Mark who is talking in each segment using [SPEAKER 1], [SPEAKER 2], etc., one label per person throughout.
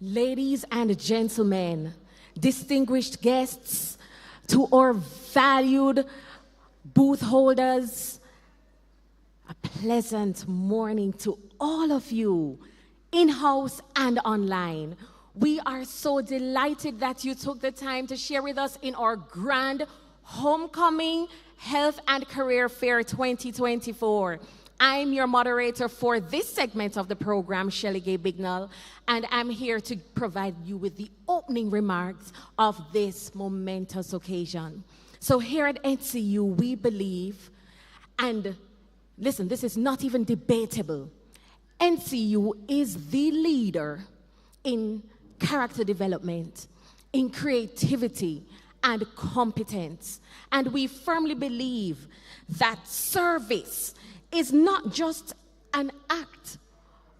[SPEAKER 1] Ladies and gentlemen, distinguished guests, to our valued booth holders, a pleasant morning to all of you, in-house and online. We are so delighted that you took the time to share with us in our grand Homecoming Health and Career Fair 2024. I'm your moderator for this segment of the program, Shelley Gay Bignall, and I'm here to provide you with the opening remarks of this momentous occasion. So here at NCU, we believe, and listen, this is not even debatable, NCU is the leader in character development, in creativity, and competence. And we firmly believe that service is not just an act,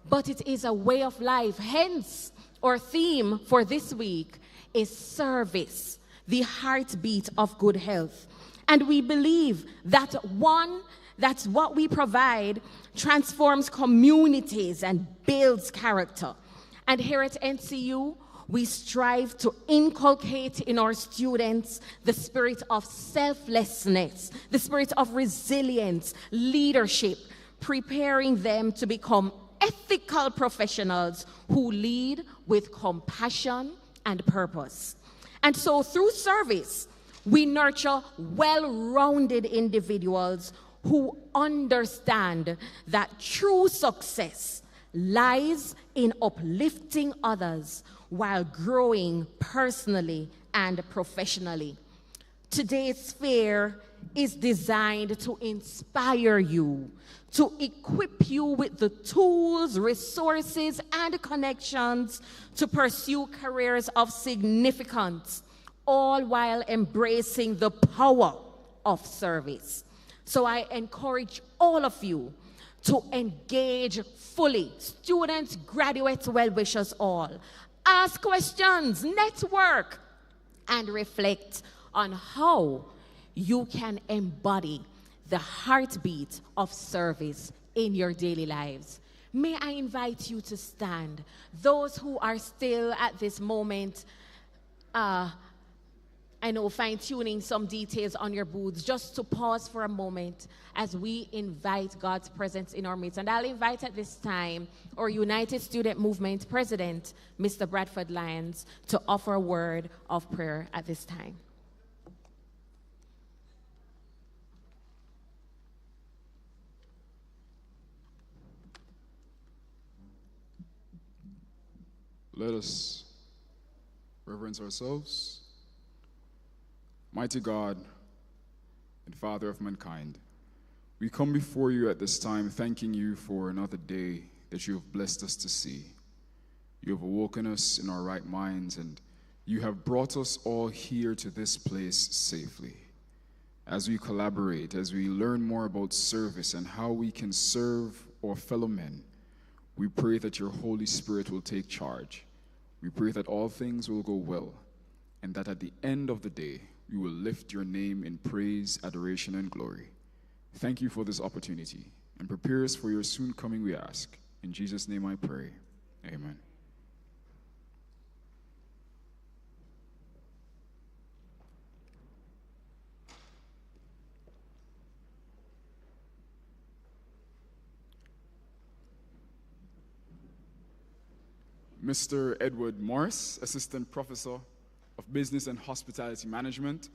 [SPEAKER 1] but it is a way of life. Hence, our theme for this week is service, the heartbeat of good health. And we believe that that's what we provide transforms communities and builds character. And here at NCU, we strive to inculcate in our students the spirit of selflessness, the spirit of resilience, leadership, preparing them to become ethical professionals who lead with compassion and purpose. And so through service, we nurture well-rounded individuals who understand that true success lies in uplifting others while growing personally and professionally. Today's fair is designed to inspire you, to equip you with the tools, resources, and connections to pursue careers of significance, all while embracing the power of service. So I encourage all of you to engage fully. Students, graduates, well-wishers all. Ask questions, network, and reflect on how you can embody the heartbeat of service in your daily lives. May I invite you to stand. Those who are still at this moment, fine-tuning some details on your booths, just to pause for a moment as we invite God's presence in our midst. And I'll invite at this time our United Student Movement President, Mr. Bradford Lyons, to offer a word of prayer at this time.
[SPEAKER 2] Let us reverence ourselves. Mighty God and Father of mankind, we come before you at this time thanking you for another day that you have blessed us to see. You have awoken us in our right minds, and you have brought us all here to this place safely. As we collaborate, as we learn more about service and how we can serve our fellow men, we pray that your Holy Spirit will take charge. We pray that all things will go well, and that at the end of the day, we will lift your name in praise, adoration, and glory. Thank you for this opportunity, and prepare us for your soon coming, we ask. In Jesus' name I pray. Amen. Mr. Edward Morris, Assistant Professor of Business and Hospitality Management.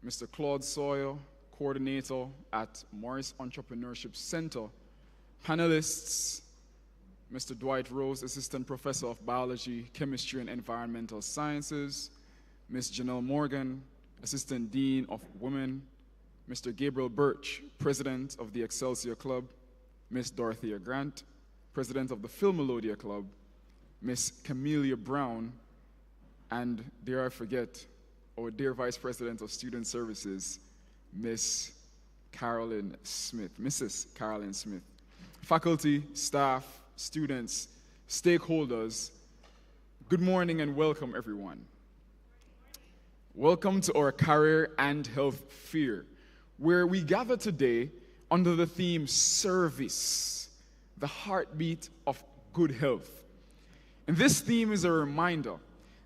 [SPEAKER 2] Mr. Claude Sawyer, Coordinator at Morris Entrepreneurship Center. Panelists, Mr. Dwight Rose, Assistant Professor of Biology, Chemistry, and Environmental Sciences. Ms. Janelle Morgan, Assistant Dean of Women. Mr. Gabriel Birch, President of the Excelsior Club. Ms. Dorothea Grant, President of the Philmelodia Club. Ms. Camelia Brown, and dare I forget, our dear Vice President of Student Services, Ms. Carolyn Smith, Mrs. Carolyn Smith. Faculty, staff, students, stakeholders, good morning and welcome everyone. Welcome to our Career and Health Fair, where we gather today under the theme Service, the heartbeat of good health. And this theme is a reminder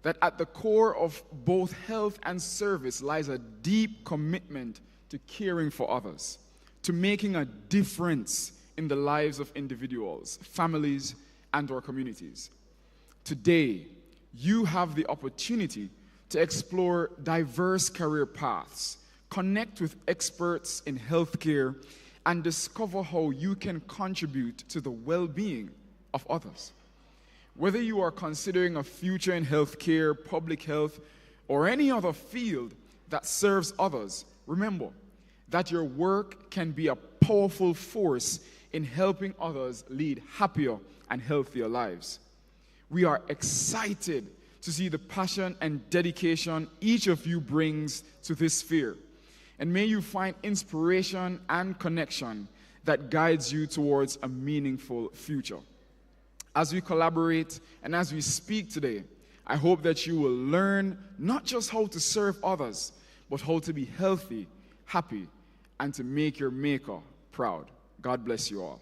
[SPEAKER 2] that at the core of both health and service lies a deep commitment to caring for others, to making a difference in the lives of individuals, families, and our communities. Today, you have the opportunity to explore diverse career paths, connect with experts in healthcare, and discover how you can contribute to the well-being of others. Whether you are considering a future in healthcare, public health, or any other field that serves others, remember that your work can be a powerful force in helping others lead happier and healthier lives. We are excited to see the passion and dedication each of you brings to this sphere. And may you find inspiration and connection that guides you towards a meaningful future. As we collaborate and as we speak today, I hope that you will learn not just how to serve others, but how to be healthy, happy, and to make your maker proud. God bless you all.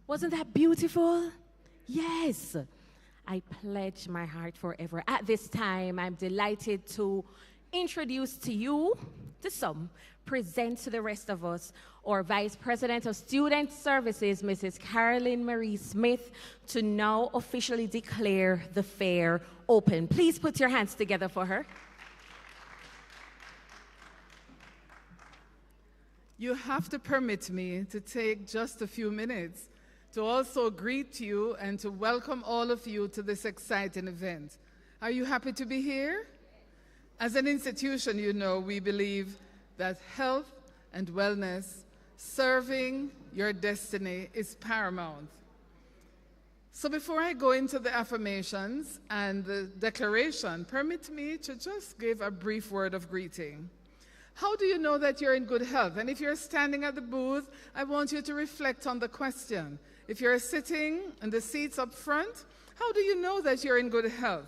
[SPEAKER 1] Wasn't that beautiful? Yes. I pledge my heart forever. At this time, I'm delighted to introduce to you, to some, present to the rest of us, our Vice President of Student Services, Mrs. Carolyn Marie Smith, to now officially declare the fair open. Please put your hands together for her.
[SPEAKER 3] You have to permit me to take just a few minutes to also greet you and to welcome all of you to this exciting event. Are you happy to be here? As an institution, you know, we believe that health and wellness, serving your destiny, is paramount. So before I go into the affirmations and the declaration, permit me to just give a brief word of greeting. How do you know that you're in good health? And if you're standing at the booth, I want you to reflect on the question. If you're sitting in the seats up front, how do you know that you're in good health?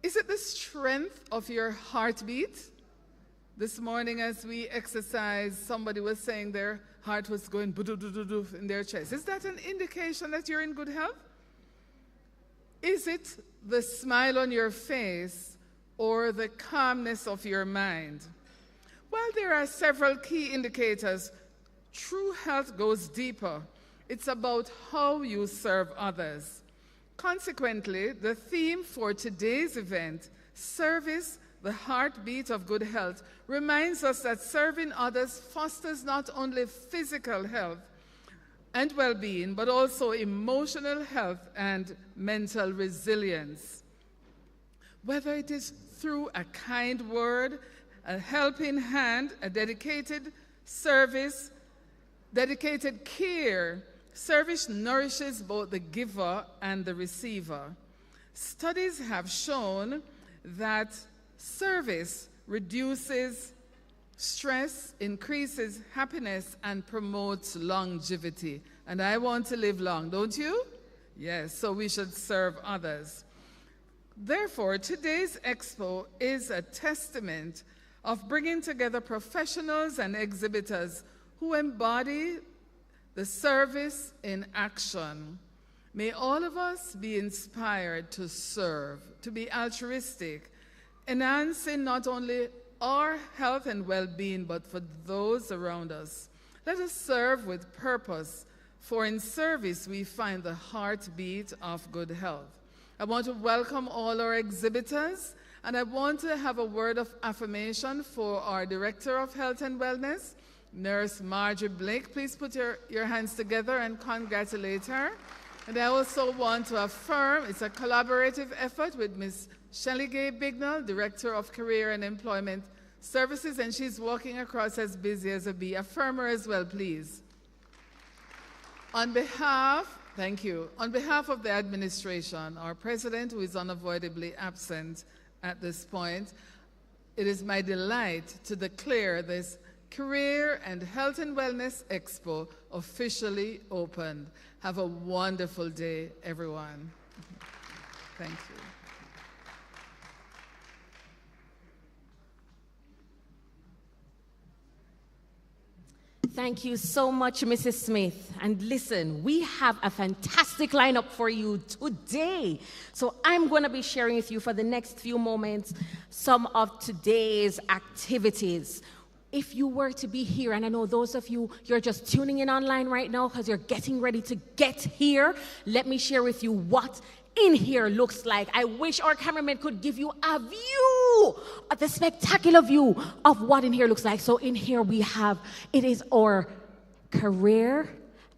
[SPEAKER 3] Is it the strength of your heartbeat? This morning as we exercised, somebody was saying their heart was going boo-doo-doo-doo in their chest. Is that an indication that you're in good health? Is it the smile on your face or the calmness of your mind? Well, there are several key indicators. True health goes deeper. It's about how you serve others. Consequently, the theme for today's event, Service, the Heartbeat of Good Health, reminds us that serving others fosters not only physical health and well-being, but also emotional health and mental resilience. Whether it is through a kind word, a helping hand, a dedicated service, dedicated care, service nourishes both the giver and the receiver. Studies have shown that service reduces stress, increases happiness, and promotes longevity. And I want to live long, don't you? Yes, so we should serve others. Therefore, today's expo is a testament of bringing together professionals and exhibitors who embody the service in action. May all of us be inspired to serve, to be altruistic, enhancing not only our health and well-being, but for those around us. Let us serve with purpose, for in service we find the heartbeat of good health. I want to welcome all our exhibitors, and I want to have a word of affirmation for our Director of Health and Wellness, Nurse Marjorie Blake. Please put your hands together and congratulate her. And I also want to affirm it's a collaborative effort with Ms. Shelley Gay Bignall, Director of Career and Employment Services, and she's walking across as busy as a bee. Affirm her as well, please. On behalf, thank you. On behalf of the administration, our president, who is unavoidably absent at this point, it is my delight to declare this Career and Health and Wellness Expo officially opened. Have a wonderful day, everyone. Thank you.
[SPEAKER 1] Thank you so much, Mrs. Smith. And listen, we have a fantastic lineup for you today. So I'm going to be sharing with you for the next few moments some of today's activities. If you were to be here, and I know those of you, you're just tuning in online right now because you're getting ready to get here, let me share with you what in here looks like. I wish our cameraman could give you a view, the spectacular view of what in here looks like. So in here we have, it is our career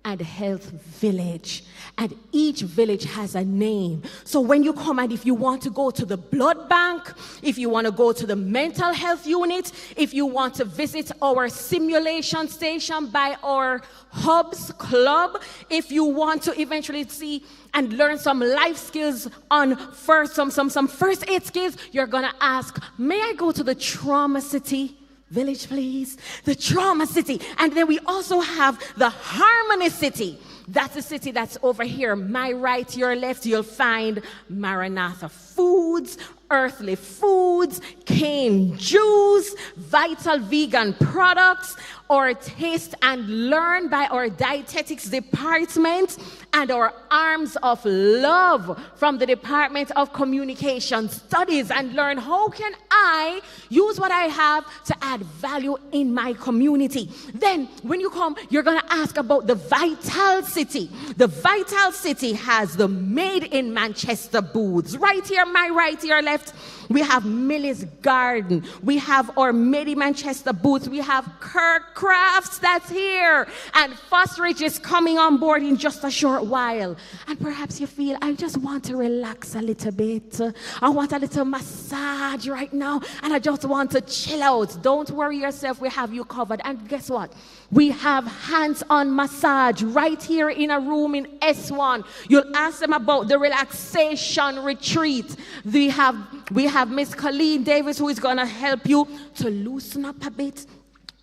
[SPEAKER 1] and health village, and each village has a name. So when you come, and if you want to go to the blood bank, if you want to go to the mental health unit, if you want to visit our simulation station by our hubs club, if you want to eventually see and learn some life skills on some first aid skills, you're gonna ask, may I go to the trauma city village, please? The trauma city. And then we also have the harmony city. That's the city that's over here. My right, your left, you'll find Maranatha Foods, Earthly Foods, Cane Juice, Vital Vegan Products, our Taste and Learn by our Dietetics Department, and our Arms of Love from the Department of Communication Studies, and learn how can I use what I have to add value in my community. Then when you come, you're going to ask about the Vital City. The Vital City has the Made in Manchester booths. Right here, my right, your left, we have Millie's Garden. We have our Made in Manchester booths. We have Kirk Crafts that's here. And Fosridge is coming on board in just a short while. And perhaps you feel, I just want to relax a little bit. I want a little massage right now. And I just want to chill out. Don't worry yourself. We have you covered. And guess what? We have hands-on massage right here in a room in S1. You'll ask them about the relaxation retreat. We have We have Miss Colleen Davis, who is going to help you to loosen up a bit.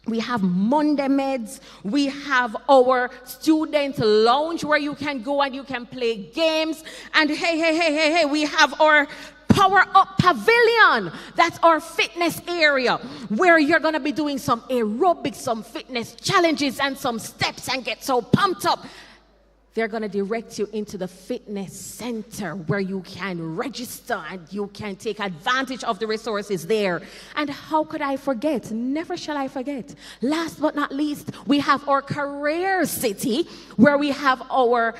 [SPEAKER 1] We have Monday Meds. We have our student lounge where you can go and you can play games. And hey, we have our Power Up Pavilion. That's our fitness area where you're going to be doing some aerobics, some fitness challenges and some steps and get so pumped up. They're going to direct you into the fitness center where you can register and you can take advantage of the resources there. And how could I forget? Never shall I forget. Last but not least, we have our career city where we have our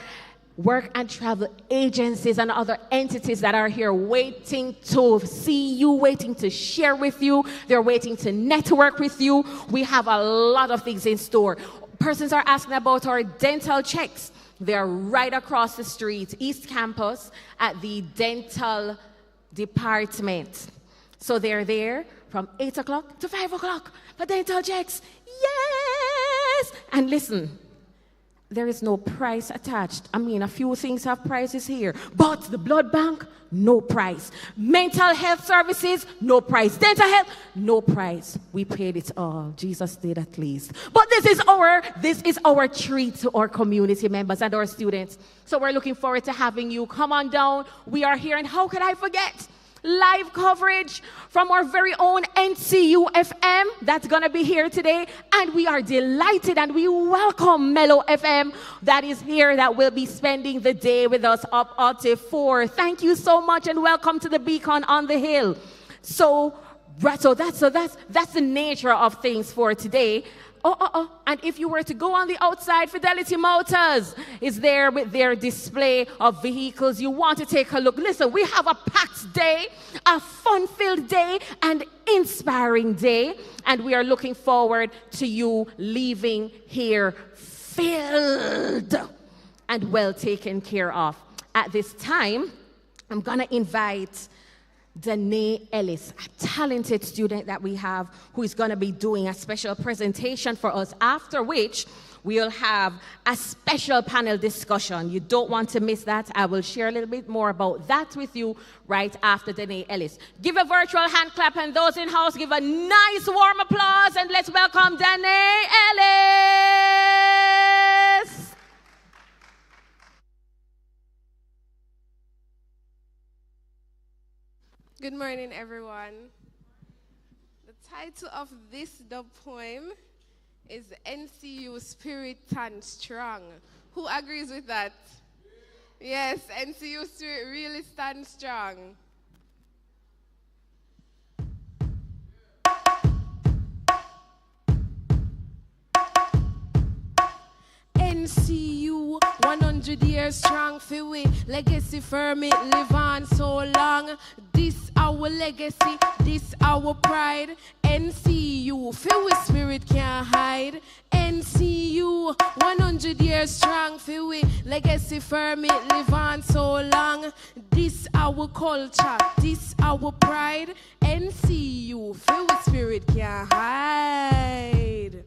[SPEAKER 1] work and travel agencies and other entities that are here waiting to see you, waiting to share with you. They're waiting to network with you. We have a lot of things in store. Persons are asking about our dental checks. They're right across the street, East Campus, at the dental department. So they're there from 8 o'clock to 5 o'clock for dental checks. Yes! And listen, there is no price attached. I mean, a few things have prices here, but the blood bank, no price. Mental health services, no price. Dental health, no price. We paid it all. Jesus did at least. But this is our treat to our community members and our students. So we're looking forward to having you. Come on down. We are here, and how could I forget? Live coverage from our very own NCU FM that's going to be here today. And we are delighted and we welcome Mellow FM that is here, that will be spending the day with us up until 4. Thank you so much and welcome to the Beacon on the Hill. So that's the nature of things for today. And if you were to go on the outside, Fidelity Motors is there with their display of vehicles. You want to take a look. Listen, we have a packed day, a fun-filled day, and inspiring day. And we are looking forward to you leaving here filled and well taken care of. At this time, I'm going to invite Danae Ellis, a talented student that we have who is going to be doing a special presentation for us, after which we'll have a special panel discussion. You don't want to miss that. I will share a little bit more about that with you right after Danae Ellis. Give a virtual hand clap, and those in house give a nice warm applause, and let's welcome Danae Ellis.
[SPEAKER 4] Good morning, everyone. The title of this dub poem is NCU Spirit Stand Strong. Who agrees with that? Yes, NCU Spirit really stands strong. NCU 100 years strong for we legacy firm, it live on so long. This our legacy, this our pride. NCU for we spirit can't hide. NCU 100 years strong for we legacy firm, it live on so long. This our culture, this our pride. NCU for we spirit can't hide.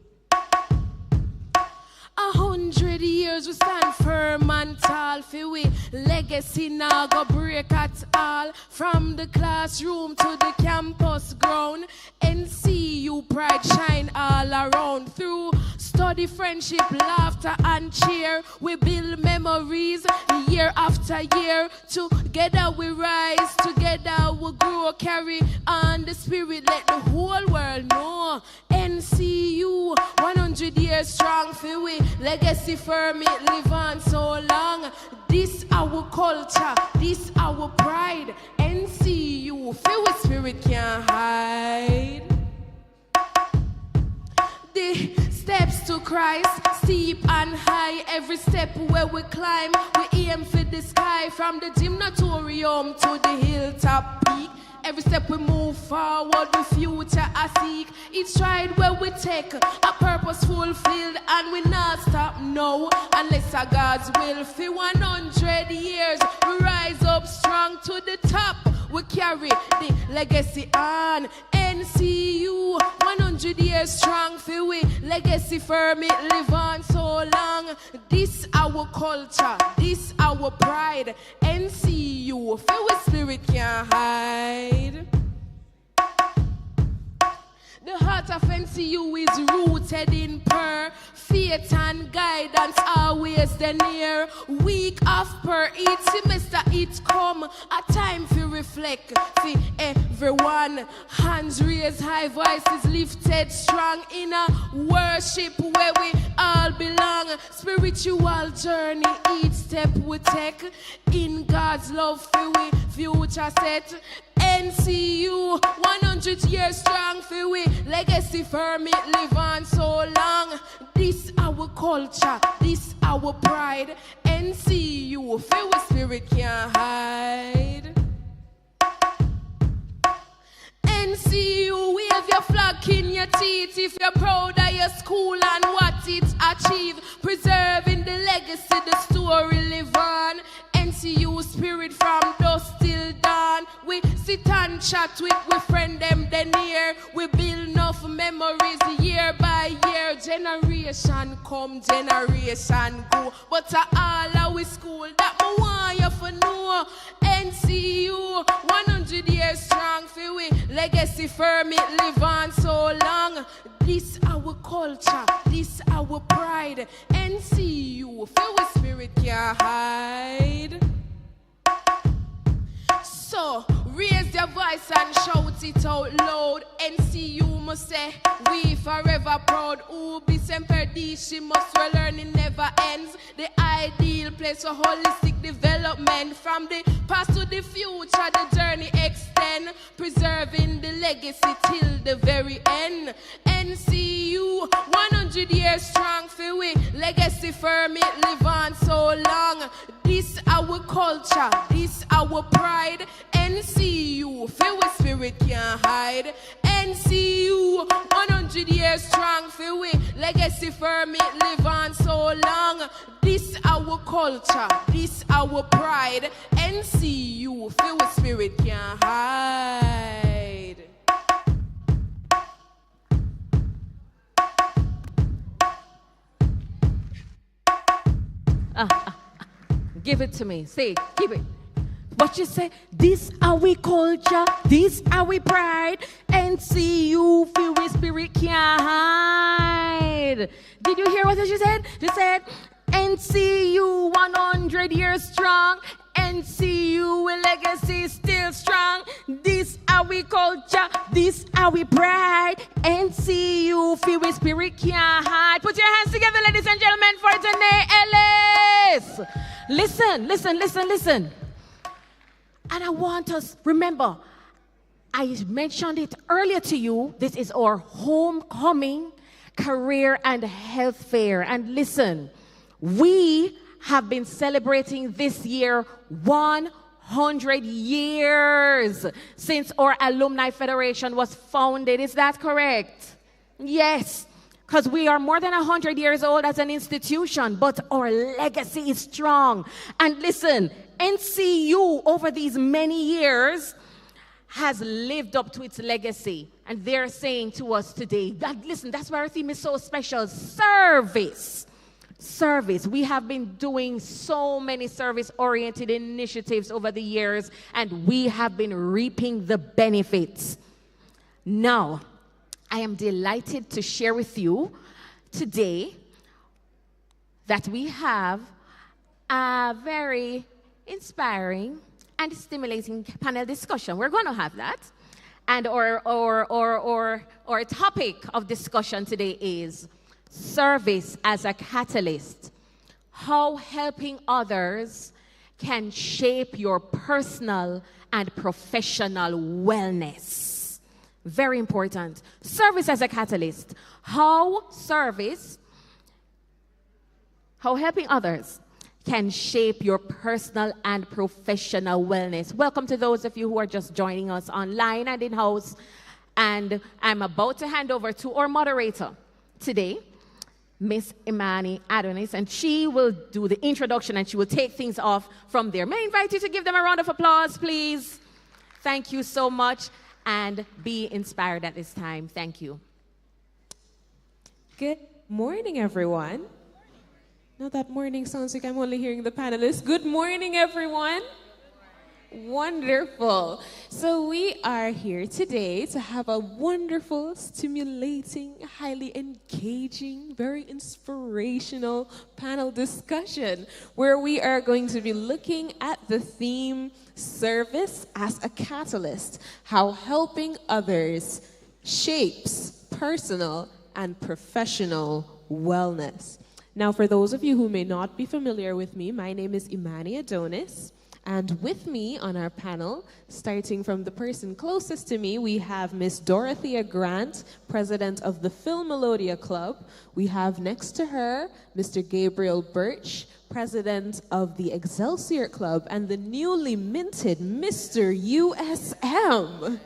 [SPEAKER 4] 100 years we stand firm and tall for we legacy now go break at all. From the classroom to the campus ground, NCU pride shine all around. Through study, friendship, laughter and cheer, we build memories year after year. Together we rise, together we grow, carry on the spirit, let the whole world know. NCU 100 years strong for we legacy firm, it live on so long. This our culture, this our pride. NCU for we spirit can't hide. The steps to Christ, steep and high. Every step where we climb, we aim for the sky. From the gymnatorium to the hilltop peak, every step we move forward, the future I seek. Each stride where we take, a purpose fulfilled, and we not stop now unless our God's will. For 100 years, we rise up up strong to the top. We carry the legacy on. NCU, 100 years strong for we. Legacy firm, it live on so long. This our culture, this our pride. NCU, for we spirit can't hide. The heart of NCU is rooted in prayer. Faith and guidance always the near. Week after each semester it come. A time for reflect for everyone. Hands raised, high voices lifted strong. In a worship where we all belong. Spiritual journey each step we take. In God's love for we future set. NCU, 100 years strong for we. Legacy firm, it live on so long. This our culture, this our pride. NCU, for we spirit can't hide. NCU, wave your flag in your teeth if you're proud of your school and what it achieved. Preserving the legacy, the story live on. NCU spirit from dusk till dawn. We sit and chat with we friend them the near. We build enough memories year by year. Generation come, generation go. But all our school that me want you for know. NCU, 100 years strong for we. Legacy firm, it live on so long. This our culture, this our pride. NCU, for we spirit can't hide. So, raise your voice and shout it out loud. NCU must say, we forever proud. Ubi semper dici, must we learning never ends. The ideal place for holistic development. From the past to the future, the journey extend. Preserving the legacy till the very end. NCU, 100 years strong for we. Legacy firm, it live on so long. This our culture, this our pride. NCU, for we spirit can't hide. NCU, 100 years strong for we. Legacy firm, it live on so long. This our culture, this our pride. NCU, for we spirit can't hide.
[SPEAKER 1] Give it to me. Say it. Keep it. What you say? This our culture. This our pride. NCU, feel we spirit can't hide. Did you hear what she said? She said, NCU, 100 years strong. NCU, legacy still strong. This our culture. This our pride. NCU, feel we spirit can't hide. Put your hands together, ladies and gentlemen, for Janae Ellis. Listen, listen, listen, listen. And I want us, remember, I mentioned it earlier to you. This is our homecoming career and health fair. And listen, we have been celebrating this year 100 years since our Alumni Federation was founded. Is that correct? Yes. Because we are more than 100 years old as an institution, but our legacy is strong. And listen, NCU over these many years has lived up to its legacy. And they're saying to us today, that listen, that's why our theme is so special. Service. Service. We have been doing so many service-oriented initiatives over the years, and we have been reaping the benefits. Now, I am delighted to share with you today that we have a very inspiring and stimulating panel discussion. We're going to have that. And our topic of discussion today is service as a catalyst. How helping others can shape your personal and professional wellness. Very important. Service as a catalyst. How helping others can shape your personal and professional wellness. Welcome to those of you who are just joining us online and in-house. And I'm about to hand over to our moderator today, Miss Imani Adonis, and she will do the introduction and she will take things off from there. May I invite you to give them a round of applause, please? Thank you so much, and be inspired at this time. Thank you.
[SPEAKER 5] Good morning, everyone. Now that morning sounds like I'm only hearing the panelists. Good morning, everyone. Wonderful. So we are here today to have a wonderful, stimulating, highly engaging, very inspirational panel discussion where we are going to be looking at the theme service as a catalyst, how helping others shapes personal and professional wellness. Now, for those of you who may not be familiar with me, my name is Imani Adonis. And with me on our panel, starting from the person closest to me, we have Miss Dorothea Grant, president of the Filmelodia Club. We have next to her, Mr. Gabriel Birch, president of the Excelsior Club, and the newly minted Mr. USM.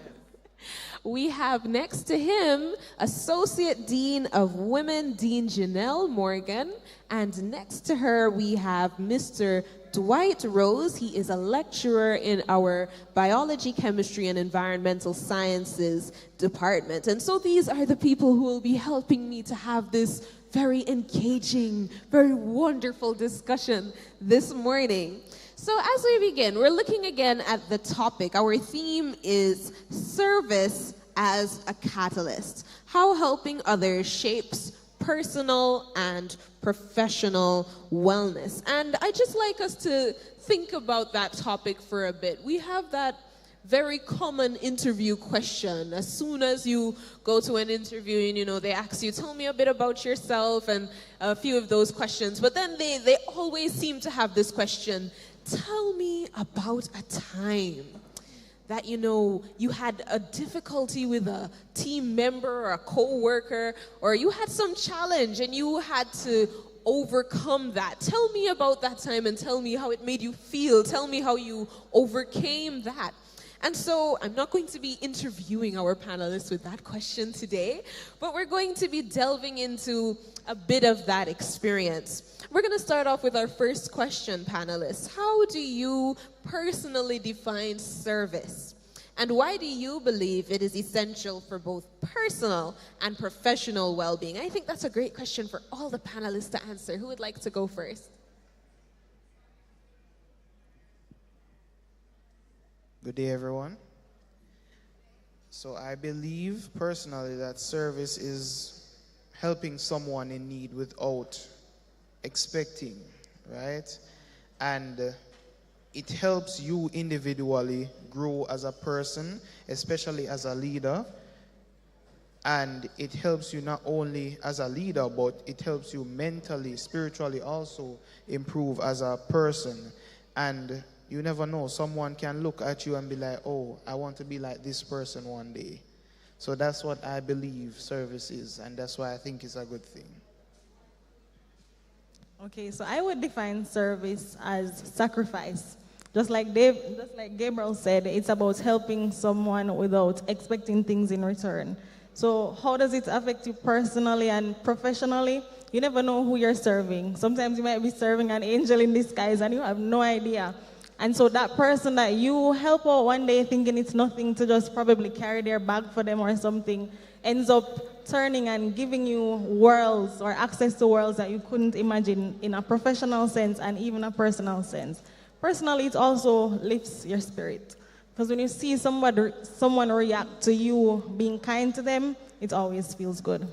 [SPEAKER 5] We have next to him Associate Dean of Women, Dean Janelle Morgan. And next to her, we have Mr. Dwight Rose. He is a lecturer in our Biology, Chemistry, and Environmental Sciences department. And so these are the people who will be helping me to have this very engaging, very wonderful discussion this morning. So as we begin, we're looking again at the topic. Our theme is service as a catalyst. How helping others shapes personal and professional wellness. And I'd just like us to think about that topic for a bit. We have that very common interview question. As soon as you go to an interview and, they ask you, tell me a bit about yourself and a few of those questions. But then they always seem to have this question, tell me about a time that, you had a difficulty with a team member or a co-worker, or you had some challenge and you had to overcome that. Tell me about that time and tell me how it made you feel. Tell me how you overcame that. And so I'm not going to be interviewing our panelists with that question today, but we're going to be delving into a bit of that experience. We're going to start off with our first question, panelists. How do you personally define service? And why do you believe it is essential for both personal and professional well-being? I think that's a great question for all the panelists to answer. Who would like to go first?
[SPEAKER 6] Good day, everyone. So I believe personally that service is helping someone in need without expecting, right? And it helps you individually grow as a person, especially as a leader. And it helps you not only as a leader, but it helps you mentally, spiritually also improve as a person. And you never know, someone can look at you and be like, oh, I want to be like this person one day. So that's what I believe service is, and that's why I think it's a good thing.
[SPEAKER 7] Okay, so I would define service as sacrifice. Just like Gabriel said, it's about helping someone without expecting things in return. So how does it affect you personally and professionally? You never know who you're serving. Sometimes you might be serving an angel in disguise and you have no idea. And so that person that you help out one day thinking it's nothing to just probably carry their bag for them or something, ends up turning and giving you worlds or access to worlds that you couldn't imagine in a professional sense and even a personal sense. Personally, it also lifts your spirit. Because when you see someone react to you being kind to them, it always feels good.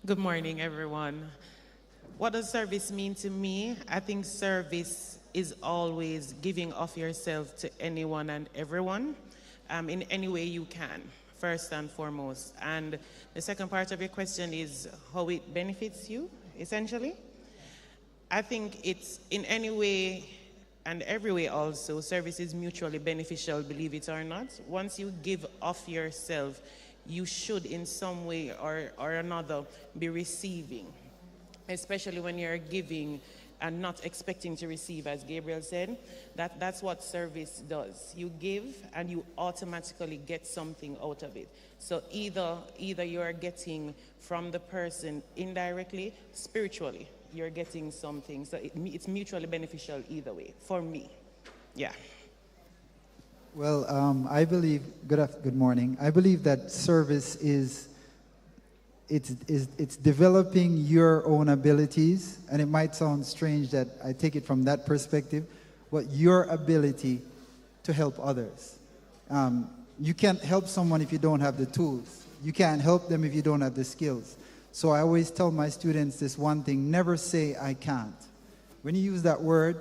[SPEAKER 8] Good morning, everyone. What does service mean to me? I think service is always giving of yourself to anyone and everyone in any way you can, first and foremost. And the second part of your question is how it benefits you, essentially. I think it's in any way and every way also, service is mutually beneficial, believe it or not. Once you give of yourself, you should in some way or another be receiving. Especially when you're giving, and not expecting to receive, as Gabriel said. That's what service does. You give and you automatically get something out of it. So either you're getting from the person indirectly, spiritually, you're getting something. So it's mutually beneficial either way, for me. Yeah.
[SPEAKER 9] Well, I believe, good morning. I believe that service it's developing your own abilities, and it might sound strange that I take it from that perspective, but your ability to help others. You can't help someone if you don't have the tools. You can't help them if you don't have the skills. So I always tell my students this one thing: never say I can't. When you use that word,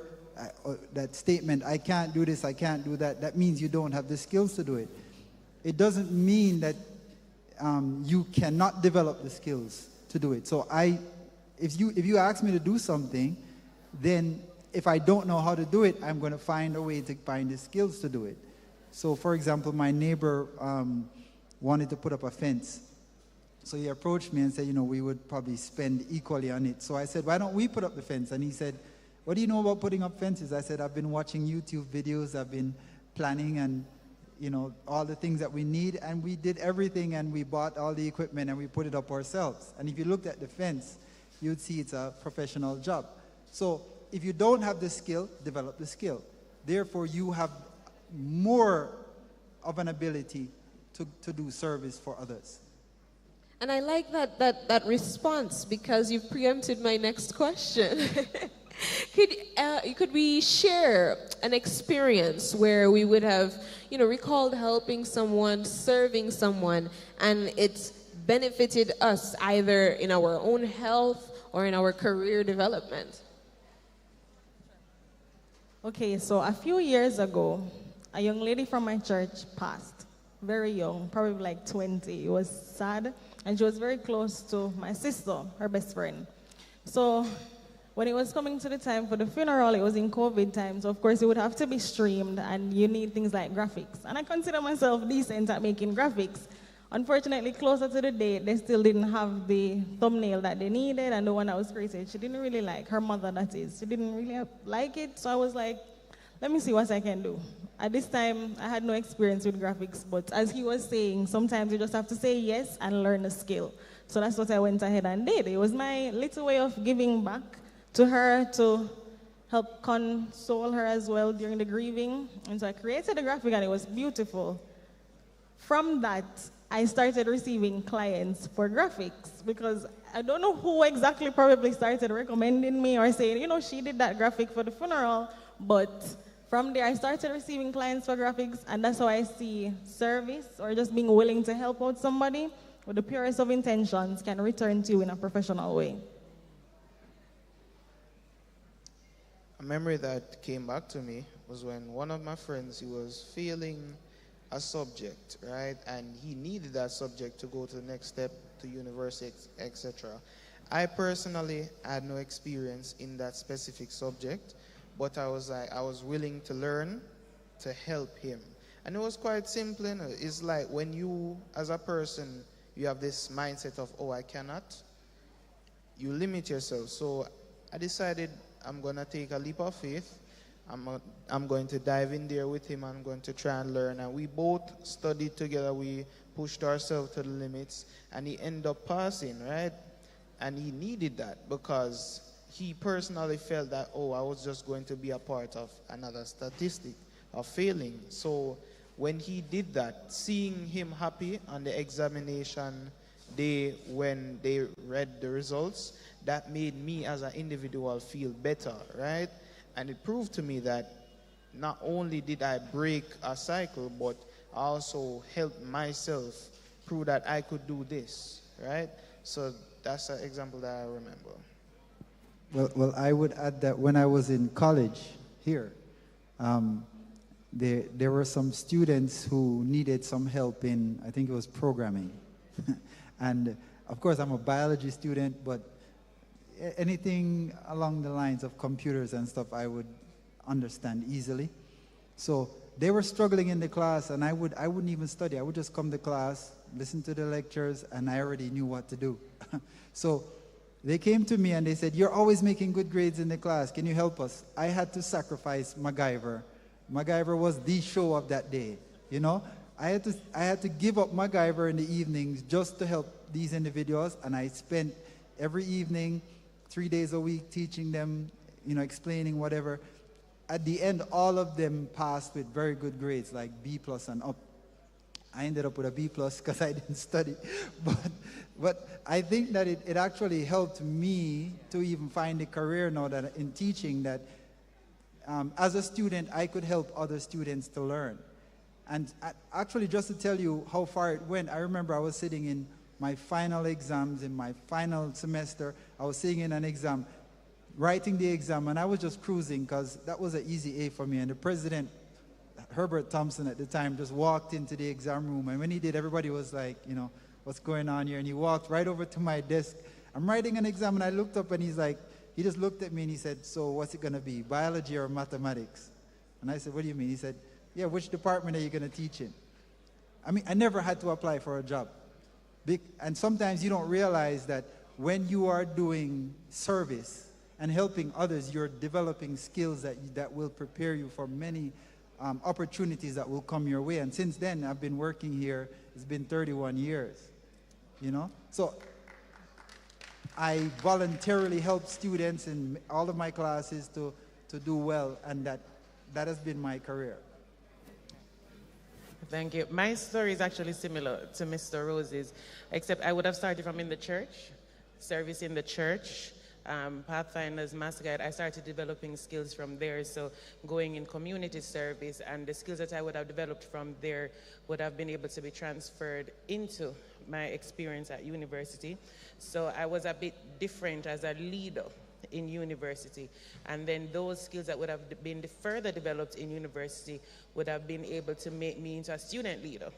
[SPEAKER 9] that statement, I can't do this, I can't do that, that means you don't have the skills to do it. It doesn't mean that you cannot develop the skills to do it. So if you ask me to do something, then if I don't know how to do it, I'm going to find a way to find the skills to do it. So for example, my neighbor wanted to put up a fence. So he approached me and said, we would probably spend equally on it. So I said, why don't we put up the fence? And he said, what do you know about putting up fences? I said, I've been watching YouTube videos, I've been planning and all the things that we need, and we did everything, and we bought all the equipment and we put it up ourselves. And if you looked at the fence, you'd see it's a professional job. So if you don't have the skill, develop the skill. Therefore, you have more of an ability to do service for others.
[SPEAKER 5] And I like that response, because you've preempted my next question. Could we share an experience where we would have, recalled helping someone, serving someone, and it's benefited us either in our own health or in our career development?
[SPEAKER 7] Okay, so a few years ago, a young lady from my church passed. Very young, probably like 20. It was sad, and she was very close to my sister, her best friend. So when it was coming to the time for the funeral, it was in COVID time, so of course it would have to be streamed, and you need things like graphics. And I consider myself decent at making graphics. Unfortunately, closer to the date, they still didn't have the thumbnail that they needed, and the one that was created, she didn't really like, her mother that is, she didn't really like it, so I was like, let me see what I can do. At this time, I had no experience with graphics, but as he was saying, sometimes you just have to say yes and learn a skill. So that's what I went ahead and did. It was my little way of giving back to her, to help console her as well during the grieving. And so I created a graphic, and it was beautiful. From that, I started receiving clients for graphics, because I don't know who exactly probably started recommending me or saying, she did that graphic for the funeral, but from there I started receiving clients for graphics, and that's how I see service, or just being willing to help out somebody with the purest of intentions, can return to you in a professional way.
[SPEAKER 6] A memory that came back to me was when one of my friends, he was failing a subject, right? And he needed that subject to go to the next step, to university, etc. I personally had no experience in that specific subject, but I was willing to learn to help him. And it was quite simple. It's like when you, as a person, you have this mindset of, oh, I cannot, you limit yourself. So I decided I'm going to take a leap of faith. I'm going to dive in there with him. I'm going to try and learn. And we both studied together. We pushed ourselves to the limits. And he ended up passing, right? And he needed that, because he personally felt that, oh, I was just going to be a part of another statistic of failing. So when he did that, seeing him happy on the examination day when they read the results, that made me as an individual feel better, right? And it proved to me that not only did I break a cycle, but I also helped myself prove that I could do this, right? So that's an example that I remember.
[SPEAKER 9] Well, I would add that when I was in college here, there were some students who needed some help in, I think it was programming. And of course, I'm a biology student, but anything along the lines of computers and stuff, I would understand easily. So they were struggling in the class, and I wouldn't even study. I would just come to class, listen to the lectures, and I already knew what to do. So They came to me and they said, "You're always making good grades in the class. Can you help us?" I had to sacrifice MacGyver. MacGyver was the show of that day, you know? I had to give up MacGyver in the evenings just to help these individuals, and I spent every evening, 3 days a week, teaching them, you know, explaining whatever. At the end, all of them passed with very good grades, like B+ and up. I ended up with a B+ because I didn't study. But I think that it actually helped me to even find a career now that in teaching, that as a student, I could help other students to learn. And actually, just to tell you how far it went, I remember I was sitting in my final exams, in my final semester. I was sitting in an exam, writing the exam, and I was just cruising because that was an easy A for me. And the president, Herbert Thompson at the time, just walked into the exam room, and when he did, everybody was like, you know, what's going on here? And he walked right over to my desk. I'm writing an exam, and I looked up, and he just looked at me, and he said, "So what's it going to be, biology or mathematics?" And I said, "What do you mean?" He said, "Yeah, which department are you going to teach in?" I mean, I never had to apply for a job. And sometimes you don't realize that when you are doing service and helping others, you're developing skills that will prepare you for many opportunities that will come your way. And since then, I've been working here. It's been 31 years, you know? So I voluntarily help students in all of my classes to do well, and that has been my career.
[SPEAKER 8] Thank you. My story is actually similar to Mr. Rose's, except I would have started from in the church, service in the church, Pathfinders, Master Guide. I started developing skills from there, so going in community service, and the skills that I would have developed from there would have been able to be transferred into my experience at university. So I was a bit different as a leader in university, and then those skills that would have been further developed in university would have been able to make me into a student leader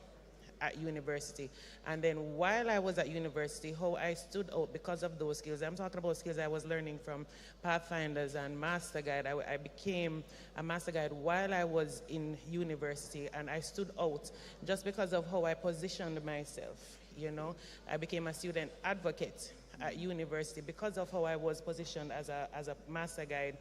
[SPEAKER 8] at university. And then while I was at university, how I stood out because of those skills, I'm talking about skills I was learning from Pathfinders and Master Guide. I became a Master Guide while I was in university, and I stood out just because of how I positioned myself, you know. I became a student advocate at university because of how I was positioned as a Master Guide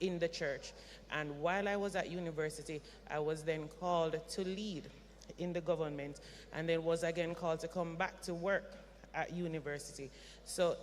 [SPEAKER 8] in the church. And while I was at university, I was then called to lead in the government, and then was again called to come back to work at university. So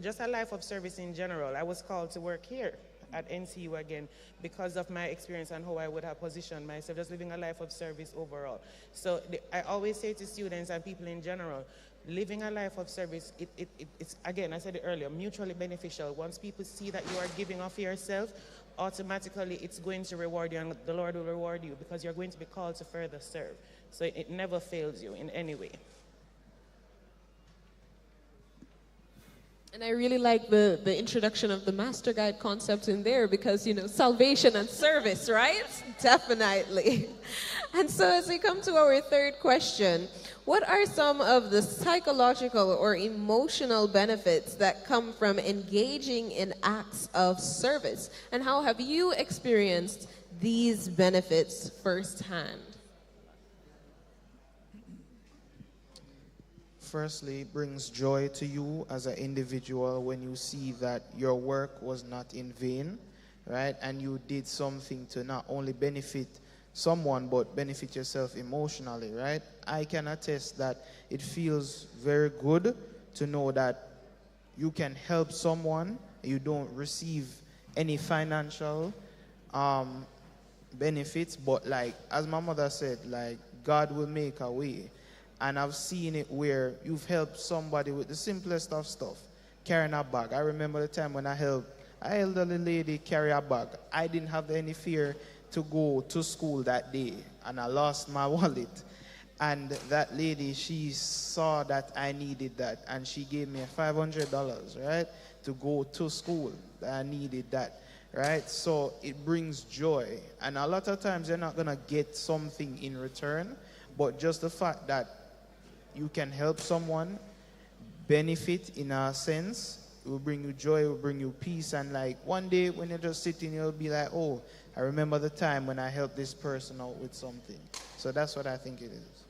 [SPEAKER 8] just a life of service in general. I was called to work here at NCU again because of my experience and how I would have positioned myself, just living a life of service overall. So I always say to students and people in general, living a life of service, it's, again, I said it earlier, mutually beneficial. Once people see that you are giving of yourself, automatically it's going to reward you, and the Lord will reward you because you're going to be called to further serve. So it never fails you in any way.
[SPEAKER 5] And I really like the introduction of the Master Guide concept in there because, you know, salvation and service, right? Definitely. And so as we come to our third question, what are some of the psychological or emotional benefits that come from engaging in acts of service? And how have you experienced these benefits firsthand?
[SPEAKER 6] Firstly, it brings joy to you as an individual when you see that your work was not in vain, right? And you did something to not only benefit someone, but benefit yourself emotionally, right? I can attest that it feels very good to know that you can help someone, you don't receive any financial benefits, but like, as my mother said, like, God will make a way. And I've seen it where you've helped somebody with the simplest of stuff, carrying a bag. I remember the time when I helped an elderly lady carry a bag. I didn't have any fear to go to school that day, and I lost my wallet. And that lady, she saw that I needed that, and she gave me $500, right, to go to school. I needed that, right? So it brings joy. And a lot of times you're not going to get something in return, but just the fact that you can help someone benefit in a sense, it will bring you joy, it will bring you peace. And like one day when you're just sitting, you'll be like, oh, I remember the time when I helped this person out with something. So that's what I think it is.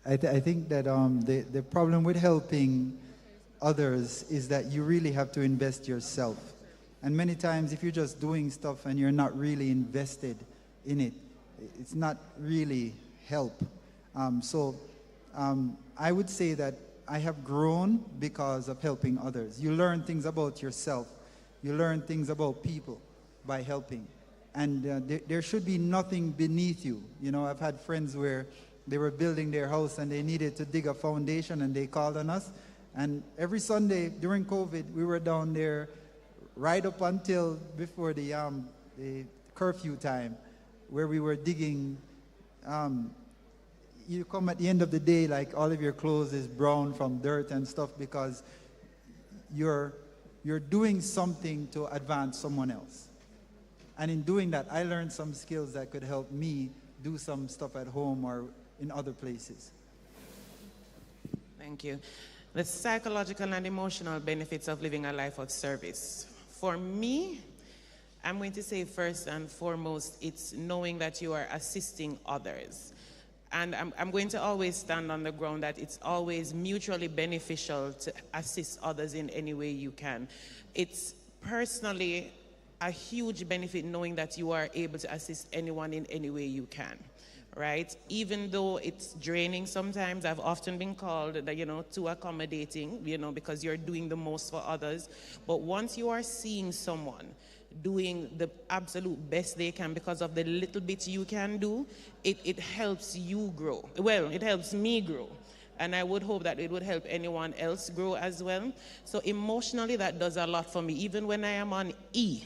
[SPEAKER 9] I think that the problem with helping others is that you really have to invest yourself. And many times, if you're just doing stuff and you're not really invested in it, it's not really help. I would say that I have grown because of helping others. You learn things about yourself. You learn things about people by helping. And there should be nothing beneath you. You know, I've had friends where they were building their house and they needed to dig a foundation and they called on us. And every Sunday during COVID, we were down there right up until before the curfew time, where we were digging. You come at the end of the day, like all of your clothes is brown from dirt and stuff, because you're doing something to advance someone else. And in doing that, I learned some skills that could help me do some stuff at home or in other places.
[SPEAKER 8] Thank you. The psychological and emotional benefits of living a life of service. For me, I'm going to say first and foremost, it's knowing that you are assisting others. And I'm going to always stand on the ground that it's always mutually beneficial to assist others in any way you can. It's personally a huge benefit knowing that you are able to assist anyone in any way you can, right? Even though it's draining sometimes, I've often been called, too accommodating, because you're doing the most for others. But once you are seeing someone doing the absolute best they can because of the little bit you can do, it helps you grow. Well, it helps me grow. And I would hope that it would help anyone else grow as well. So emotionally, that does a lot for me. Even when I am on E,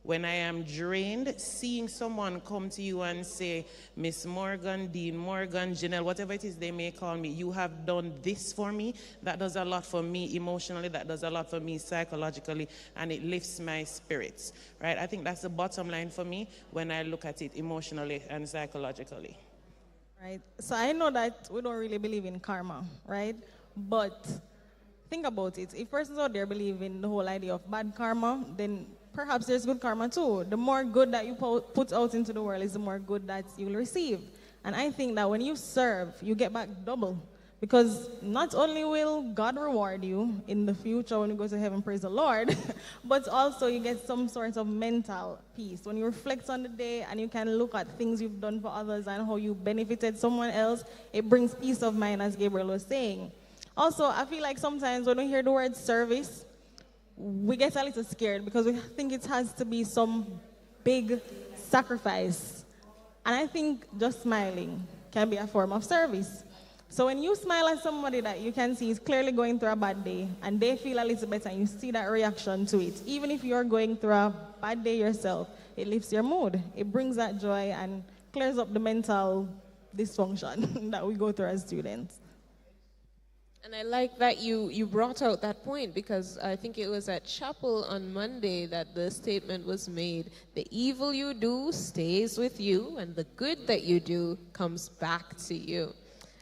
[SPEAKER 8] when I am drained, seeing someone come to you and say, Miss Morgan, Dean Morgan, Janelle, whatever it is they may call me, you have done this for me, that does a lot for me emotionally, that does a lot for me psychologically, and it lifts my spirits, right? I think that's the bottom line for me when I look at it emotionally and psychologically.
[SPEAKER 7] Right. So I know that we don't really believe in karma, right? But think about it. If persons out there believe in the whole idea of bad karma, then perhaps there's good karma too. The more good that you put out into the world is the more good that you'll receive. And I think that when you serve, you get back double. Because not only will God reward you in the future when you go to heaven, praise the Lord, but also you get some sort of mental peace. When you reflect on the day and you can look at things you've done for others and how you benefited someone else, it brings peace of mind, as Gabriel was saying. Also, I feel like sometimes when we hear the word service, we get a little scared because we think it has to be some big sacrifice. And I think just smiling can be a form of service. So when you smile at somebody that you can see is clearly going through a bad day and they feel a little better and you see that reaction to it, even if you're going through a bad day yourself, it lifts your mood. It brings that joy and clears up the mental dysfunction that we go through as students.
[SPEAKER 5] And I like that you brought out that point, because I think it was at chapel on Monday that the statement was made: the evil you do stays with you and the good that you do comes back to you.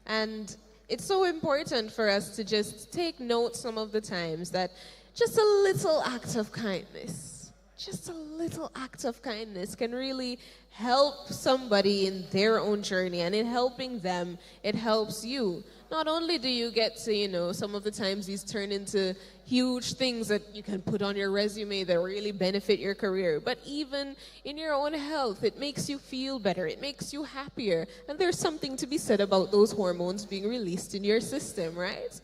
[SPEAKER 5] And it's so important for us to just take note some of the times that just a little act of kindness, just a little act of kindness can really help somebody in their own journey, and in helping them, it helps you. Not only do you get to, some of the times these turn into huge things that you can put on your resume that really benefit your career, but even in your own health, it makes you feel better, it makes you happier, and there's something to be said about those hormones being released in your system, right?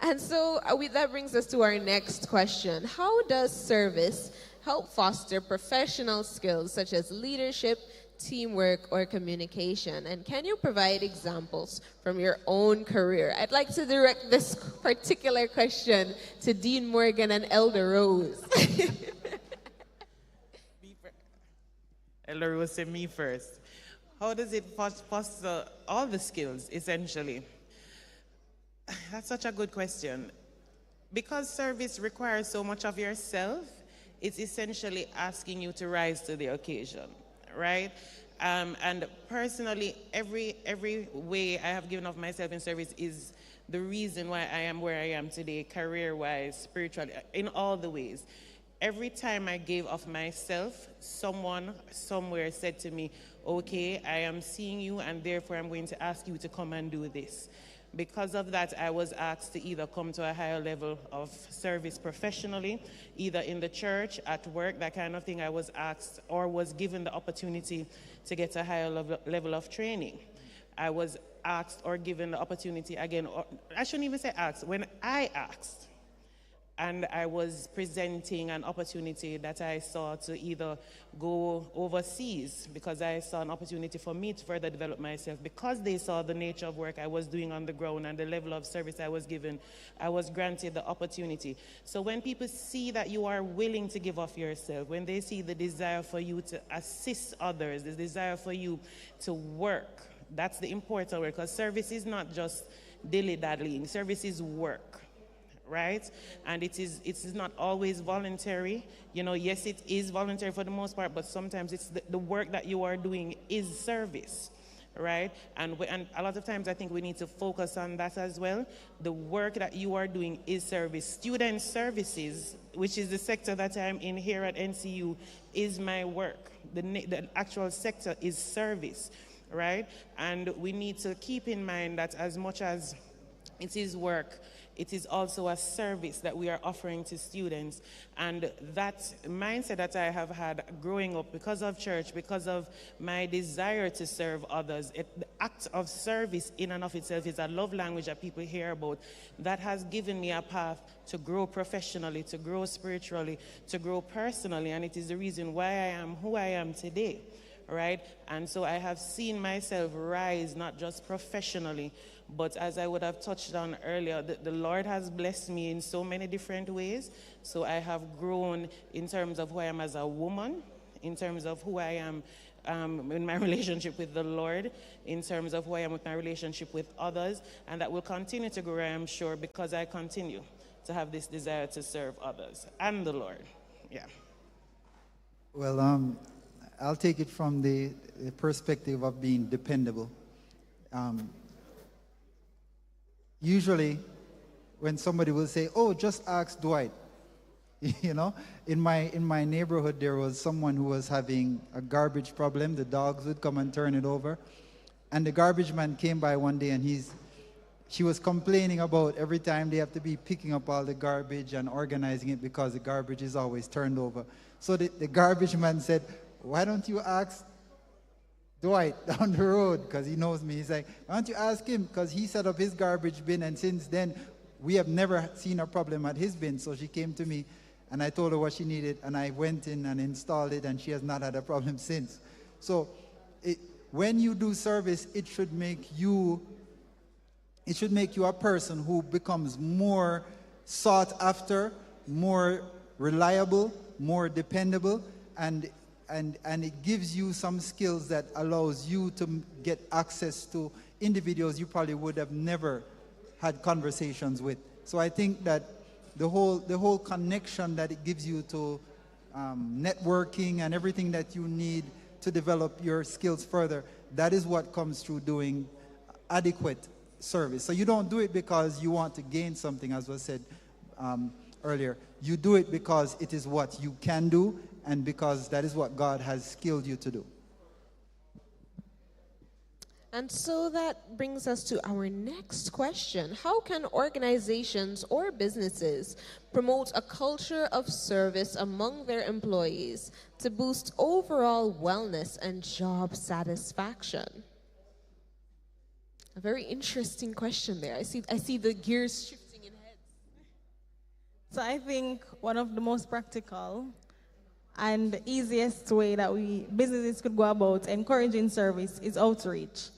[SPEAKER 5] And so that brings us to our next question. How does service help foster professional skills such as leadership, teamwork, or communication? And can you provide examples from your own career? I'd like to direct this particular question to Dean Morgan and Elder Rose.
[SPEAKER 8] Elder Rose said me first. How does it foster all the skills, essentially? That's such a good question. Because service requires so much of yourself, it's essentially asking you to rise to the occasion, right? And personally, every way I have given of myself in service is the reason why I am where I am today, career-wise, spiritually, in all the ways. every time I gave of myself, someone somewhere said to me, okay, I am seeing you and therefore I'm going to ask you to come and do this. Because of that, I was asked to either come to a higher level of service professionally, either in the church, at work, that kind of thing. I was asked or was given the opportunity to get a higher level of training. I was asked or given the opportunity again, or I shouldn't even say asked, when I asked, and I was presenting an opportunity that I saw to either go overseas, because I saw an opportunity for me to further develop myself. Because they saw the nature of work I was doing on the ground and the level of service I was given, I was granted the opportunity. So when people see that you are willing to give of yourself, when they see the desire for you to assist others, the desire for you to work, that's the important word, because service is not just dilly-dallying. Service is work. Right? And it is not always voluntary. You know, yes, it is voluntary for the most part, but sometimes it's the work that you are doing is service, right? And a lot of times I think we need to focus on that as well. The work that you are doing is service. Student services, which is the sector that I'm in here at NCU, is my work. The actual sector is service, right? And we need to keep in mind that as much as it is work, it is also a service that we are offering to students. And that mindset that I have had growing up because of church, because of my desire to serve others, the act of service in and of itself is a love language that people hear about. That has given me a path to grow professionally, to grow spiritually, to grow personally. And it is the reason why I am who I am today. Right? And so I have seen myself rise, not just professionally, but as I would have touched on earlier, the Lord has blessed me in so many different ways. So I have grown in terms of who I am as a woman, in terms of who I am in my relationship with the Lord, in terms of who I am with my relationship with others, and that will continue to grow, I am sure, because I continue to have this desire to serve others and the Lord. Yeah.
[SPEAKER 9] Well, I'll take it from the perspective of being dependable. Usually, when somebody will say, "Oh, just ask Dwight," you know, in my neighborhood there was someone who was having a garbage problem. The dogs would come and turn it over, and the garbage man came by one day, and she was complaining about every time they have to be picking up all the garbage and organizing it because the garbage is always turned over. So the garbage man said, "Why don't you ask Dwight down the road?" Because he knows me. He's like, "Why don't you ask him? Because he set up his garbage bin, and since then, we have never seen a problem at his bin." So she came to me, and I told her what she needed, and I went in and installed it, and she has not had a problem since. So when you do service, it should make you a person who becomes more sought after, more reliable, more dependable, and it gives you some skills that allows you to get access to individuals you probably would have never had conversations with. So I think that the whole connection that it gives you to networking and everything that you need to develop your skills further, that is what comes through doing adequate service. So you don't do it because you want to gain something, as was said earlier. You do it because it is what you can do, and because that is what God has skilled you to do.
[SPEAKER 5] And so that brings us to our next question. How can organizations or businesses promote a culture of service among their employees to boost overall wellness and job satisfaction? A very interesting question there. I see the gears shifting in heads.
[SPEAKER 7] So I think one of the most practical and the easiest way that businesses could go about encouraging service is outreach.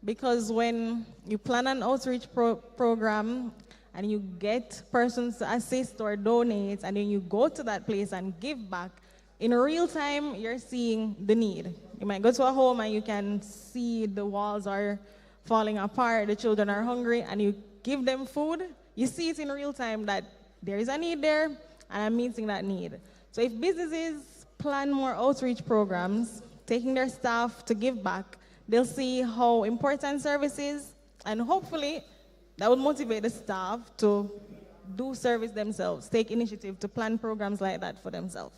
[SPEAKER 7] Because when you plan an outreach program and you get persons to assist or donate, and then you go to that place and give back, in real time, you're seeing the need. You might go to a home and you can see the walls are falling apart, the children are hungry, and you give them food. You see it in real time that there is a need there, and I'm meeting that need. So if businesses plan more outreach programs, taking their staff to give back, they'll see how important service is, and hopefully that will motivate the staff to do service themselves, take initiative to plan programs like that for themselves.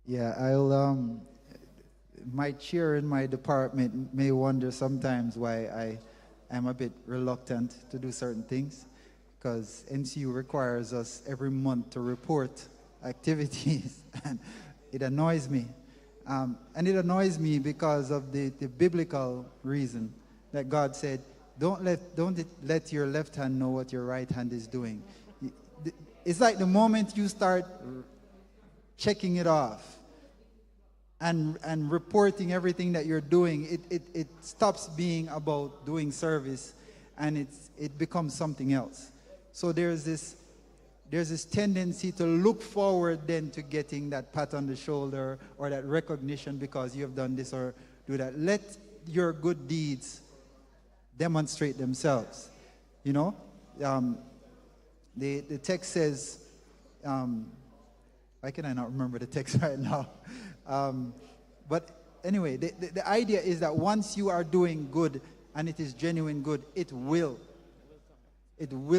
[SPEAKER 9] Yeah, my chair in my department may wonder sometimes why I am a bit reluctant to do certain things, because NCU requires us every month to report activities, and it annoys me. And it annoys me because of the biblical reason that God said, don't let your left hand know what your right hand is doing. It's like the moment you start checking it off and reporting everything that you're doing, it stops being about doing service, and it becomes something else. So there's this tendency to look forward then to getting that pat on the shoulder or that recognition because you have done this or do that. Let your good deeds demonstrate themselves. You know, the text says, why can I not remember the text right now? But anyway, the idea is that once you are doing good and it is genuine good, it will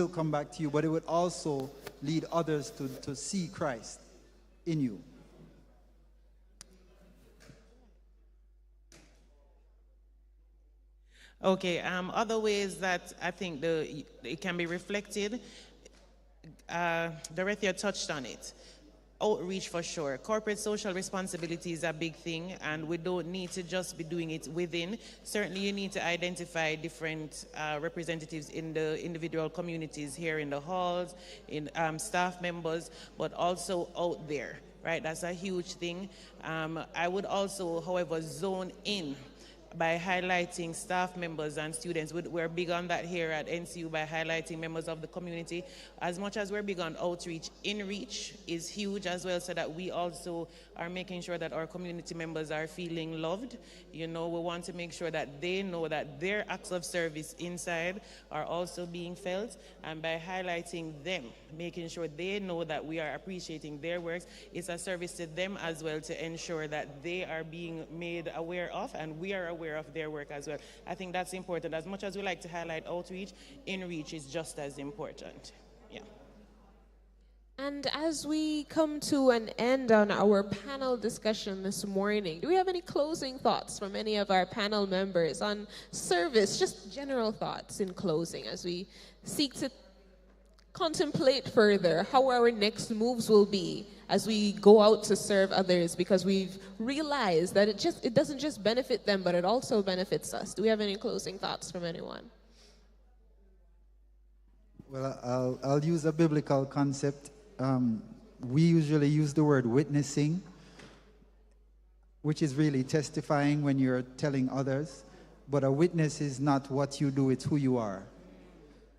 [SPEAKER 9] come back to you, but it would also lead others to see Christ in you.
[SPEAKER 8] Okay, other ways that I think it can be reflected, Dorothea touched on it. Outreach for sure. Corporate social responsibility is a big thing, and we don't need to just be doing it within. Certainly you need to identify different representatives in the individual communities here in the halls, in staff members, but also out there, right? That's a huge thing. I would also, however, zone in by highlighting staff members and students. We're big on that here at NCU by highlighting members of the community. As much as we're big on outreach, in-reach is huge as well, so that we also are making sure that our community members are feeling loved. You know, we want to make sure that they know that their acts of service inside are also being felt, and by highlighting them, making sure they know that we are appreciating their works, it's a service to them as well to ensure that they are being made aware of, and we are aware of their work as well. I think that's important. As much as we like to highlight outreach, in-reach is just as important. Yeah.
[SPEAKER 5] And as we come to an end on our panel discussion this morning, do we have any closing thoughts from any of our panel members on service? Just general thoughts in closing as we seek to contemplate further how our next moves will be as we go out to serve others, because we've realized that it doesn't just benefit them, but it also benefits us. Do we have any closing thoughts from anyone?
[SPEAKER 9] Well, I'll use a biblical concept. We usually use the word witnessing, which is really testifying when you're telling others. But a witness is not what you do, it's who you are.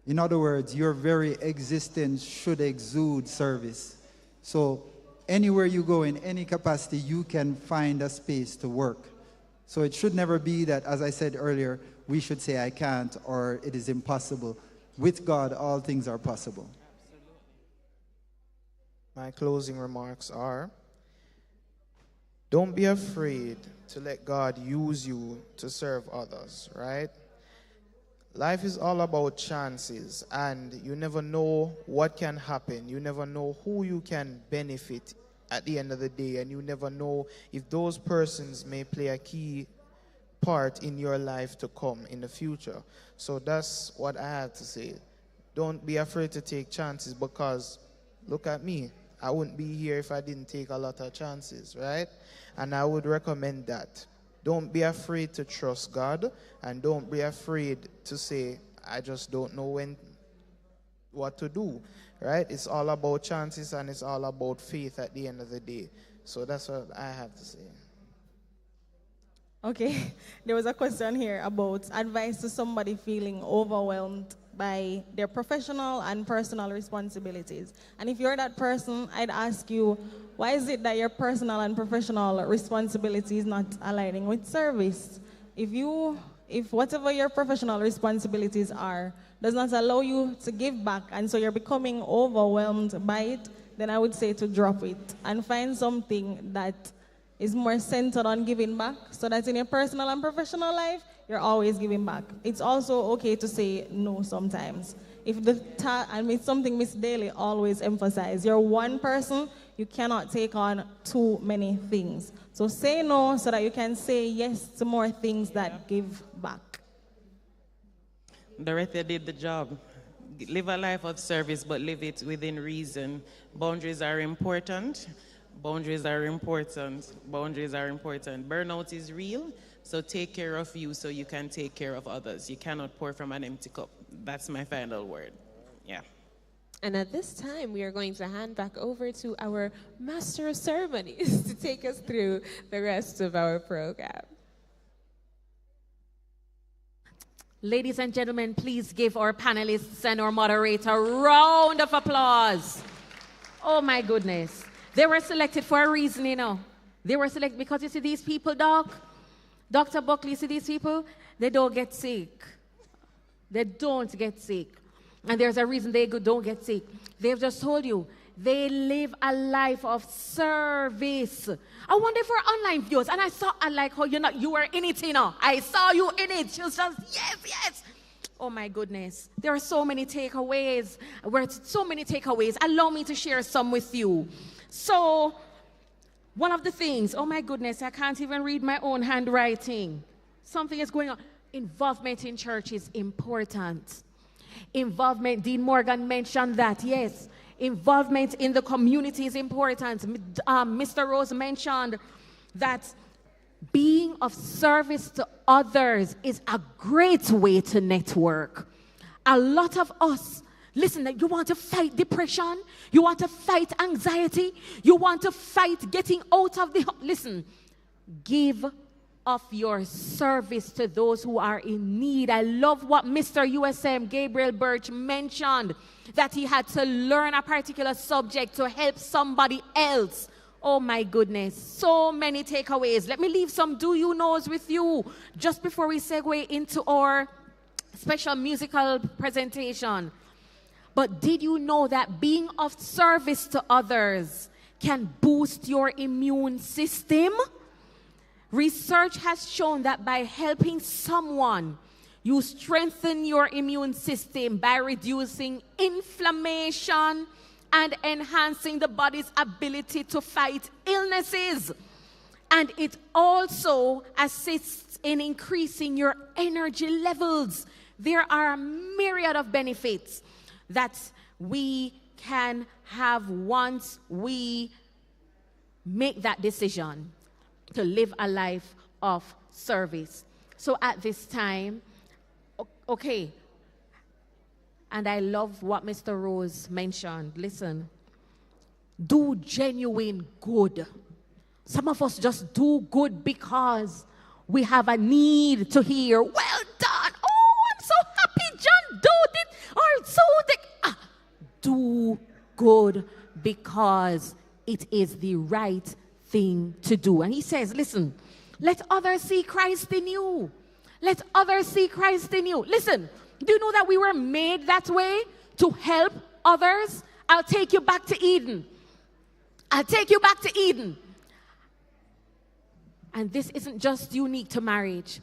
[SPEAKER 9] In other words, your very existence should exude service. So anywhere you go in any capacity, you can find a space to work. So it should never be that, as I said earlier, we should say I can't or it is impossible. With God, all things are possible.
[SPEAKER 6] My closing remarks are, don't be afraid to let God use you to serve others, right? Life is all about chances, and you never know what can happen. You never know who you can benefit at the end of the day, and you never know if those persons may play a key part in your life to come in the future. So that's what I have to say. Don't be afraid to take chances, because look at me. I wouldn't be here if I didn't take a lot of chances, right? And I would recommend that. Don't be afraid to trust God, and don't be afraid to say, I just don't know what to do, right? It's all about chances, and it's all about faith at the end of the day. So that's what I have to say.
[SPEAKER 7] Okay, there was a question here about advice to somebody feeling overwhelmed by their professional and personal responsibilities. And if you're that person, I'd ask you, why is it that your personal and professional responsibility is not aligning with service? If whatever your professional responsibilities are does not allow you to give back, and so you're becoming overwhelmed by it, then I would say to drop it and find something that is more centered on giving back, so that in your personal and professional life, you're always giving back. It's also okay to say no sometimes. If it's something Miss Daly always emphasizes, you're one person, you cannot take on too many things. So say no so that you can say yes to more things that give back.
[SPEAKER 8] Dorothy did the job. Live a life of service, but live it within reason. Boundaries are important. Boundaries are important. Boundaries are important. Burnout is real, so take care of you so you can take care of others. You cannot pour from an empty cup. That's my final word. Yeah.
[SPEAKER 5] And at this time, we are going to hand back over to our Master of Ceremonies to take us through the rest of our program.
[SPEAKER 1] Ladies and gentlemen, please give our panelists and our moderator a round of applause. Oh my goodness. They were selected for a reason, you know. They were selected because you see these people, Dr. Buckley, you see these people? They don't get sick. They don't get sick. And there's a reason they don't get sick. They've just told you, they live a life of service. I wonder if we're online viewers, and I like how you were in it, you know. I saw you in it. She was just, yes. Oh my goodness. There are so many takeaways. Allow me to share some with you. So, one of the things, oh my goodness, I can't even read my own handwriting. Something is going on. Involvement in church is important. Involvement, Dean Morgan mentioned that, yes. Involvement in the community is important. Mr. Rose mentioned that being of service to others is a great way to network. A lot of us, listen, you want to fight depression, you want to fight anxiety, you want to fight getting out of listen, give of your service to those who are in need. I love what Mr. USM Gabriel Birch mentioned, that he had to learn a particular subject to help somebody else. Oh my goodness, so many takeaways. Let me leave some do you knows with you just before we segue into our special musical presentation. But did you know that being of service to others can boost your immune system? Research has shown that by helping someone, you strengthen your immune system by reducing inflammation and enhancing the body's ability to fight illnesses. And it also assists in increasing your energy levels. There are a myriad of benefits that we can have once we make that decision to live a life of service. So at this time, okay, and I love what Mr. Rose mentioned. Listen, do genuine good. Some of us just do good because we have a need to hear, well done. Oh, I'm so happy John did it. Or so do good because it is the right thing to do. And he says, listen, let others see Christ in you. Let others see Christ in you. Listen, do you know that we were made that way to help others? I'll take you back to Eden. I'll take you back to Eden. And this isn't just unique to marriage.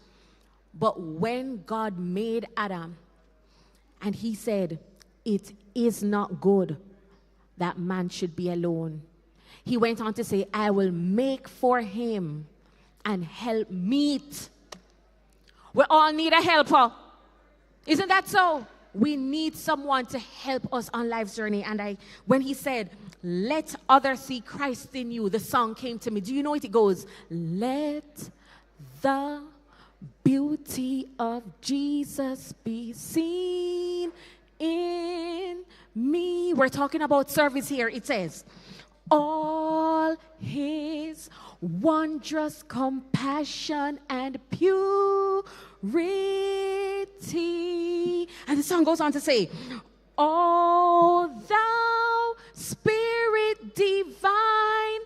[SPEAKER 1] But when God made Adam, and he said, it is not good that man should be alone. He went on to say, I will make for him an helpmeet. We all need a helper. Isn't that so? We need someone to help us on life's journey. And when he said, let others see Christ in you, the song came to me. Do you know it goes, let the beauty of Jesus be seen in me. We're talking about service here. It says, all his wondrous compassion and purity. And the song goes on to say, O thou Spirit divine,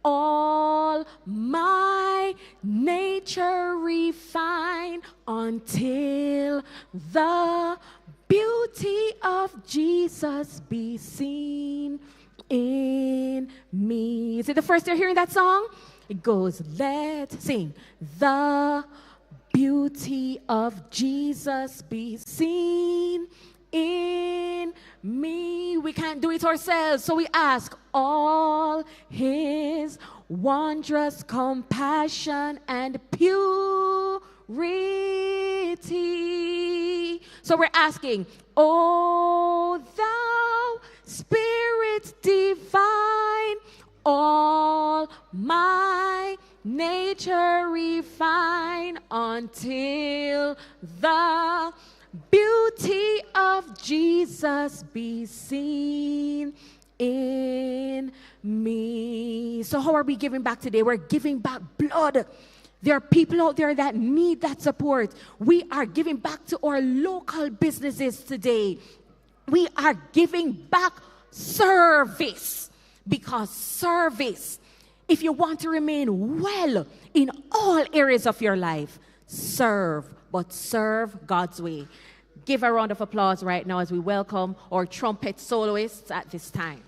[SPEAKER 1] all my nature refine until the beauty of Jesus be seen in me. Is it the first you're hearing that song? It goes, let's sing. The beauty of Jesus be seen in me. We can't do it ourselves, so we ask all his wondrous compassion and purity. So we're asking, O thou Spirit divine, all my nature refine until the beauty of Jesus be seen in me. So how are we giving back today? We're giving back blood. There are people out there that need that support. We are giving back to our local businesses today. We are giving back service, because service, if you want to remain well in all areas of your life, serve, but serve God's way. Give a round of applause right now as we welcome our trumpet soloists at this time.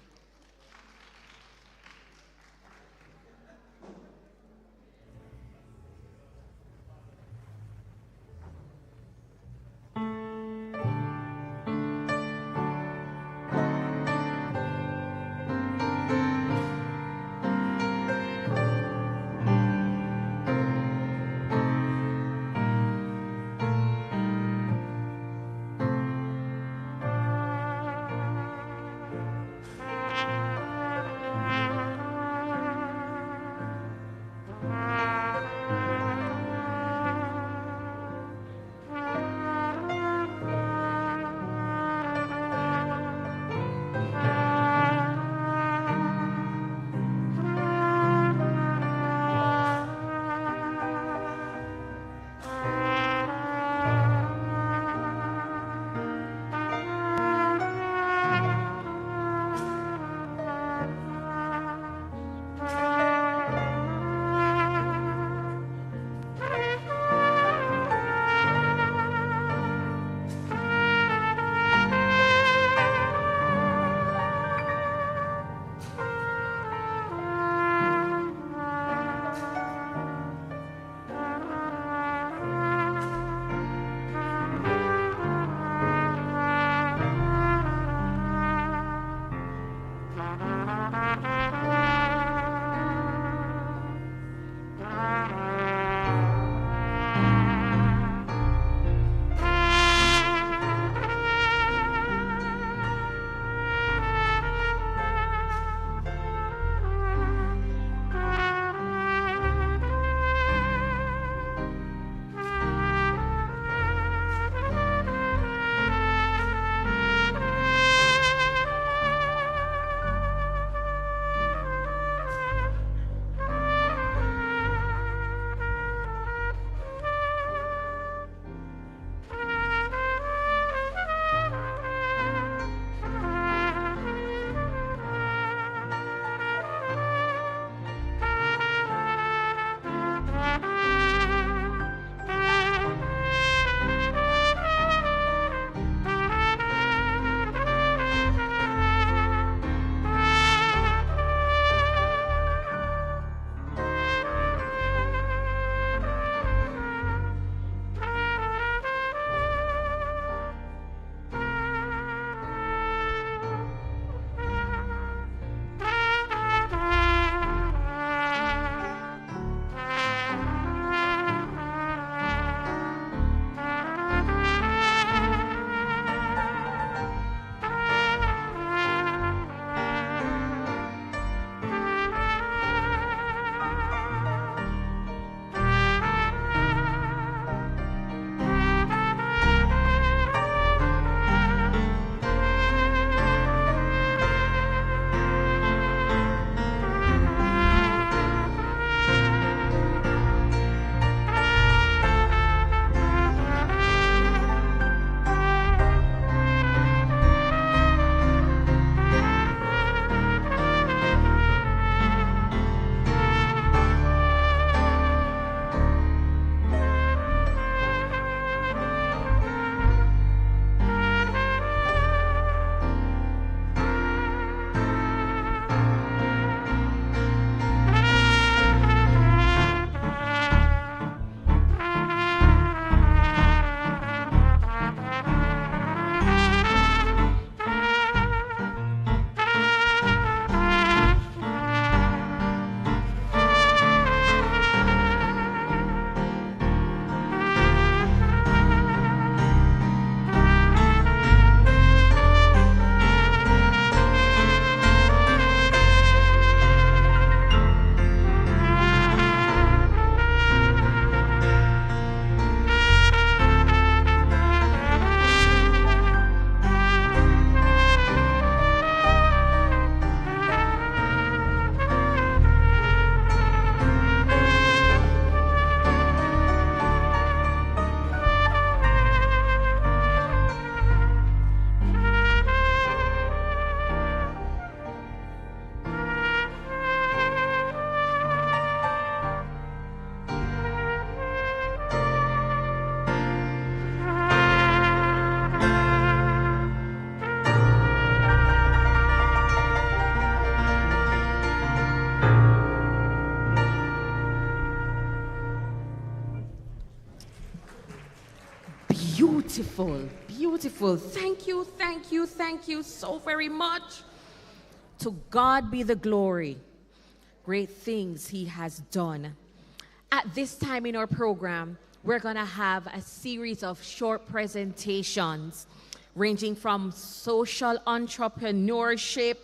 [SPEAKER 1] Beautiful, beautiful. Thank you, thank you, thank you so very much. To God be the glory. Great things he has done. At this time in our program, we're going to have a series of short presentations ranging from social entrepreneurship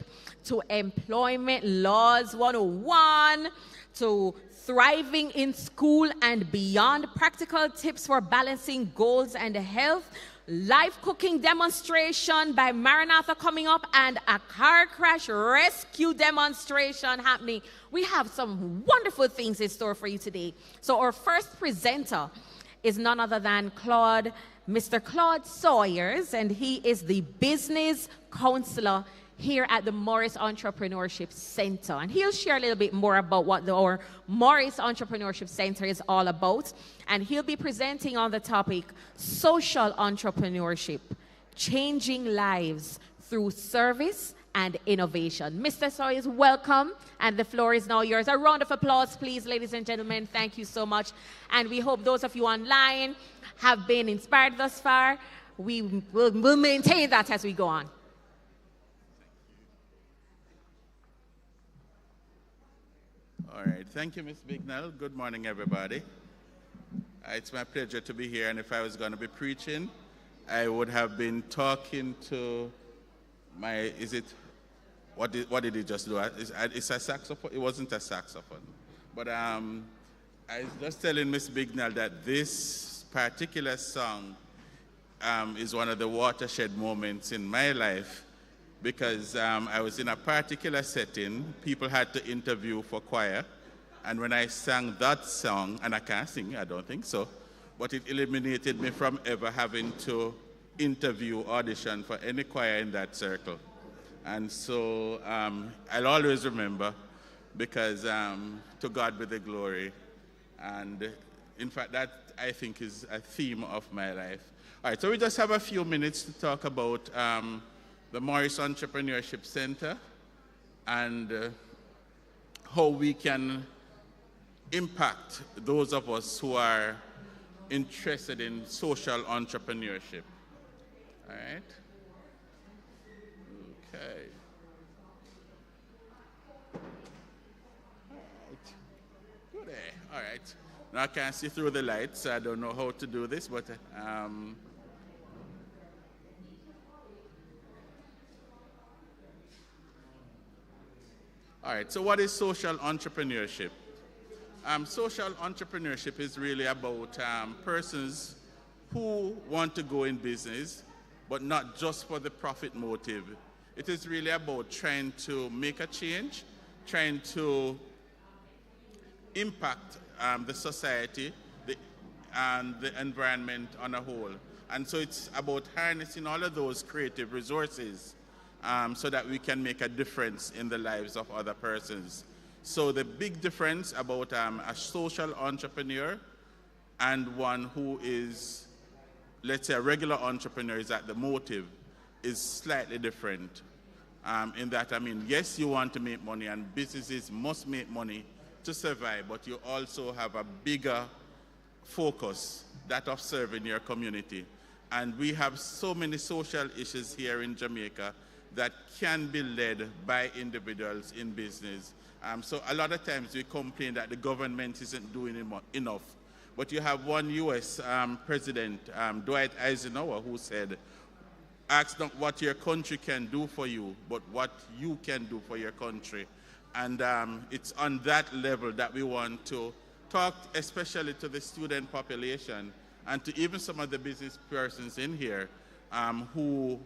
[SPEAKER 1] to employment laws 101 to thriving in school and beyond, practical tips for balancing goals and health, live cooking demonstration by Maranatha coming up, and a car crash rescue demonstration happening. We have some wonderful things in store for you today. So our first presenter is none other than Mr. Claude Sawyers, and he is the business counselor here at the Morris Entrepreneurship Center. And he'll share a little bit more about what our Morris Entrepreneurship Center is all about. And he'll be presenting on the topic, social entrepreneurship, changing lives through service and innovation. Mr. Sawyers, welcome, and the floor is now yours. A round of applause, please, ladies and gentlemen. Thank you so much. And we hope those of you online have been inspired thus far. We will maintain that as we go on.
[SPEAKER 10] All right, thank you, Ms. Bignell. Good morning, everybody. It's my pleasure to be here, and if I was going to be preaching, I would have been talking to my, what did he just do? It's a saxophone? It wasn't a saxophone. But I was just telling Ms. Bignell that this particular song is one of the watershed moments in my life, because I was in a particular setting. People had to interview for choir. And when I sang that song, and I can't sing, I don't think so, but it eliminated me from ever having to interview, audition for any choir in that circle. And so I'll always remember, because to God be the glory. And in fact, that I think is a theme of my life. All right, so we just have a few minutes to talk about the Morris Entrepreneurship Center and how we can impact those of us who are interested in social entrepreneurship. All right? Okay. All right. Good. All right. Now I can't see through the lights, so I don't know how to do this, but all right, so what is social entrepreneurship? Social entrepreneurship is really about persons who want to go in business, but not just for the profit motive. It is really about trying to make a change, trying to impact the society and the environment on a whole. And so it's about harnessing all of those creative resources so that we can make a difference in the lives of other persons. So the big difference about a social entrepreneur and one who is, let's say, a regular entrepreneur is that the motive is slightly different. In that, I mean, yes, you want to make money, and businesses must make money to survive, but you also have a bigger focus, that of serving your community. And we have so many social issues here in Jamaica that can be led by individuals in business. So a lot of times we complain that the government isn't doing enough. But you have one U.S. President, Dwight Eisenhower, who said, ask not what your country can do for you, but what you can do for your country. And it's on that level that we want to talk, especially to the student population and to even some of the business persons in here who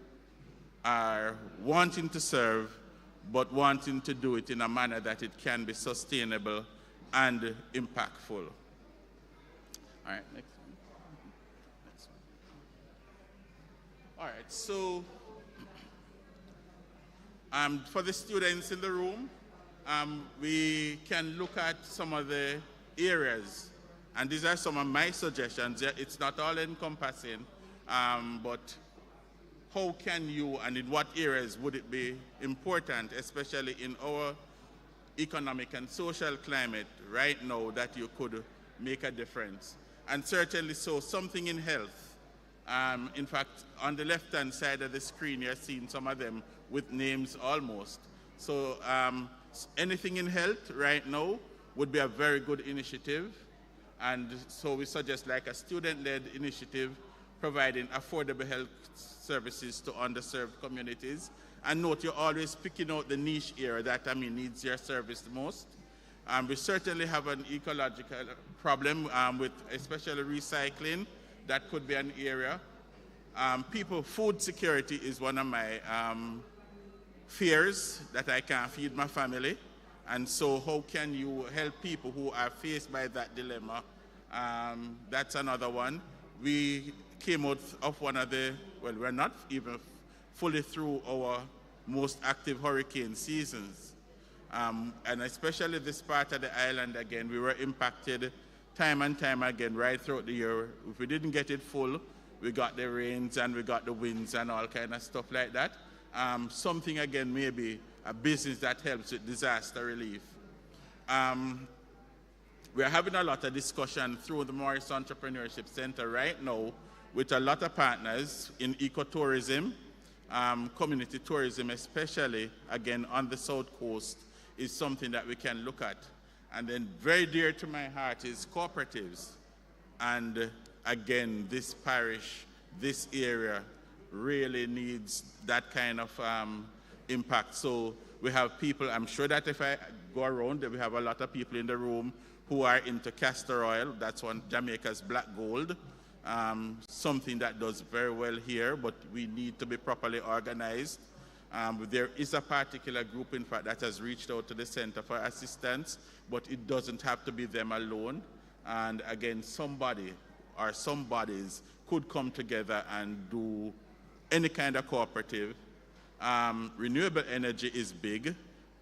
[SPEAKER 10] are wanting to serve, but wanting to do it in a manner that it can be sustainable and impactful. All right, next one. Next one. All right, so for the students in the room, we can look at some of the areas, and these are some of my suggestions. It's not all encompassing, but how can you, and in what areas would it be important, especially in our economic and social climate right now, that you could make a difference? And certainly so, something in health In fact, on the left-hand side of the screen, you're seeing some of them with names almost. So anything in health right now would be a very good initiative. And so we suggest like a student-led initiative providing affordable health services to underserved communities. And note, you're always picking out the niche area that, needs your service the most. We certainly have an ecological problem with especially recycling. That could be an area. Food security is one of my fears, that I can't feed my family. And so how can you help people who are faced by that dilemma? That's another one. We came out of one of the, well, we're not even fully through our most active hurricane seasons. And especially this part of the island, again, we were impacted time and time again right throughout the year. If we didn't get it full, we got the rains and we got the winds and all kind of stuff like that. Something, again, maybe a business that helps with disaster relief. We're having a lot of discussion through the Morris Entrepreneurship Center right now with a lot of partners in ecotourism, community tourism especially, again, on the South Coast is something that we can look at. And then very dear to my heart is cooperatives. And again, this parish, this area really needs that kind of impact. So we have people, I'm sure that if I go around, we have a lot of people in the room who are into castor oil. That's one, Jamaica's black gold. Something that does very well here, but we need to be properly organized. There is a particular group, in fact, that has reached out to the Center for Assistance, but it doesn't have to be them alone. And again, somebody or some bodies could come together and do any kind of cooperative. Renewable energy is big,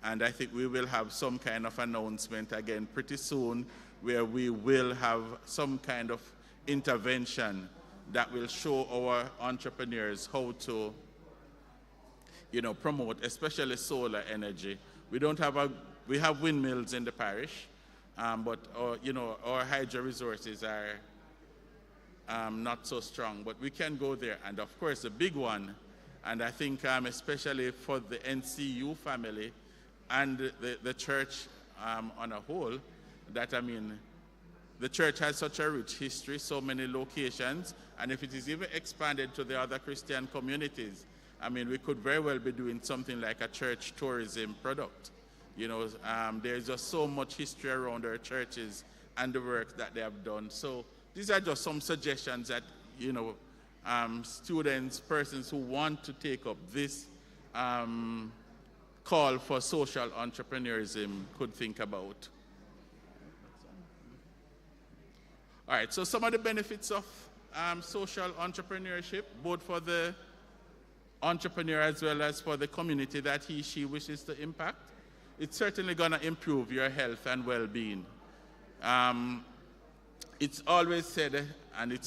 [SPEAKER 10] and I think we will have some kind of announcement again pretty soon where we will have some kind of intervention that will show our entrepreneurs how to promote, especially solar energy. We have windmills in the parish, but our hydro resources are not so strong, but we can go there. And of course, the big one, and I think especially for the NCU family and the church on a whole, that the church has such a rich history, so many locations, and if it is even expanded to the other Christian communities, we could very well be doing something like a church tourism product. There's just so much history around our churches and the work that they have done. So these are just some suggestions that, students, persons who want to take up this call for social entrepreneurism could think about. All right, so some of the benefits of social entrepreneurship, both for the entrepreneur as well as for the community that he, she wishes to impact. It's certainly going to improve your health and well-being. It's always said, and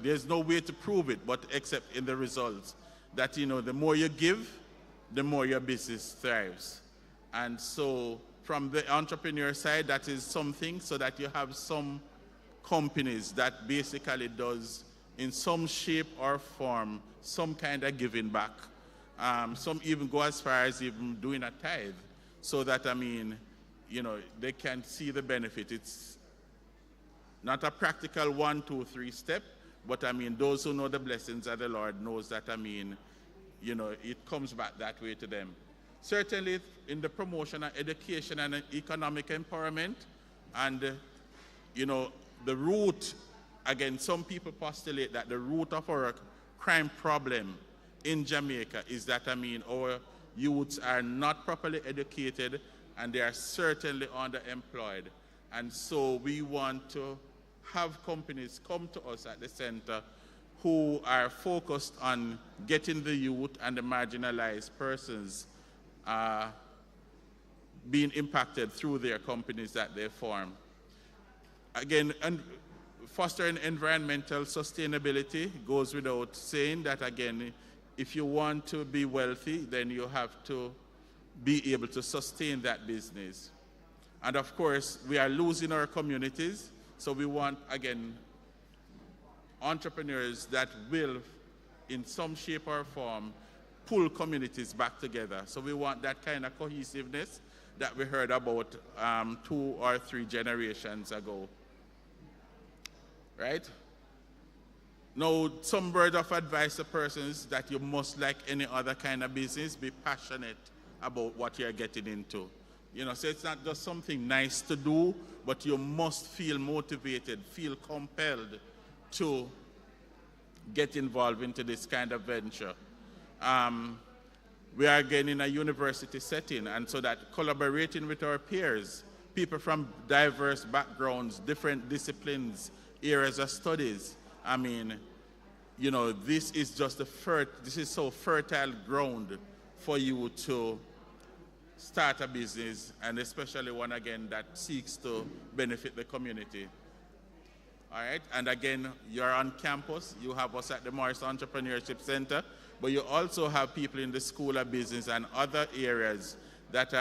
[SPEAKER 10] there's no way to prove it, but except in the results, that the more you give, the more your business thrives. And so from the entrepreneur side, that is something, so that you have some companies that basically does in some shape or form some kind of giving back. Some even go as far as even doing a tithe, so that they can see the benefit. It's not a practical 1, 2, 3 step, but those who know the blessings of the Lord knows that it comes back that way to them. Certainly in the promotion of education and economic empowerment, and the root, again, some people postulate that the root of our crime problem in Jamaica is that, our youths are not properly educated and they are certainly underemployed. And so we want to have companies come to us at the center who are focused on getting the youth and the marginalized persons being impacted through their companies that they form. Again, and fostering environmental sustainability goes without saying that, again, if you want to be wealthy, then you have to be able to sustain that business. And of course, we are losing our communities, so we want, again, entrepreneurs that will, in some shape or form, pull communities back together. So we want that kind of cohesiveness that we heard about 2 or 3 generations ago. Right? Now, some word of advice to persons that you must, like any other kind of business, be passionate about what you're getting into. You know, so it's not just something nice to do, but you must feel motivated, feel compelled to get involved into this kind of venture. We are again in a university setting, and so that collaborating with our peers, people from diverse backgrounds, different disciplines, areas of studies, I mean, you know, this is just this is so fertile ground for you to start a business, and especially one again that seeks to benefit the community. All right, and again, you're on campus, you have us at the Morris Entrepreneurship Center, but you also have people in the School of Business and other areas that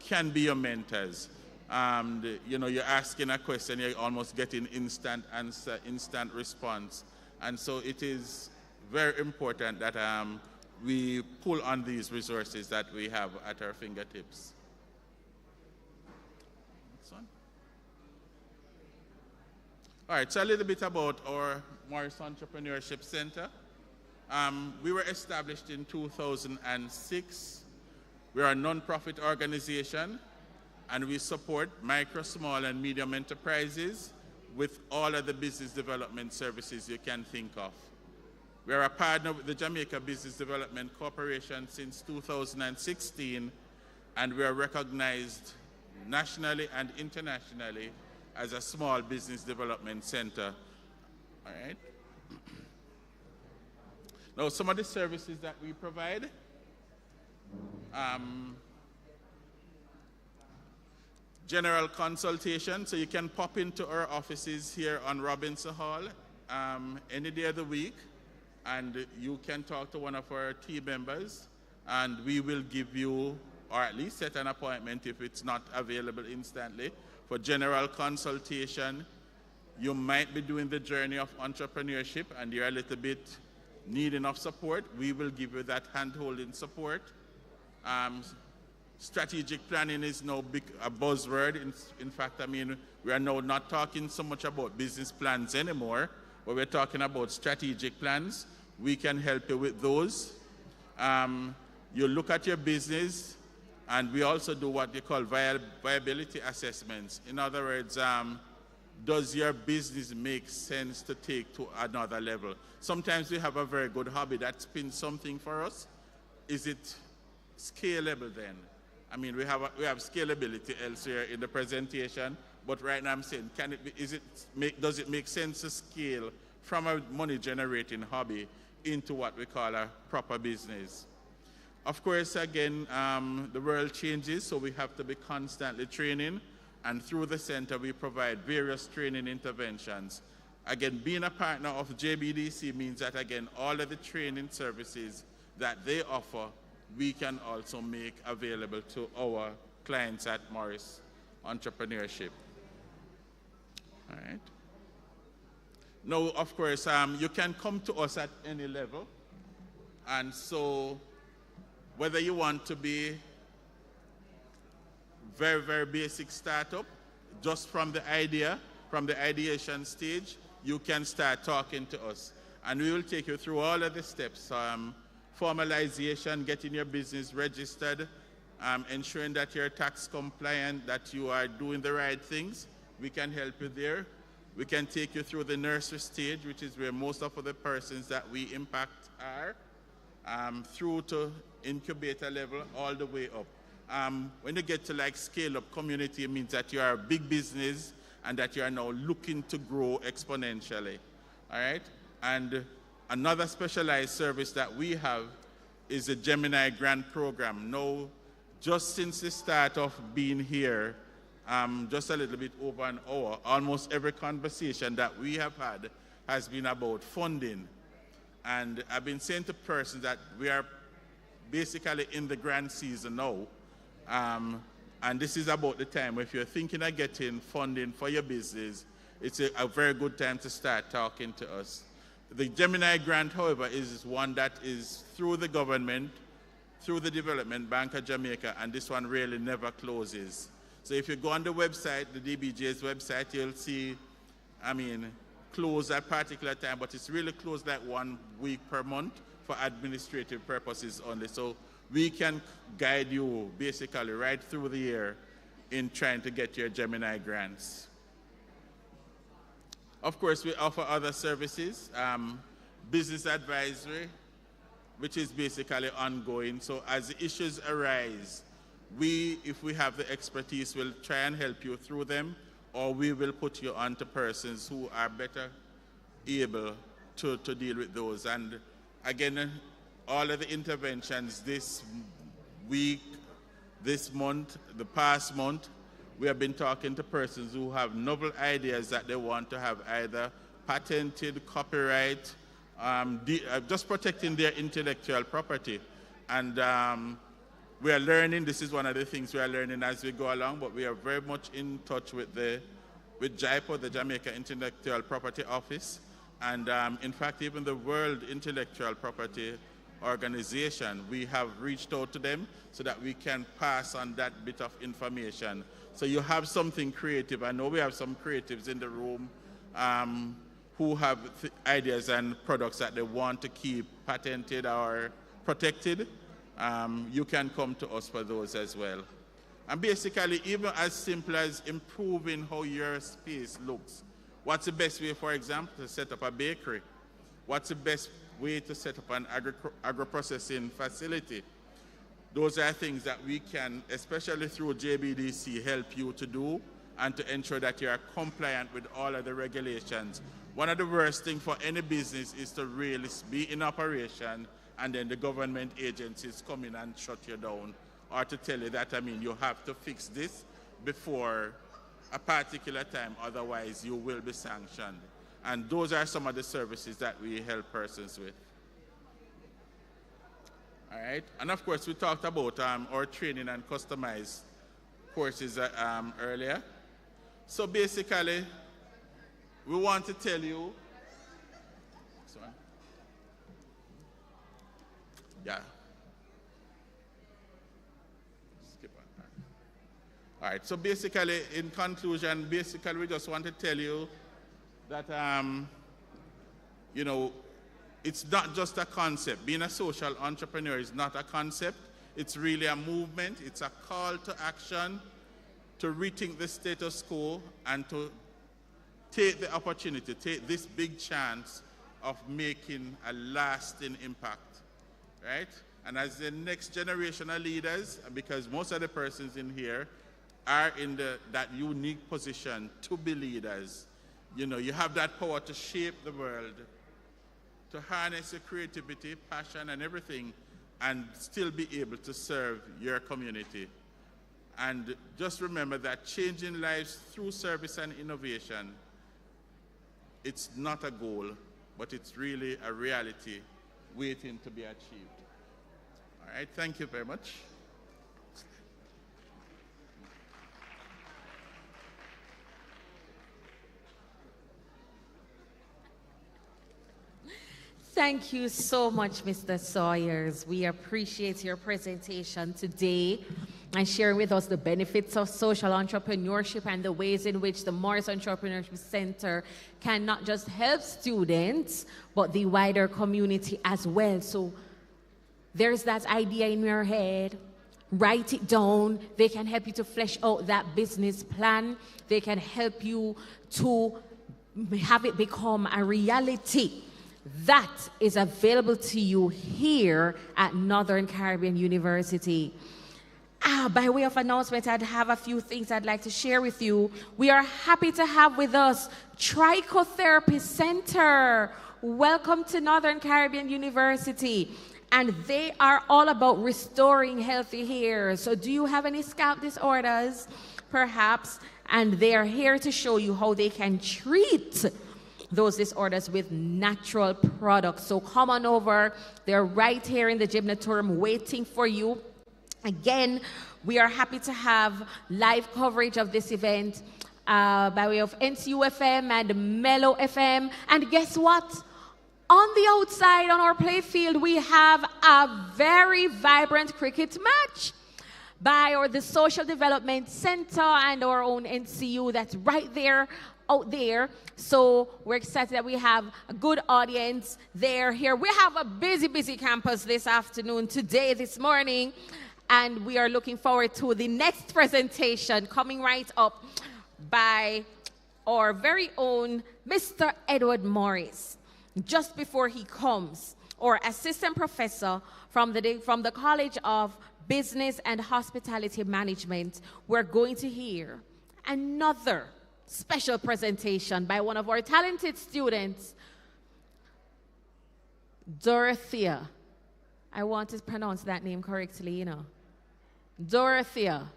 [SPEAKER 10] can be your mentors. You know, you're asking a question, you're almost getting instant answer, instant response. And so it is very important that we pull on these resources that we have at our fingertips. Next one. All right, so a little bit about our Morris Entrepreneurship Center. We were established in 2006. We're a non-profit organization, and we support micro, small, and medium enterprises with all of the business development services you can think of. We are a partner with the Jamaica Business Development Corporation since 2016, and we are recognized nationally and internationally as a small business development center. All right. Now, some of the services that we provide, general consultation, so you can pop into our offices here on Robinson Hall any day of the week, and you can talk to one of our team members, and we will give you, or at least set an appointment if it's not available instantly, for general consultation. You might be doing the journey of entrepreneurship and you're a little bit needing of support. We will give you that hand-holding support. Strategic planning is now a buzzword. In fact, I mean, we are now not talking so much about business plans anymore, but we're talking about strategic plans. We can help you with those. You look at your business, and we also do what they call viability assessments. In other words, does your business make sense to take to another level? Sometimes we have a very good hobby that's been something for us. Is it scalable then? I mean, we have scalability elsewhere in the presentation, but right now I'm saying, does it make sense to scale from a money-generating hobby into what we call a proper business? Of course, again, the world changes, so we have to be constantly training, and through the center, we provide various training interventions. Again, being a partner of JBDC means that, again, all of the training services that they offer, we can also make available to our clients at Morris Entrepreneurship. All right. Now, of course, you can come to us at any level. And so, whether you want to be very, very basic startup, just from the idea, from the ideation stage, you can start talking to us. And we will take you through all of the steps. Formalization, getting your business registered, ensuring that you're tax compliant, that you are doing the right things. We can help you there. We can take you through the nursery stage, which is where most of the persons that we impact are, through to incubator level, all the way up. When you get to like scale up community, it means that you are a big business and that you are now looking to grow exponentially. All right? And another specialized service that we have is the Gemini Grant Program. Now, just since the start of being here, just a little bit over an hour, almost every conversation that we have had has been about funding. And I've been saying to persons that we are basically in the grant season now. And this is about the time, if you're thinking of getting funding for your business, it's a very good time to start talking to us. The Gemini grant, however, is one that is through the government, through the Development Bank of Jamaica, and this one really never closes. So if you go on the website, the DBJ's website, you'll see, close at particular time, but it's really closed like 1 week per month for administrative purposes only. So we can guide you basically right through the year in trying to get your Gemini grants. Of course, we offer other services, business advisory, which is basically ongoing. So as the issues arise, if we have the expertise, we'll try and help you through them, or we will put you on to persons who are better able to deal with those. And again, all of the interventions this week, this month, the past month, we have been talking to persons who have novel ideas that they want to have either patented, copyright, just protecting their intellectual property. And we are learning, this is one of the things we are learning as we go along, but we are very much in touch with JIPO, the Jamaica Intellectual Property Office. And in fact, even the World Intellectual Property Organization, we have reached out to them so that we can pass on that bit of information. So you have something creative. I know we have some creatives in the room who have ideas and products that they want to keep patented or protected. You can come to us for those as well. And basically, even as simple as improving how your space looks. What's the best way, for example, to set up a bakery? What's the best way to set up an agro-processing facility? Those are things that we can, especially through JBDC, help you to do and to ensure that you are compliant with all of the regulations. One of the worst things for any business is to really be in operation and then the government agencies come in and shut you down, or to tell you that, you have to fix this before a particular time, otherwise you will be sanctioned. And those are some of the services that we help persons with. All right, and of course we talked about our training and customized courses earlier. So basically, we want to tell you, skip on. All right, so basically, in conclusion, we just want to tell you that, it's not just a concept. Being a social entrepreneur is not a concept. It's really a movement. It's a call to action to rethink the status quo and to take the opportunity, take this big chance of making a lasting impact, right? And as the next generation of leaders, because most of the persons in here are in that unique position to be leaders, you have that power to shape the world, to harness your creativity, passion, and everything, and still be able to serve your community. And just remember that changing lives through service and innovation, it's not a goal, but it's really a reality waiting to be achieved. All right, thank you very much.
[SPEAKER 1] Thank you so much, Mr. Sawyers. We appreciate your presentation today and sharing with us the benefits of social entrepreneurship and the ways in which the Morris Entrepreneurship Center can not just help students, but the wider community as well. So there's that idea in your head. Write it down. They can help you to flesh out that business plan. They can help you to have it become a reality. That is available to you here at Northern Caribbean University. By way of announcement, I'd have a few things I'd like to share with you. We are happy to have with us Trichotherapy Center. Welcome to Northern Caribbean University. And they are all about restoring healthy hair. So do you have any scalp disorders? Perhaps. And they are here to show you how they can treat those disorders with natural products. So come on over. They're right here in the gymnasium waiting for you. Again, we are happy to have live coverage of this event by way of NCU FM and Mellow FM. And guess what? On the outside, on our play field, we have a very vibrant cricket match by the Social Development Center and our own NCU that's right there, out there. So we're excited that we have a good audience there here. We have a busy campus this afternoon, today, this morning, and we are looking forward to the next presentation coming right up by our very own Mr. Edward Morris. Just before he comes, our assistant professor from the College of Business and Hospitality Management, we're going to hear another special presentation by one of our talented students, Dorothea. I want to pronounce that name correctly, you know. Dorothea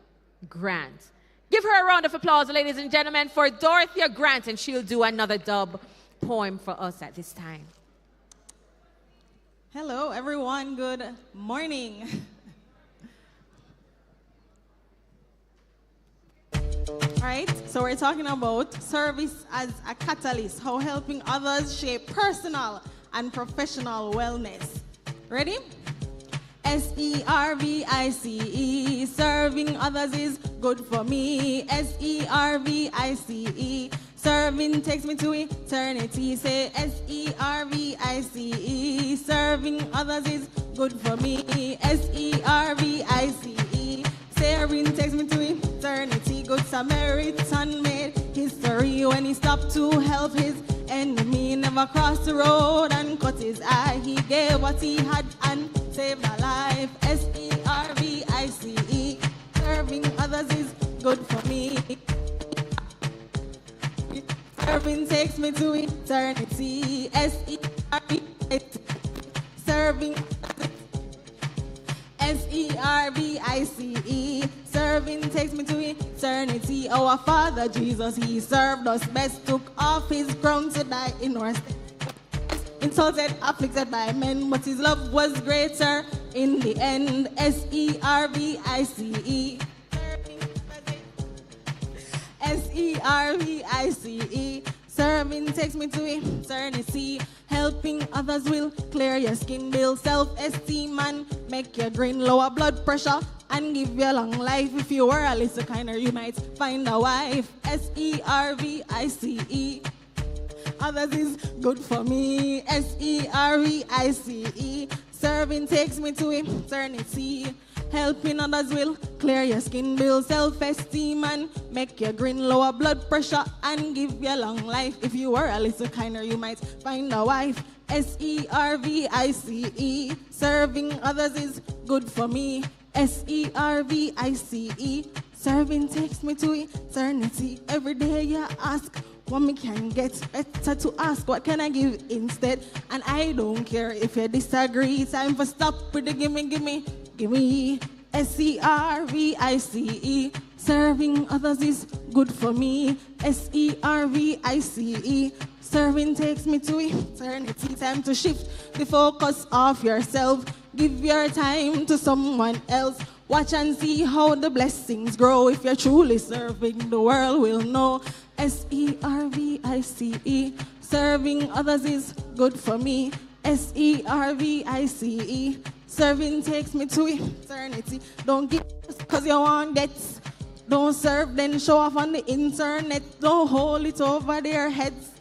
[SPEAKER 1] Grant. Give her a round of applause, ladies and gentlemen, for Dorothea Grant, and she'll do another dub poem for us at this time.
[SPEAKER 7] Hello, everyone. Good morning. All right, so we're talking about service as a catalyst, how helping others shape personal and professional wellness. Ready? SERVICE, serving others is good for me. SERVICE, serving takes me to eternity. Say SERVICE, serving others is good for me. SERVICE, serving takes me to eternity. Good Samaritan made history when he stopped to help his enemy. Never crossed the road and cut his eye. He gave what he had and saved a life. SERVICE, serving others is good for me. Serving takes me to eternity. SERVICE, serving SERVICE, serving takes me to eternity. Our Father Jesus, he served us best, took off his crown to die in our stead. Insulted, afflicted by men, but his love was greater in the end. SERVICE, SERVICE, serving takes me to eternity. Helping others will clear your skin, build self-esteem and make you grin, lower blood pressure and give you long life. If you were a little kinder, you might find a wife. SERVICE, others is good for me. SERVICE, serving takes me to eternity. Helping others will clear your skin, build self-esteem and make you grin, lower blood pressure and give you long life. If you were a little kinder, you might find a wife. SERVICE, serving others is good for me. SERVICE, serving takes me to eternity. Every day you ask what me can get, better to ask what can I give instead. And I don't care if you disagree, time for stop with the gimme. SERVICE, serving others is good for me. SERVICE, serving takes me to eternity. Time to shift the focus off yourself. Give your time to someone else. Watch and see how the blessings grow. If you're truly serving, the world will know. SERVICE, serving others is good for me. SERVICE, serving takes me to eternity. Don't give because you want debts. Don't serve, then show off on the internet. Don't hold it over their heads.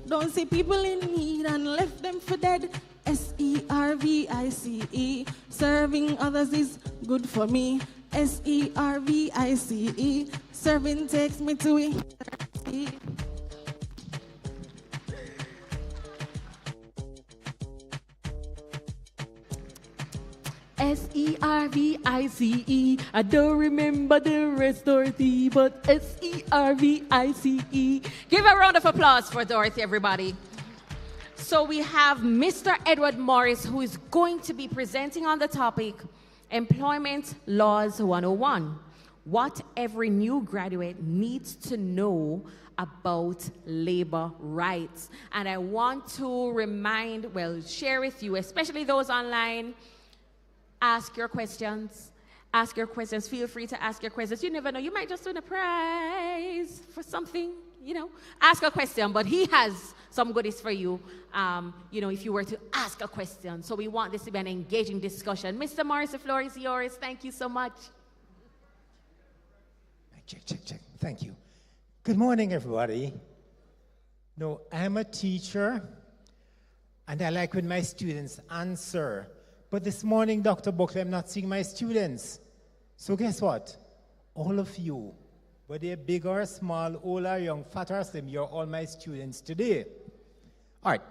[SPEAKER 7] Don't see people in need and left them for dead. SERVICE, serving others is good for me. SERVICE, serving takes me to eternity.
[SPEAKER 1] SERVICE. I don't remember the rest, Dorothy, but SERVICE. Give a round of applause for Dorothy, everybody. So we have Mr. Edward Morris, who is going to be presenting on the topic, Employment Laws 101. What every new graduate needs to know about labor rights. And I want to share with you, especially those online, ask your questions. Ask your questions. Feel free to ask your questions. You never know. You might just win a prize for something. ask a question, but he has some goodies for you, if you were to ask a question. So we want this to be an engaging discussion. Mr. Morris, the floor is yours. Thank you so much.
[SPEAKER 11] Check. Thank you. Good morning, everybody. No, I'm a teacher, and I like when my students answer. But this morning, Dr. Buckley, I'm not seeing my students. So guess what? All of you, whether you're big or small, old or young, fat or slim, you're all my students today. All right,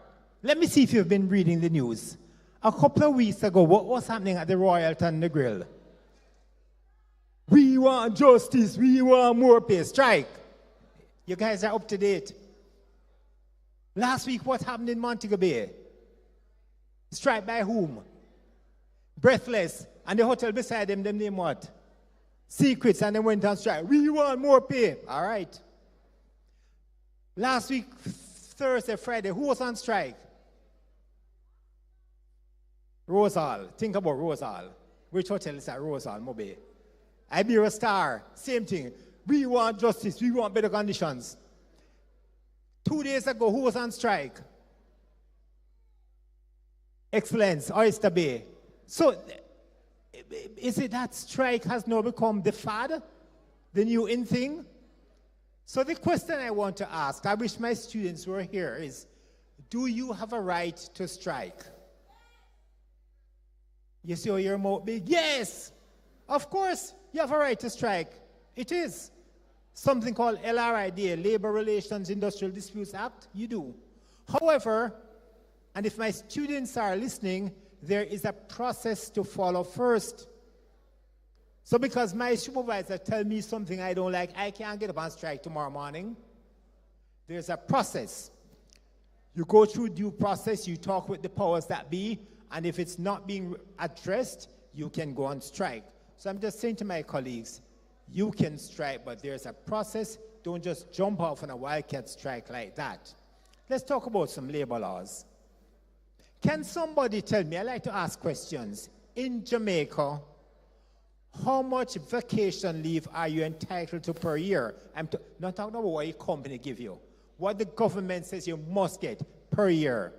[SPEAKER 11] let me see if you've been reading the news. A couple of weeks ago, what was happening at the Royalton the Grill? We want justice, we want more pay, strike. You guys are up to date. Last week, what happened in Montego Bay? Strike by whom? Breathless. And the hotel beside them name what? Secrets, and they went on strike. We want more pay. All right. Last week, Thursday, Friday, who was on strike? Rose Hall. Think about Rose Hall. Which hotel is that? Rose Hall, Mobe. Iberia Star, same thing. We want justice, we want better conditions. 2 days ago, who was on strike? Excellence, Oyster Bay. So, is it that strike has now become the fad? The new in thing? So the question I want to ask, I wish my students were here, is, do you have a right to strike? You see how your mouth big? Yes! Of course, you have a right to strike. It is. Something called LRID, Labor Relations Industrial Disputes Act, you do. However, and if my students are listening, there is a process to follow first. So because my supervisor tells me something I don't like, I can't get up on strike tomorrow morning. There's a process. You go through due process, you talk with the powers that be, and if it's not being addressed, you can go on strike. So I'm just saying to my colleagues, you can strike, but there's a process. Don't just jump off on a wildcat strike like that. Let's talk about some labor laws. Can somebody tell me, I like to ask questions, in Jamaica, how much vacation leave are you entitled to per year? I'm not talking about what your company give you. What the government says you must get per year.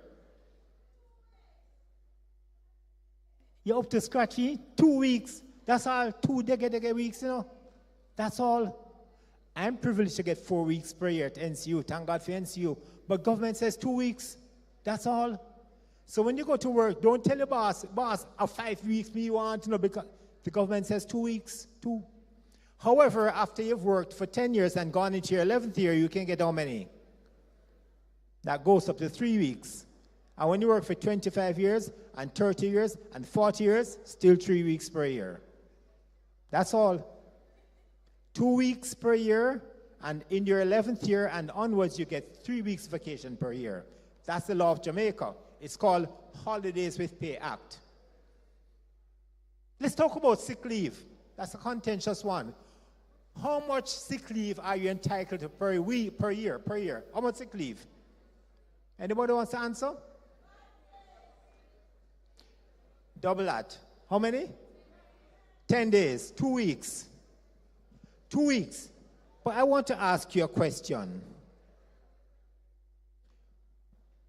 [SPEAKER 11] You're up to scratchy? 2 weeks. That's all. 2 decade weeks, That's all. I'm privileged to get 4 weeks per year at NCU. Thank God for NCU. But government says 2 weeks. That's all. So when you go to work, don't tell your boss, a 5 weeks me want, because the government says 2 weeks, 2. However, after you've worked for 10 years and gone into your 11th year, you can get how many? That goes up to 3 weeks. And when you work for 25 years and 30 years and 40 years, still 3 weeks per year. That's all. 2 weeks per year, and in your 11th year and onwards, you get 3 weeks vacation per year. That's the law of Jamaica. It's called Holidays with Pay Act. Let's talk about sick leave. That's a contentious one. How much sick leave are you entitled to per year? How much sick leave? Anybody wants to answer? Double that. How many? 10 days, 2 weeks. 2 weeks. But I want to ask you a question.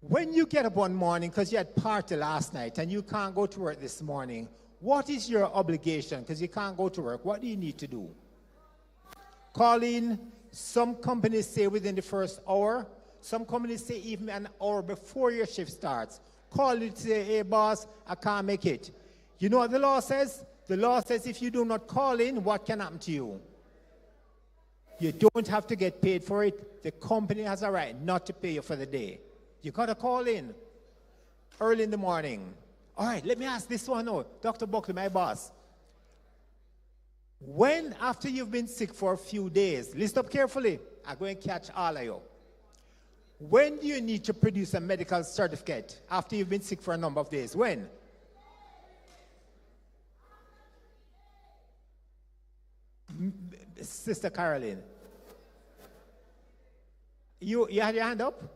[SPEAKER 11] When you get up one morning, because you had party last night and you can't go to work this morning, what is your obligation? Because you can't go to work. What do you need to do? Call in. Some companies say within the first hour. Some companies say even an hour before your shift starts. Call it, say, hey, boss, I can't make it. You know what the law says? The law says if you do not call in, what can happen to you? You don't have to get paid for it. The company has a right not to pay you for the day. You got to call in early in the morning. All right, let me ask this one out. Dr. Buckley, my boss. When, after you've been sick for a few days, listen up carefully. I'm going to catch all of you. When do you need to produce a medical certificate after you've been sick for a number of days? When? Sister Caroline. You had your hand up?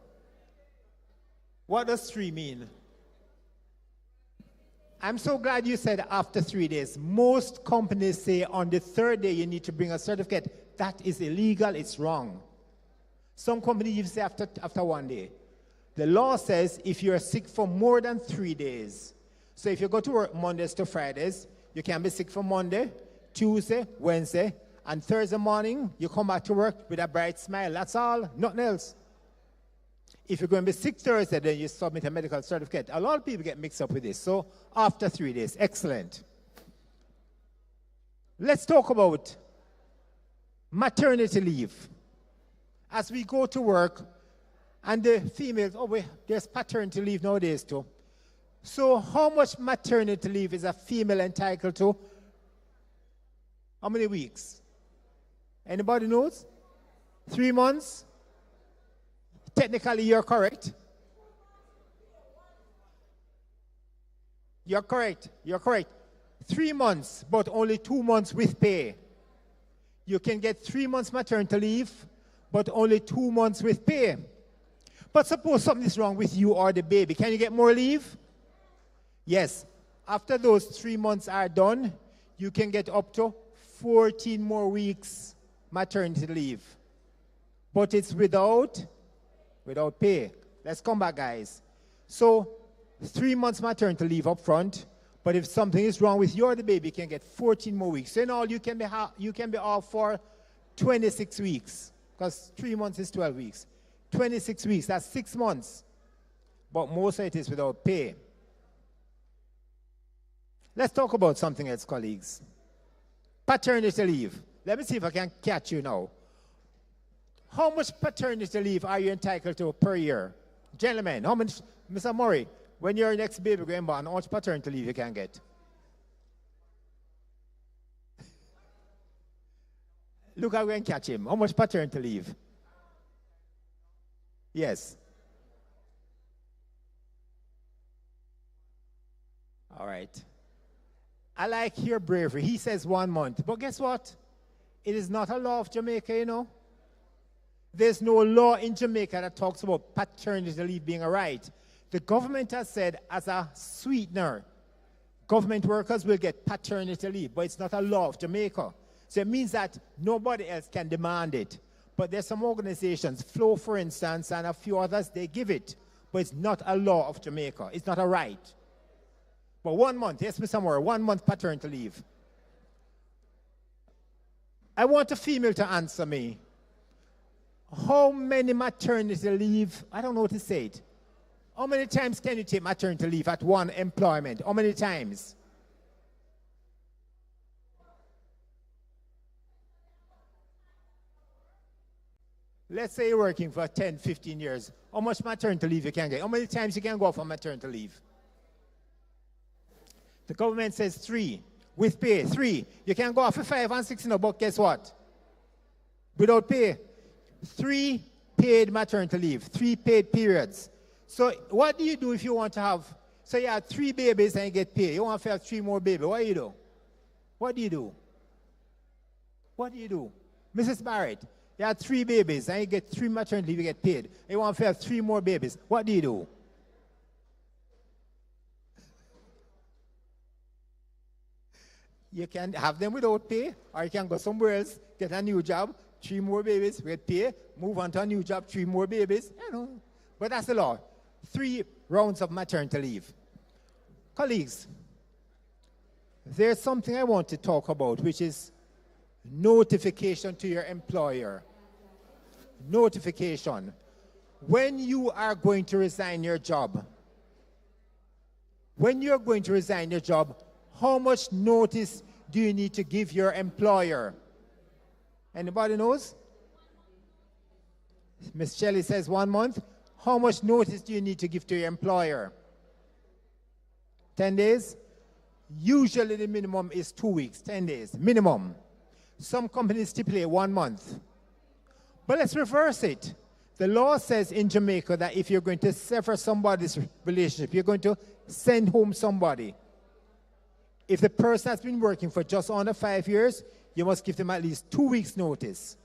[SPEAKER 11] What does 3 mean? I'm so glad you said after 3 days. Most companies say on the 3rd day you need to bring a certificate. That is illegal, it's wrong. Some companies even say after 1 day. The law says if you're sick for more than 3 days, so if you go to work Mondays to Fridays, you can be sick for Monday, Tuesday, Wednesday, and Thursday morning, you come back to work with a bright smile. That's all, nothing else. If you're going to be sick Thursday, then you submit a medical certificate. A lot of people get mixed up with this. So after 3 days, excellent. Let's talk about maternity leave. As we go to work, and the females, there's paternity leave nowadays too. So how much maternity leave is a female entitled to? How many weeks? Anybody knows? 3 months? Technically, you're correct. You're correct. 3 months, but only 2 months with pay. You can get 3 months maternity leave, but only 2 months with pay. But suppose something is wrong with you or the baby. Can you get more leave? Yes. After those 3 months are done, you can get up to 14 more weeks maternity leave. But it's without pay. Let's come back, guys. So 3 months maternity leave up front, but if something is wrong with you or the baby, you can get 14 more weeks. So in all, you can be off for 26 weeks, because 3 months is 12 weeks. 26 weeks, that's 6 months. But most of it is without pay. Let's talk about something else, colleagues. Paternity leave. Let me see if I can catch you now. How much paternity leave are you entitled to per year? Gentlemen, how much, Mr. Murray, when your next baby going born, how much paternity leave you can get? Look, I'm going to catch him. How much paternity leave? Yes. All right. I like your bravery. He says 1 month. But guess what? It is not a law of Jamaica, you know. There's no law in Jamaica that talks about paternity leave being a right. The government has said as a sweetener, government workers will get paternity leave, but it's not a law of Jamaica. So it means that nobody else can demand it. But there's some organizations, Flow for instance, and a few others, they give it. But it's not a law of Jamaica. It's not a right. But 1 month, yes, Mr. Moore, 1 month paternity leave. I want a female to answer me. How many maternity leave, I don't know how to say it. How many times can you take maternity leave at one employment? How many times? Let's say you're working for 10, 15 years. How much maternity leave you can get? How many times you can go for maternity leave? The government says 3. With pay, 3. You can go off for 5 and 6, but guess what? Without pay. 3 paid maternity leave, 3 paid periods. So what do you do if you want to have, so you have 3 babies and you get paid. You want to have 3 more babies. What do you do? What do you do? What do you do? Mrs. Barrett, you have 3 babies and you get 3 maternity leave, you get paid. You want to have 3 more babies. What do you do? You can have them without pay, or you can go somewhere else, get a new job, 3 more babies, get pay, move on to a new job, 3 more babies. You know. But that's the law. 3 rounds of maternity leave. Colleagues, there's something I want to talk about, which is notification to your employer. Notification. When you are going to resign your job, how much notice do you need to give your employer? Anybody knows? Miss Shelley says 1 month. How much notice do you need to give to your employer? 10 days? Usually the minimum is 2 weeks, 10 days, minimum. Some companies stipulate 1 month. But let's reverse it. The law says in Jamaica that if you're going to sever somebody's relationship, you're going to send home somebody. If the person has been working for just under 5 years, you must give them at least 2 weeks' notice.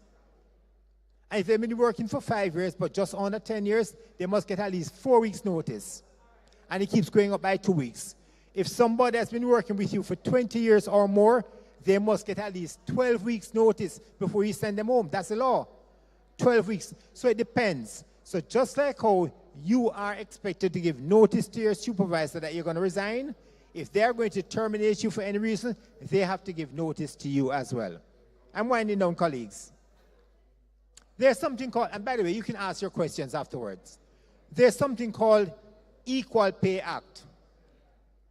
[SPEAKER 11] And if they've been working for 5 years, but just under 10 years, they must get at least 4 weeks' notice. And it keeps going up by 2 weeks. If somebody has been working with you for 20 years or more, they must get at least 12 weeks' notice before you send them home. That's the law. 12 weeks. So it depends. So just like how you are expected to give notice to your supervisor that you're going to resign, if they're going to terminate you for any reason, they have to give notice to you as well. I'm winding down, colleagues. There's something called, and by the way, you can ask your questions afterwards. There's something called Equal Pay Act.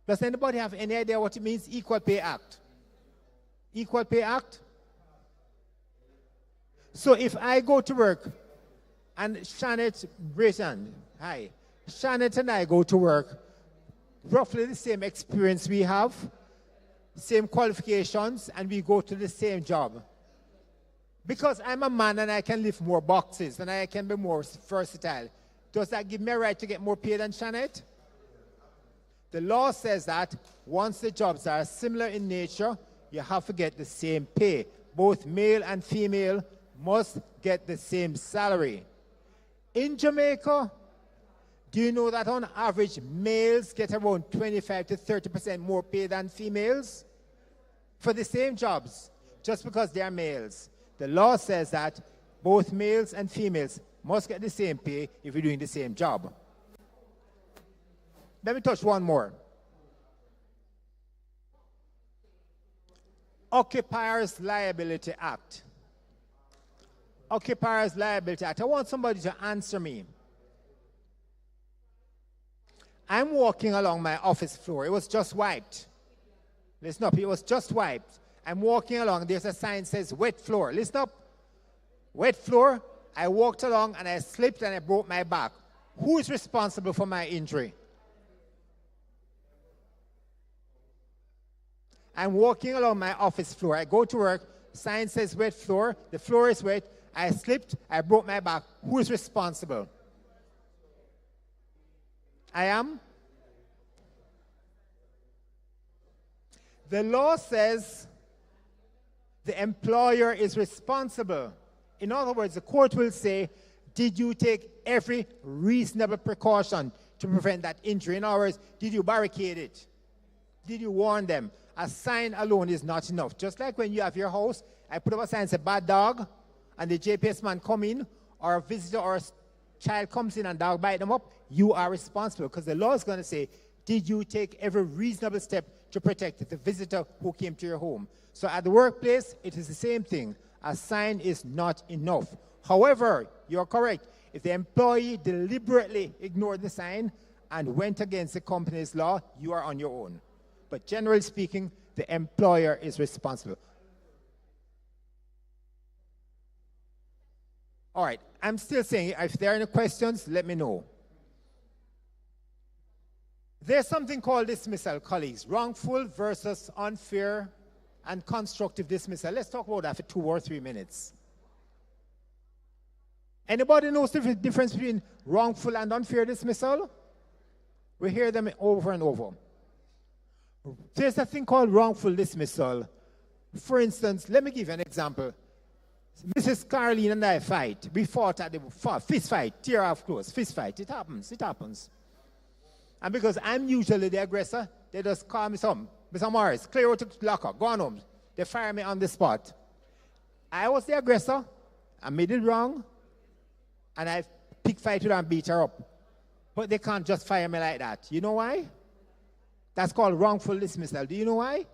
[SPEAKER 11] Does anybody have any idea what it means, Equal Pay Act? Equal Pay Act? So if I go to work and Shanette, raise hand, hi. Shanette and I go to work, roughly the same experience we have, same qualifications, and we go to the same job. Because I'm a man and I can lift more boxes and I can be more versatile, does that give me a right to get more pay than Shanette? The law says that once the jobs are similar in nature, you have to get the same pay. Both male and female must get the same salary. In Jamaica, do you know that on average, males get around 25 to 30% more pay than females for the same jobs, just because they are males? The law says that both males and females must get the same pay if you're doing the same job. Let me touch one more. Occupiers Liability Act. Occupiers Liability Act. I want somebody to answer me. I'm walking along my office floor. It was just wiped. Listen up, it was just wiped. I'm walking along, there's a sign that says wet floor. Listen up. Wet floor. I walked along and I slipped and I broke my back. Who is responsible for my injury? I'm walking along my office floor. I go to work, sign says wet floor, the floor is wet, I slipped, I broke my back. Who is responsible? I am? The law says the employer is responsible. In other words, the court will say, did you take every reasonable precaution to prevent that injury? In other words, did you barricade it? Did you warn them? A sign alone is not enough. Just like when you have your house, I put up a sign that says bad dog, and the JPS man come in, or a visitor or a child comes in and dog bite them up, you are responsible, because the law is going to say, did you take every reasonable step to protect the visitor who came to your home? So at the workplace, it is the same thing. A sign is not enough. However, you're correct. If the employee deliberately ignored the sign and went against the company's law, you are on your own. But generally speaking, the employer is responsible. All right, I'm still saying, if there are any questions, let me know. There's something called dismissal, colleagues. Wrongful versus unfair and constructive dismissal. Let's talk about that for 2 or 3 minutes. Anybody knows the difference between wrongful and unfair dismissal? We hear them over and over. There's a thing called wrongful dismissal. For instance, let me give you an example. Mrs. Caroline and I fight. We fought at the fist fight, tear off clothes, fist fight. It happens, it happens. And because I'm usually the aggressor, they just call me Mr. Morris, clear out the locker, go on home. They fire me on the spot. I was the aggressor, I made it wrong, and I pick fight with her and beat her up. But they can't just fire me like that. You know why? That's called wrongful dismissal. Do you know why?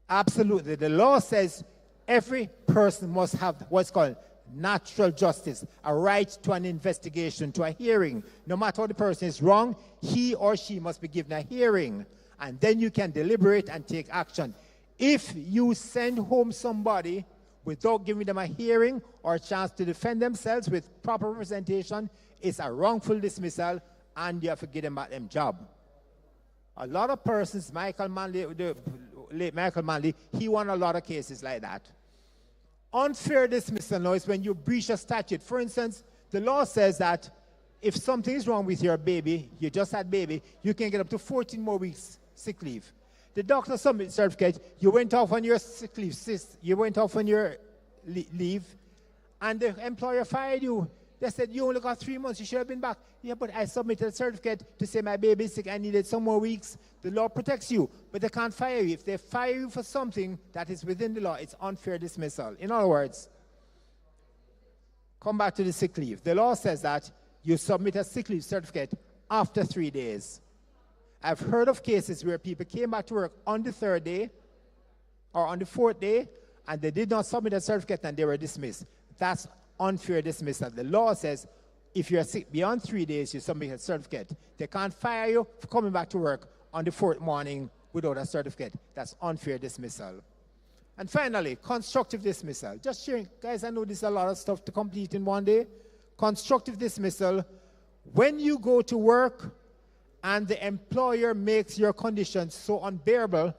[SPEAKER 11] Absolutely. The law says every person must have what's called natural justice, a right to an investigation, to a hearing. No matter what the person is wrong, he or she must be given a hearing. And then you can deliberate and take action. If you send home somebody without giving them a hearing or a chance to defend themselves with proper representation, it's a wrongful dismissal, and you have to give them back them job. A lot of persons, Michael Manley, the late Michael Manley, he won a lot of cases like that. Unfair dismissal now is when you breach a statute. For instance, the law says that if something is wrong with your baby, you just had baby, you can get up to 14 more weeks sick leave. The doctor submits certificate, you went off on your sick leave, you went off on your leave, and the employer fired you. They said, you only got 3 months, you should have been back. Yeah, but I submitted a certificate to say my baby is sick, I needed some more weeks. The law protects you, but they can't fire you. If they fire you for something that is within the law, it's unfair dismissal. In other words, come back to the sick leave. The law says that you submit a sick leave certificate after 3 days. I've heard of cases where people came back to work on the 3rd day or on the 4th day, and they did not submit a certificate and they were dismissed. That's unfair dismissal. The law says if you're sick beyond 3 days, you submit a certificate. They can't fire you for coming back to work on the 4th morning without a certificate. That's unfair dismissal. And finally, constructive dismissal. Just sharing, guys, I know this is a lot of stuff to complete in one day. Constructive dismissal, when you go to work and the employer makes your conditions so unbearable,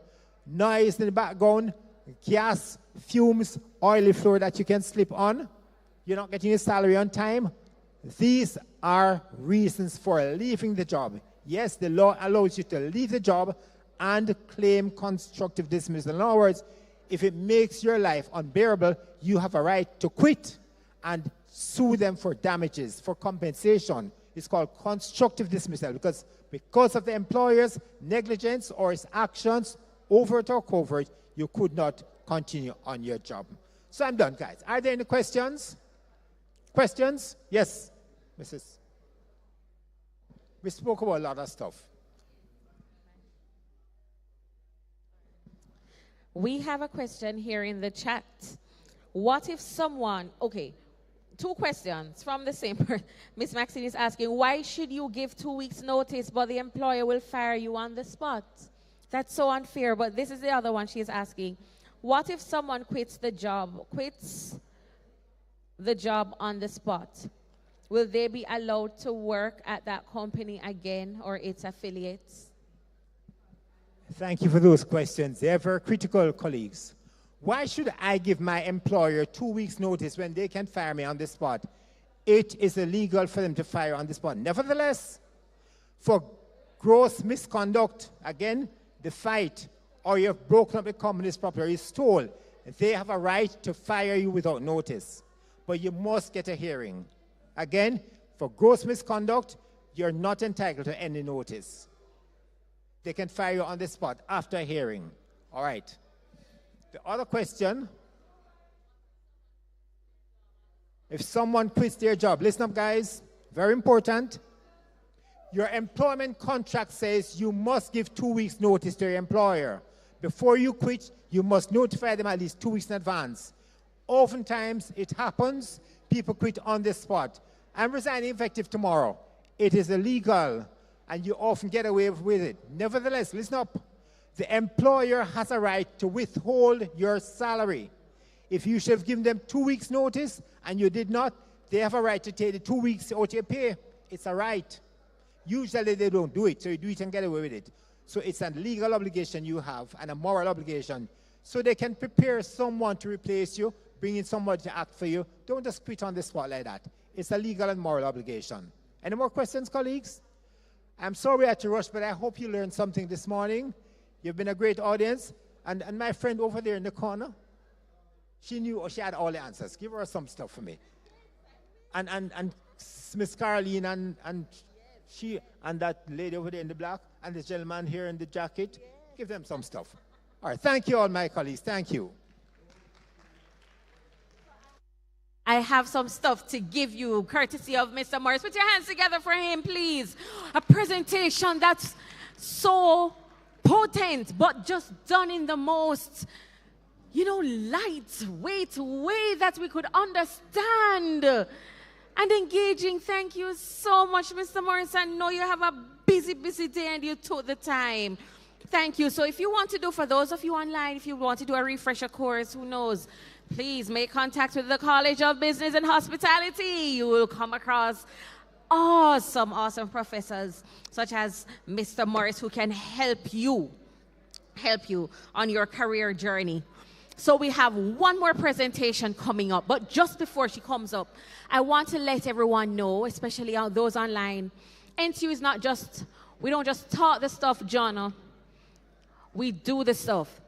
[SPEAKER 11] noise in the background, gas, fumes, oily floor that you can slip on, you're not getting your salary on time, these are reasons for leaving the job. Yes, the law allows you to leave the job and claim constructive dismissal. In other words, if it makes your life unbearable, you have a right to quit and sue them for damages, for compensation. It's called constructive dismissal because of the employer's negligence or his actions, overt or covert, you could not continue on your job. So I'm done, guys. Are there any questions? Questions? Yes, Mrs. We spoke about a lot of stuff.
[SPEAKER 1] We have a question here in the chat. What if someone, okay, 2 questions from the same person. Miss Maxine is asking, why should you give 2 weeks notice but the employer will fire you on the spot? That's so unfair. But this is the other one she's asking. What if someone quits the job on the spot? Will they be allowed to work at that company again or its affiliates?
[SPEAKER 11] Thank you for those questions. They're very critical, colleagues. Why should I give my employer 2 weeks notice when they can fire me on the spot? It is illegal for them to fire on the spot. Nevertheless, for gross misconduct, again, the fight, or you have broken up the company's property, or you stole, they have a right to fire you without notice. But you must get a hearing. Again, for gross misconduct, you're not entitled to any notice. They can fire you on the spot after a hearing. All right. The other question, if someone quits their job, listen up, guys, very important. Your employment contract says you must give 2 weeks notice to your employer. Before you quit, you must notify them at least 2 weeks in advance. Oftentimes, it happens, people quit on the spot. I'm resigning effective tomorrow. It is illegal, and you often get away with it. Nevertheless, listen up. The employer has a right to withhold your salary. If you should have given them 2 weeks notice and you did not, they have a right to take the 2 weeks out of your pay. It's a right. Usually they don't do it, so you do it and get away with it. So it's a legal obligation you have and a moral obligation. So they can prepare someone to replace you, bring in somebody to act for you. Don't just quit on the spot like that. It's a legal and moral obligation. Any more questions, colleagues? I'm sorry we had to rush, but I hope you learned something this morning. You've been a great audience. And my friend over there in the corner, she had all the answers. Give her some stuff for me. And Miss Caroline and she and that lady over there in the black and this gentleman here in the jacket, give them some stuff. All right, thank you all, my colleagues. Thank you.
[SPEAKER 1] I have some stuff to give you, courtesy of Mr. Morris. Put your hands together for him, please. A presentation that's so potent, but just done in the most, lightweight way that we could understand. And engaging. Thank you so much, Mr. Morris. I know you have a busy, busy day and you took the time. Thank you. So if you want to do, for those of you online, if you want to do a refresher course, who knows, please make contact with the College of Business and Hospitality. You will come across awesome professors such as Mr. Morris who can help you on your career journey. So we have one more presentation coming up, but just before she comes up, I want to let everyone know, especially those online, NCU is not just, we don't just talk the stuff, John. We do the stuff.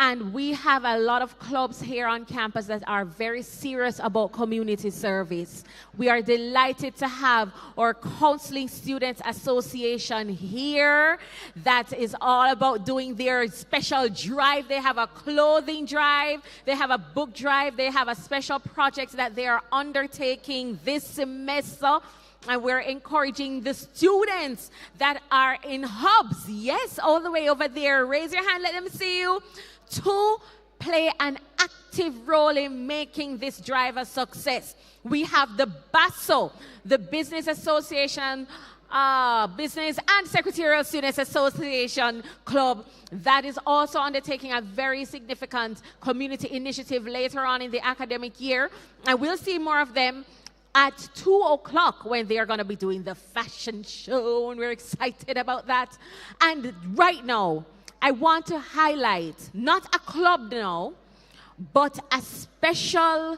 [SPEAKER 1] And we have a lot of clubs here on campus that are very serious about community service. We are delighted to have our Counseling Students Association here that is all about doing their special drive. They have a clothing drive, they have a book drive, they have a special project that they are undertaking this semester. And we're encouraging the students that are in hubs, yes, all the way over there. Raise your hand, let them see you. To play an active role in making this drive a success. We have the BASO, the Business Association, Business and Secretarial Students Association Club, that is also undertaking a very significant community initiative later on in the academic year. And we'll see more of them at 2 o'clock when they are going to be doing the fashion show, and we're excited about that. And right now, I want to highlight not a club now, but a special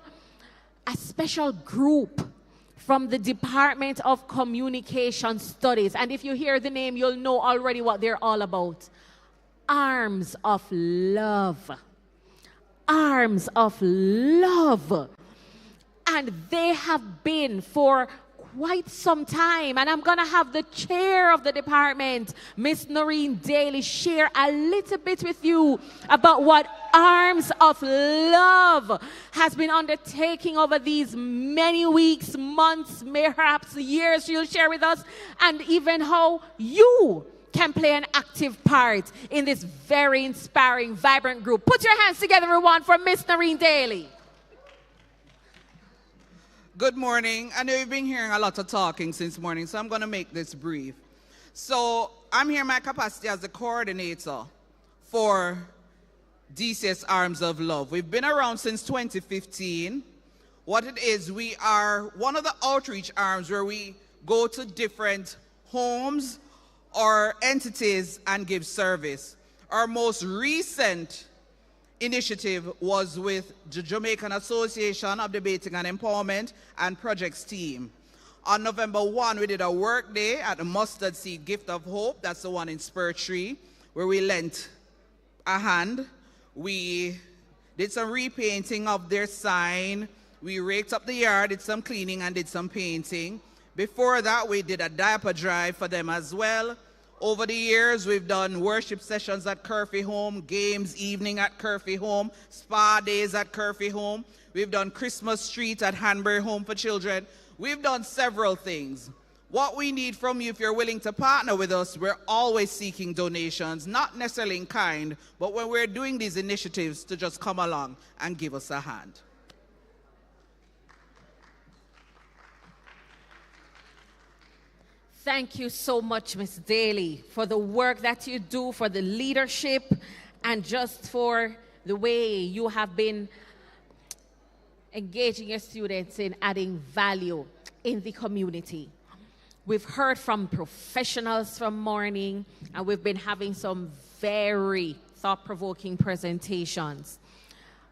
[SPEAKER 1] group from the Department of Communication Studies. And if you hear the name, you'll know already what they're all about. Arms of Love. Arms of Love. And they have been for quite some time. And I'm going to have the chair of the department, Miss Noreen Daly, share a little bit with you about what Arms of Love has been undertaking over these many weeks, months, perhaps years. She'll share with us, and even how you can play an active part in this very inspiring, vibrant group. Put your hands together, everyone, for Miss Noreen Daly.
[SPEAKER 12] Good morning. I know you've been hearing a lot of talking since morning, so I'm going to make this brief. So I'm here in my capacity as the coordinator for DCS Arms of Love. We've been around since 2015. What it is, we are one of the outreach arms where we go to different homes or entities and give service. Our most recent initiative was with the Jamaican Association of Debating and Empowerment and Projects team. On November 1, we did a work day at the Mustard Seed Gift of Hope. That's the one in Spur Tree, where we lent a hand. We did some repainting of their sign. We raked up the yard, did some cleaning, and did some painting. Before that, we did a diaper drive for them as well. Over the years, we've done worship sessions at Curfew Home, games evening at Curfew Home, spa days at Curfew Home. We've done Christmas Street at Hanbury Home for Children. We've done several things. What we need from you, if you're willing to partner with us, we're always seeking donations, not necessarily in kind, but when we're doing these initiatives, to just come along and give us a hand.
[SPEAKER 1] Thank you so much, Ms. Daly, for the work that you do, for the leadership, and just for the way you have been engaging your students in adding value in the community. We've heard from professionals from morning, and we've been having some very thought-provoking presentations.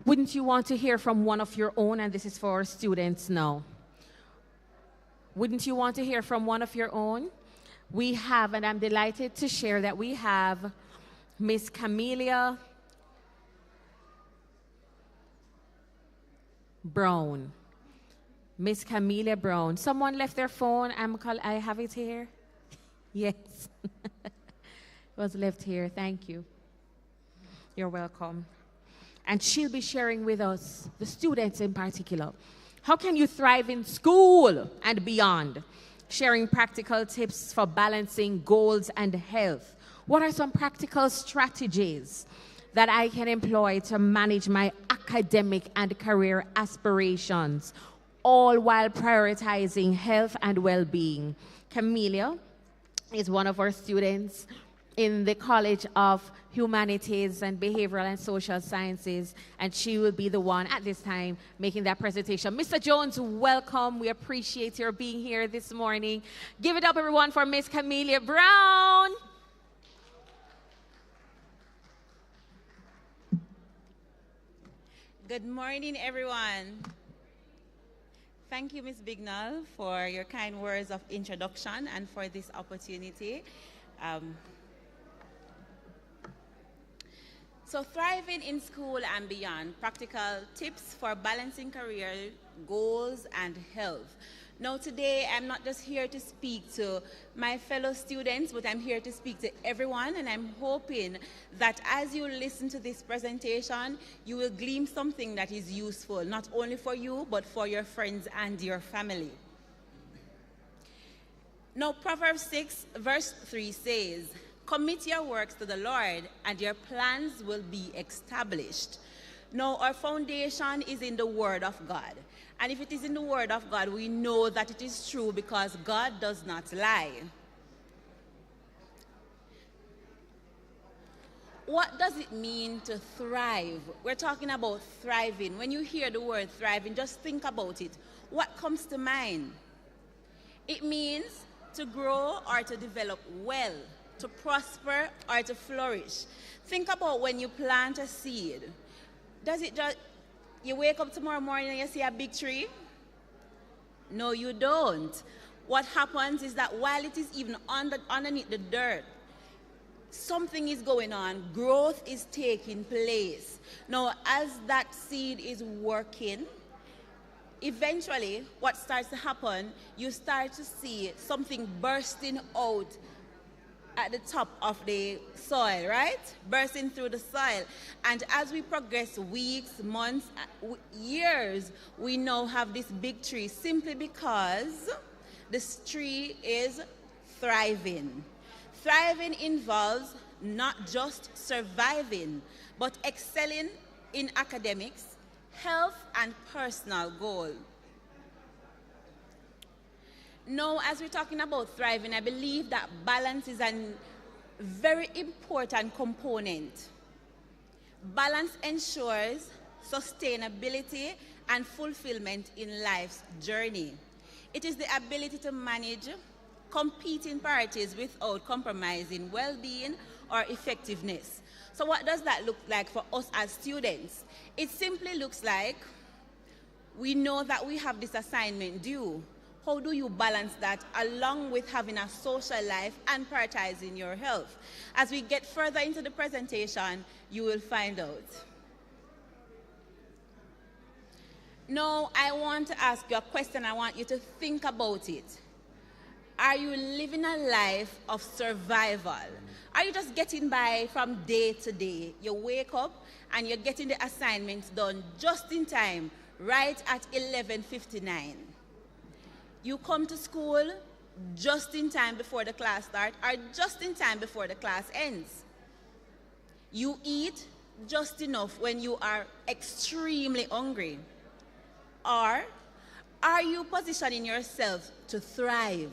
[SPEAKER 1] Wouldn't you want to hear from one of your own? And this is for our students now. Wouldn't you want to hear from one of your own? We have, and I'm delighted to share that we have Miss Camelia Brown. Miss Camelia Brown. Someone left their phone. I have it here. Yes. It was left here. Thank you. You're welcome. And she'll be sharing with us, the students in particular, how can you thrive in school and beyond? Sharing practical tips for balancing goals and health. What are some practical strategies that I can employ to manage my academic and career aspirations, all while prioritizing health and well-being? Camelia is one of our students in the College of Humanities and Behavioral and Social Sciences, and she will be the one at this time making that presentation. Mr. Jones, welcome. We appreciate your being here this morning. Give it up, everyone, for Miss Camelia Brown.
[SPEAKER 13] Good morning, everyone. Thank you, Ms. Bignall, for your kind words of introduction and for this opportunity. So thriving in school and beyond, practical tips for balancing career, goals, and health. Now today, I'm not just here to speak to my fellow students, but I'm here to speak to everyone, and I'm hoping that as you listen to this presentation, you will glean something that is useful, not only for you, but for your friends and your family. Now, Proverbs 6, verse 3 says, "Commit your works to the Lord, and your plans will be established." Now, our foundation is in the Word of God. And if it is in the Word of God, we know that it is true because God does not lie. What does it mean to thrive? We're talking about thriving. When you hear the word thriving, just think about it. What comes to mind? It means to grow or to develop well, to prosper or to flourish. Think about when you plant a seed. Does it just, you wake up tomorrow morning and you see a big tree? No, you don't. What happens is that while it is even underneath the dirt, something is going on. Growth is taking place. Now, as that seed is working, eventually, what starts to happen, you start to see something bursting out at the top of the soil, right? Bursting through the soil. And as we progress weeks, months, years, we now have this big tree simply because this tree is thriving. Thriving involves not just surviving, but excelling in academics, health, and personal goals. Now, as we're talking about thriving, I believe that balance is a very important component. Balance ensures sustainability and fulfillment in life's journey. It is the ability to manage competing priorities without compromising well-being or effectiveness. So what does that look like for us as students? It simply looks like we know that we have this assignment due. How do you balance that along with having a social life and prioritizing your health? As we get further into the presentation, you will find out. Now, I want to ask you a question. I want you to think about it. Are you living a life of survival? Are you just getting by from day to day? You wake up and you're getting the assignments done just in time, right at 11:59. You come to school just in time before the class starts or just in time before the class ends. You eat just enough when you are extremely hungry. Or are you positioning yourself to thrive?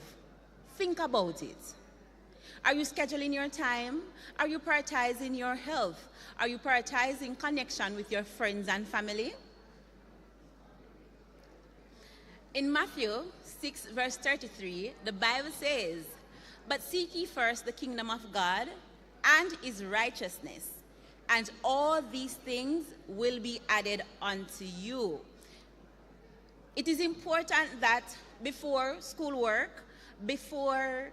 [SPEAKER 13] Think about it. Are you scheduling your time? Are you prioritizing your health? Are you prioritizing connection with your friends and family? In Matthew 6, verse 33, the Bible says, "But seek ye first the kingdom of God and his righteousness, and all these things will be added unto you." It is important that before schoolwork, before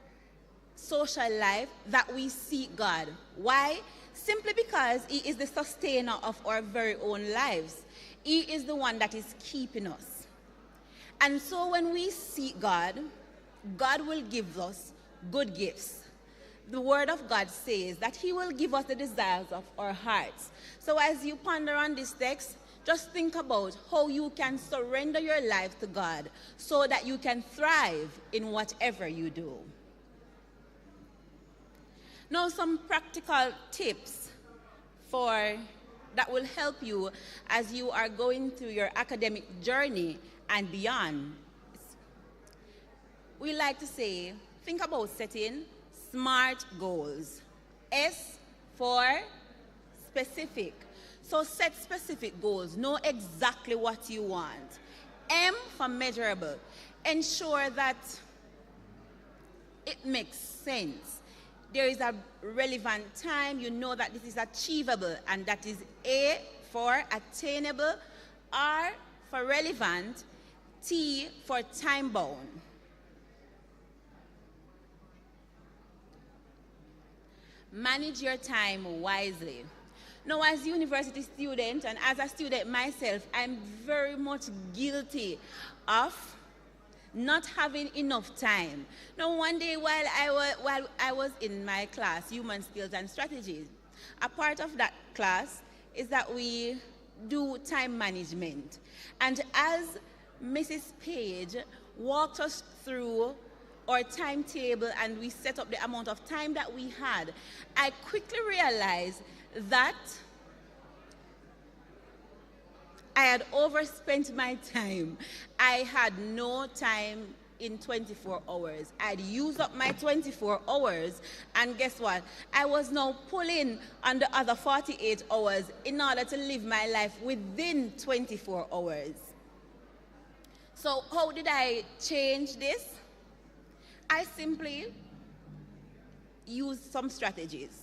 [SPEAKER 13] social life, that we seek God. Why? Simply because he is the sustainer of our very own lives. He is the one that is keeping us. And so when we seek God, God will give us good gifts. The word of God says that he will give us the desires of our hearts. So as you ponder on this text, just think about how you can surrender your life to God so that you can thrive in whatever you do. Now, some practical tips that will help you as you are going through your academic journey and beyond. We like to say, think about setting SMART goals. S for specific. So set specific goals. Know exactly what you want. M for measurable. Ensure that it makes sense. There is a relevant time. You know that this is achievable, and that is A for attainable, R for relevant, T for time-bound. Manage your time wisely. Now, as a university student and as a student myself, I'm very much guilty of not having enough time. Now, one day while I was in my class, Human Skills and Strategies, a part of that class is that we do time management. And as Mrs. Page walked us through our timetable and we set up the amount of time that we had, I quickly realized that I had overspent my time. I had no time in 24 hours. I'd used up my 24 hours, and guess what? I was now pulling on the other 48 hours in order to live my life within 24 hours. So how did I change this? I simply used some strategies.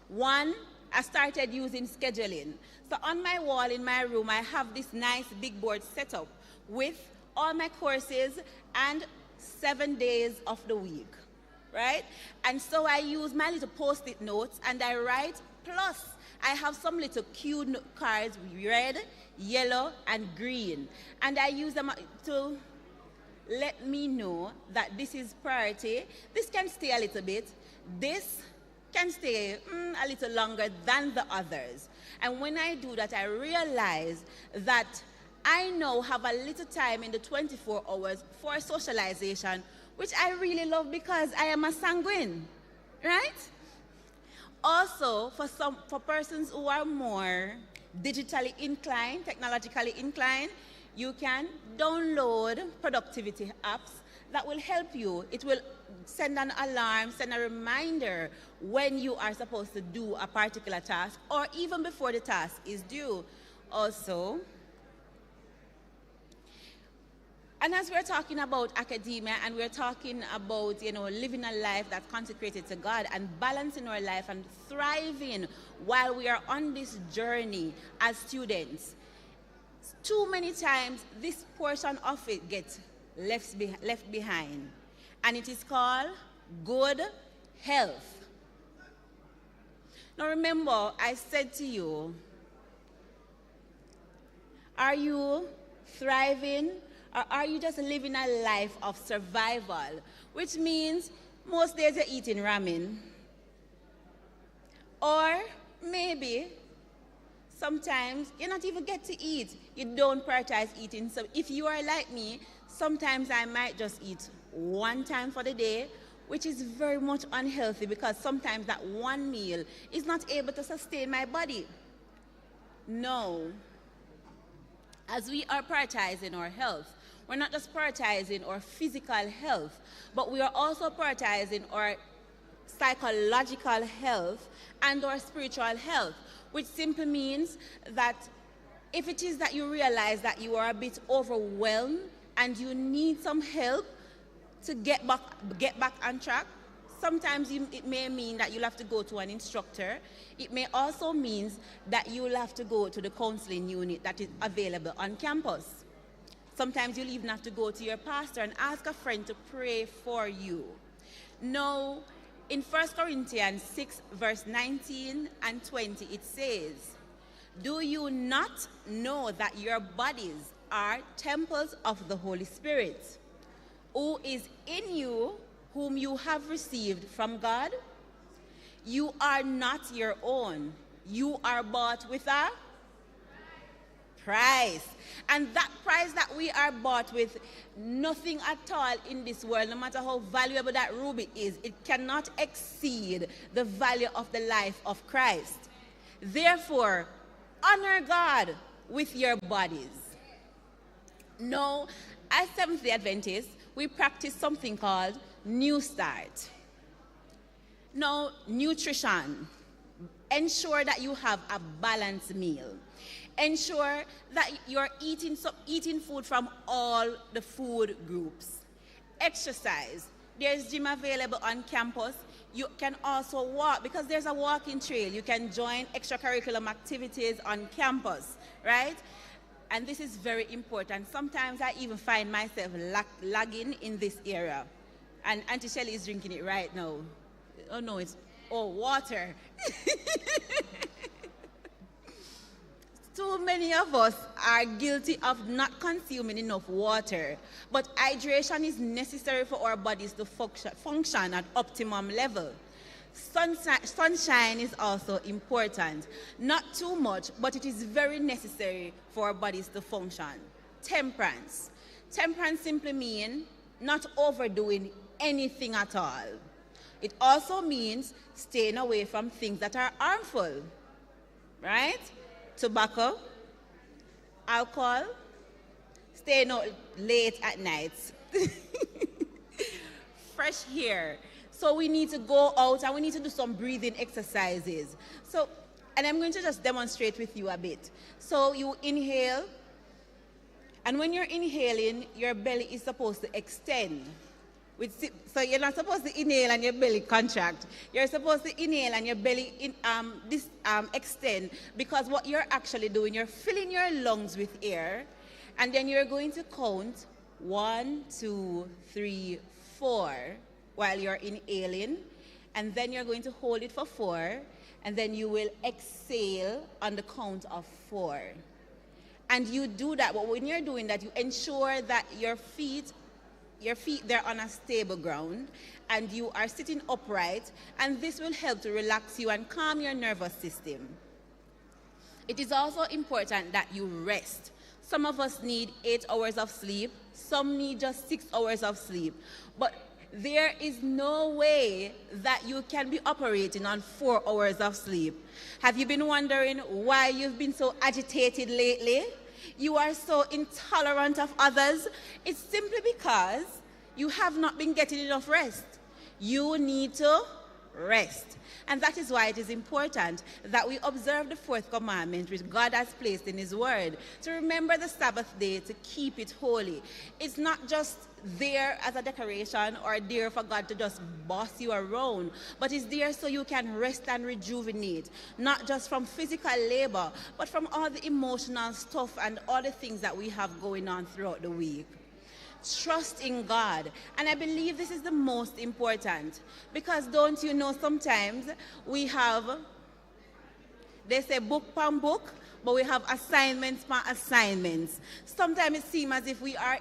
[SPEAKER 13] One, I started using scheduling. So on my wall in my room, I have this nice big board set up with all my courses and 7 days of the week, right? And so I use my little post-it notes and I write, plus I have some little cue cards, red, yellow, and green. And I use them to let me know that this is priority. This can stay a little bit. This can stay a little longer than the others. And when I do that, I realize that I now have a little time in the 24 hours for socialization, which I really love because I am a sanguine, right? Also, for persons who are more digitally inclined, technologically inclined, you can download productivity apps that will help you. It will send an alarm, send a reminder when you are supposed to do a particular task or even before the task is due. Also, and as we're talking about academia and we're talking about, living a life that's consecrated to God and balancing our life and thriving while we are on this journey as students, too many times this portion of it gets left behind. And it is called good health. Now remember, I said to you, are you thriving or are you just living a life of survival? Which means most days you're eating ramen. Or maybe sometimes you not even get to eat. You don't prioritize eating. So if you are like me, sometimes I might just eat one time for the day, which is very much unhealthy because sometimes that one meal is not able to sustain my body. No. As we are prioritizing our health, we're not just prioritizing our physical health, but we are also prioritizing our psychological health and our spiritual health, which simply means that if it is that you realize that you are a bit overwhelmed and you need some help to get back on track, sometimes it may mean that you'll have to go to an instructor. It may also mean that you'll have to go to the counseling unit that is available on campus. Sometimes you'll even have to go to your pastor and ask a friend to pray for you. Now, in 1 Corinthians 6, verse 19 and 20, it says, "Do you not know that your bodies are temples of the Holy Spirit, who is in you, whom you have received from God? You are not your own. You are bought with a price." And that price that we are bought with, nothing at all in this world, no matter how valuable that ruby is, it cannot exceed the value of the life of Christ. Therefore, honor God with your bodies. Now, as Seventh-day Adventists, we practice something called New Start. Now, nutrition. Ensure that you have a balanced meal. Ensure that you're eating food from all the food groups. Exercise. There's gym available on campus. You can also walk because there's a walking trail. You can join extracurricular activities on campus, right? And this is very important. Sometimes I even find myself lagging in this area. And Auntie Shelley is drinking it right now. Oh no, it's water. many of us are guilty of not consuming enough water, but hydration is necessary for our bodies to function at optimum level. Sunshine is also important. Not too much, but it is very necessary for our bodies to function. Temperance. Temperance simply means not overdoing anything at all. It also means staying away from things that are harmful, right? Tobacco, alcohol, staying out late at night, fresh air. So we need to go out and we need to do some breathing exercises. So, and I'm going to just demonstrate with you a bit. So you inhale, and when you're inhaling, your belly is supposed to extend. So you're not supposed to inhale and your belly contract. You're supposed to inhale and your belly extend, because what you're actually doing, you're filling your lungs with air, and then you're going to count 1, 2, 3, 4 while you're inhaling, and then you're going to hold it for 4, and then you will exhale on the count of 4. And you do that, but when you're doing that, you ensure that your feet, they're on a stable ground, and you are sitting upright, and this will help to relax you and calm your nervous system. It is also important that you rest. Some of us need 8 hours of sleep, some need just 6 hours of sleep, but there is no way that you can be operating on 4 hours of sleep. Have you been wondering why you've been so agitated lately? You are so intolerant of others. It's simply because you have not been getting enough rest. You need to rest. And that is why it is important that we observe the 4th commandment which God has placed in His Word, to remember the Sabbath day, to keep it holy. It's not just there as a decoration or there for God to just boss you around, but it's there so you can rest and rejuvenate, not just from physical labor, but from all the emotional stuff and all the things that we have going on throughout the week. Trust in God. And I believe this is the most important, because don't you know, sometimes we have, they say book per book, but we have assignments per assignments. Sometimes it seems as if we are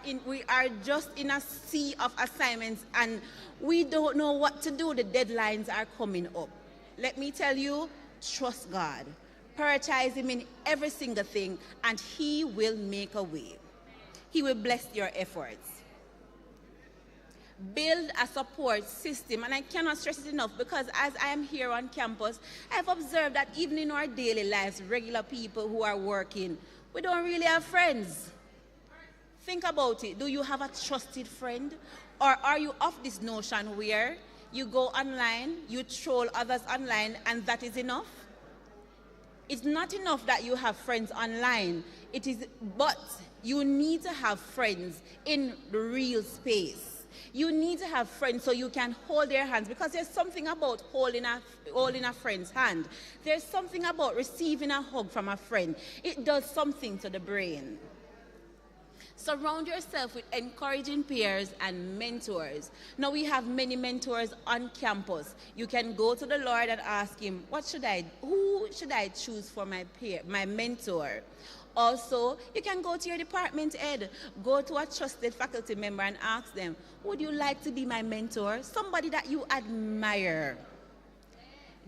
[SPEAKER 13] just in a sea of assignments and we don't know what to do. The deadlines are coming up. Let me tell you, trust God. Prioritize Him in every single thing, and He will make a way. He will bless your efforts. Build a support system, and I cannot stress it enough, because as I am here on campus, I've observed that even in our daily lives, regular people who are working, we don't really have friends. Think about it. Do you have a trusted friend? Or are you of this notion where you go online, you troll others online, and that is enough? It's not enough that you have friends online. But you need to have friends in the real space. You need to have friends so you can hold their hands, because there's something about holding a friend's hand. There's something about receiving a hug from a friend. It does something to the brain. Surround yourself with encouraging peers and mentors. Now we have many mentors on campus. You can go to the Lord and ask Him, who should I choose for my mentor? Also, you can go to your department head, go to a trusted faculty member and ask them, would you like to be my mentor? Somebody that you admire.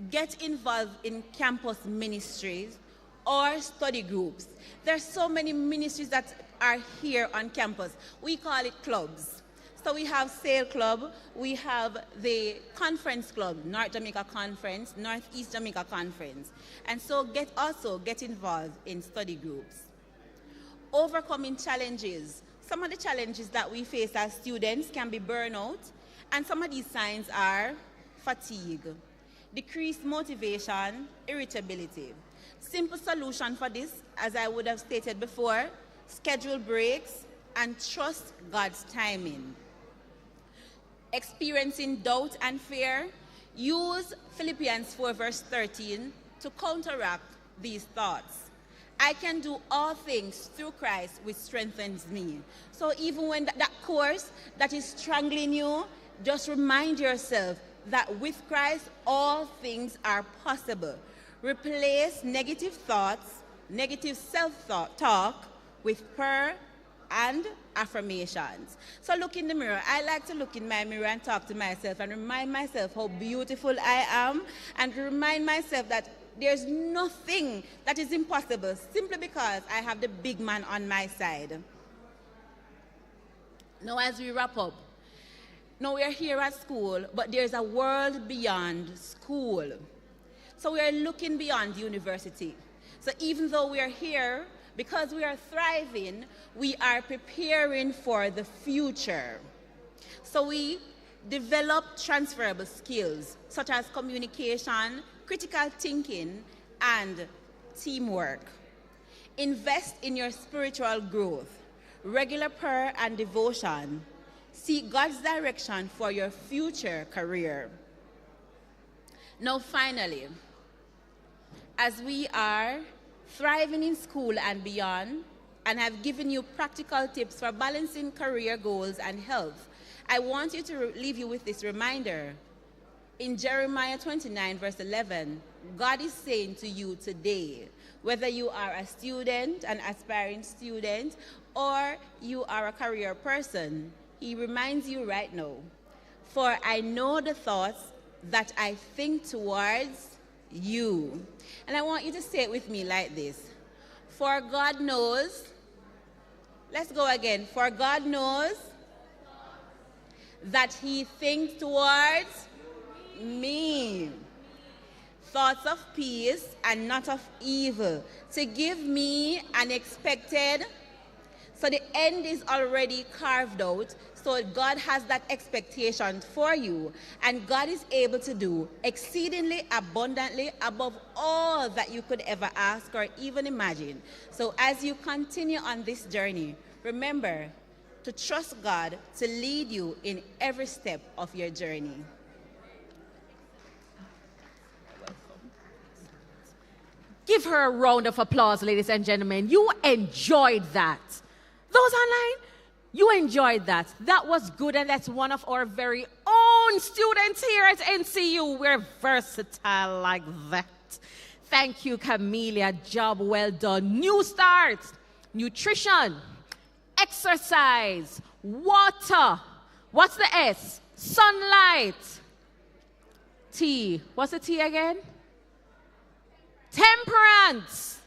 [SPEAKER 13] Get involved in campus ministries or study groups. There's so many ministries that are here on campus. We call it clubs. So we have Sail Club, we have the Conference Club, North Jamaica Conference, Northeast Jamaica Conference. And so get involved in study groups. Overcoming challenges. Some of the challenges that we face as students can be burnout, and some of these signs are fatigue, decreased motivation, irritability. Simple solution for this, as I would have stated before, schedule breaks and trust God's timing. Experiencing doubt and fear, use Philippians 4 verse 13 to counteract these thoughts. I can do all things through Christ which strengthens me. So even when that course that is strangling you, just remind yourself that with Christ all things are possible. Replace negative thoughts negative self-talk with prayer and affirmations. So look in the mirror. I like to look in my mirror and talk to myself and remind myself how beautiful I am, and remind myself that there's nothing that is impossible simply because I have the big man on my side. Now, as we wrap up, now we are here at school, but there's a world beyond school. So we are looking beyond university. So even though we are here, because we are thriving, we are preparing for the future. So we develop transferable skills such as communication, critical thinking, and teamwork. Invest in your spiritual growth, regular prayer and devotion. Seek God's direction for your future career. Now finally, as we are thriving in school and beyond, and have given you practical tips for balancing career goals and health, I want you to leave you with this reminder. In Jeremiah 29, verse 11, God is saying to you today, whether you are a student, an aspiring student, or you are a career person, He reminds you right now, for I know the thoughts that I think towards you. And I want you to say it with me like this. For God knows, let's go again. For God knows that He thinks towards me thoughts of peace and not of evil, to give me an expected. So the end is already carved out. So God has that expectation for you. And God is able to do exceedingly abundantly above all that you could ever ask or even imagine. So as you continue on this journey, remember to trust God to lead you in every step of your journey.
[SPEAKER 1] Give her a round of applause, ladies and gentlemen. You enjoyed that. Those online, you enjoyed that. That was good, and that's one of our very own students here at NCU. We're versatile like that. Thank you, Camellia. Job well done. New start, nutrition, exercise, water. What's the S? Sunlight. T. What's the T again? Temperance,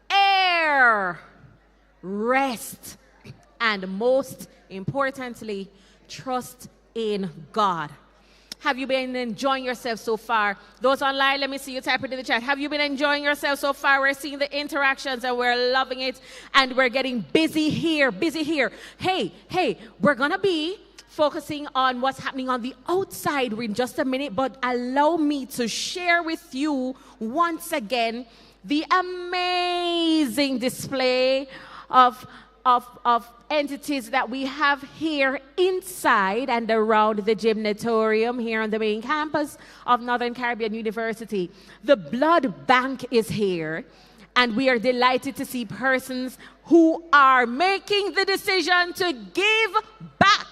[SPEAKER 1] air, rest, and most importantly, trust in God. Have you been enjoying yourself so far? Those online, let me see you type it in the chat. Have you been enjoying yourself so far? We're seeing the interactions and we're loving it, and we're getting busy here, busy here. Hey, we're gonna be focusing on what's happening on the outside in just a minute, but allow me to share with you once again the amazing display of entities that we have here inside and around the gymnatorium here on the main campus of Northern Caribbean University. The blood bank is here, and we are delighted to see persons who are making the decision to give back,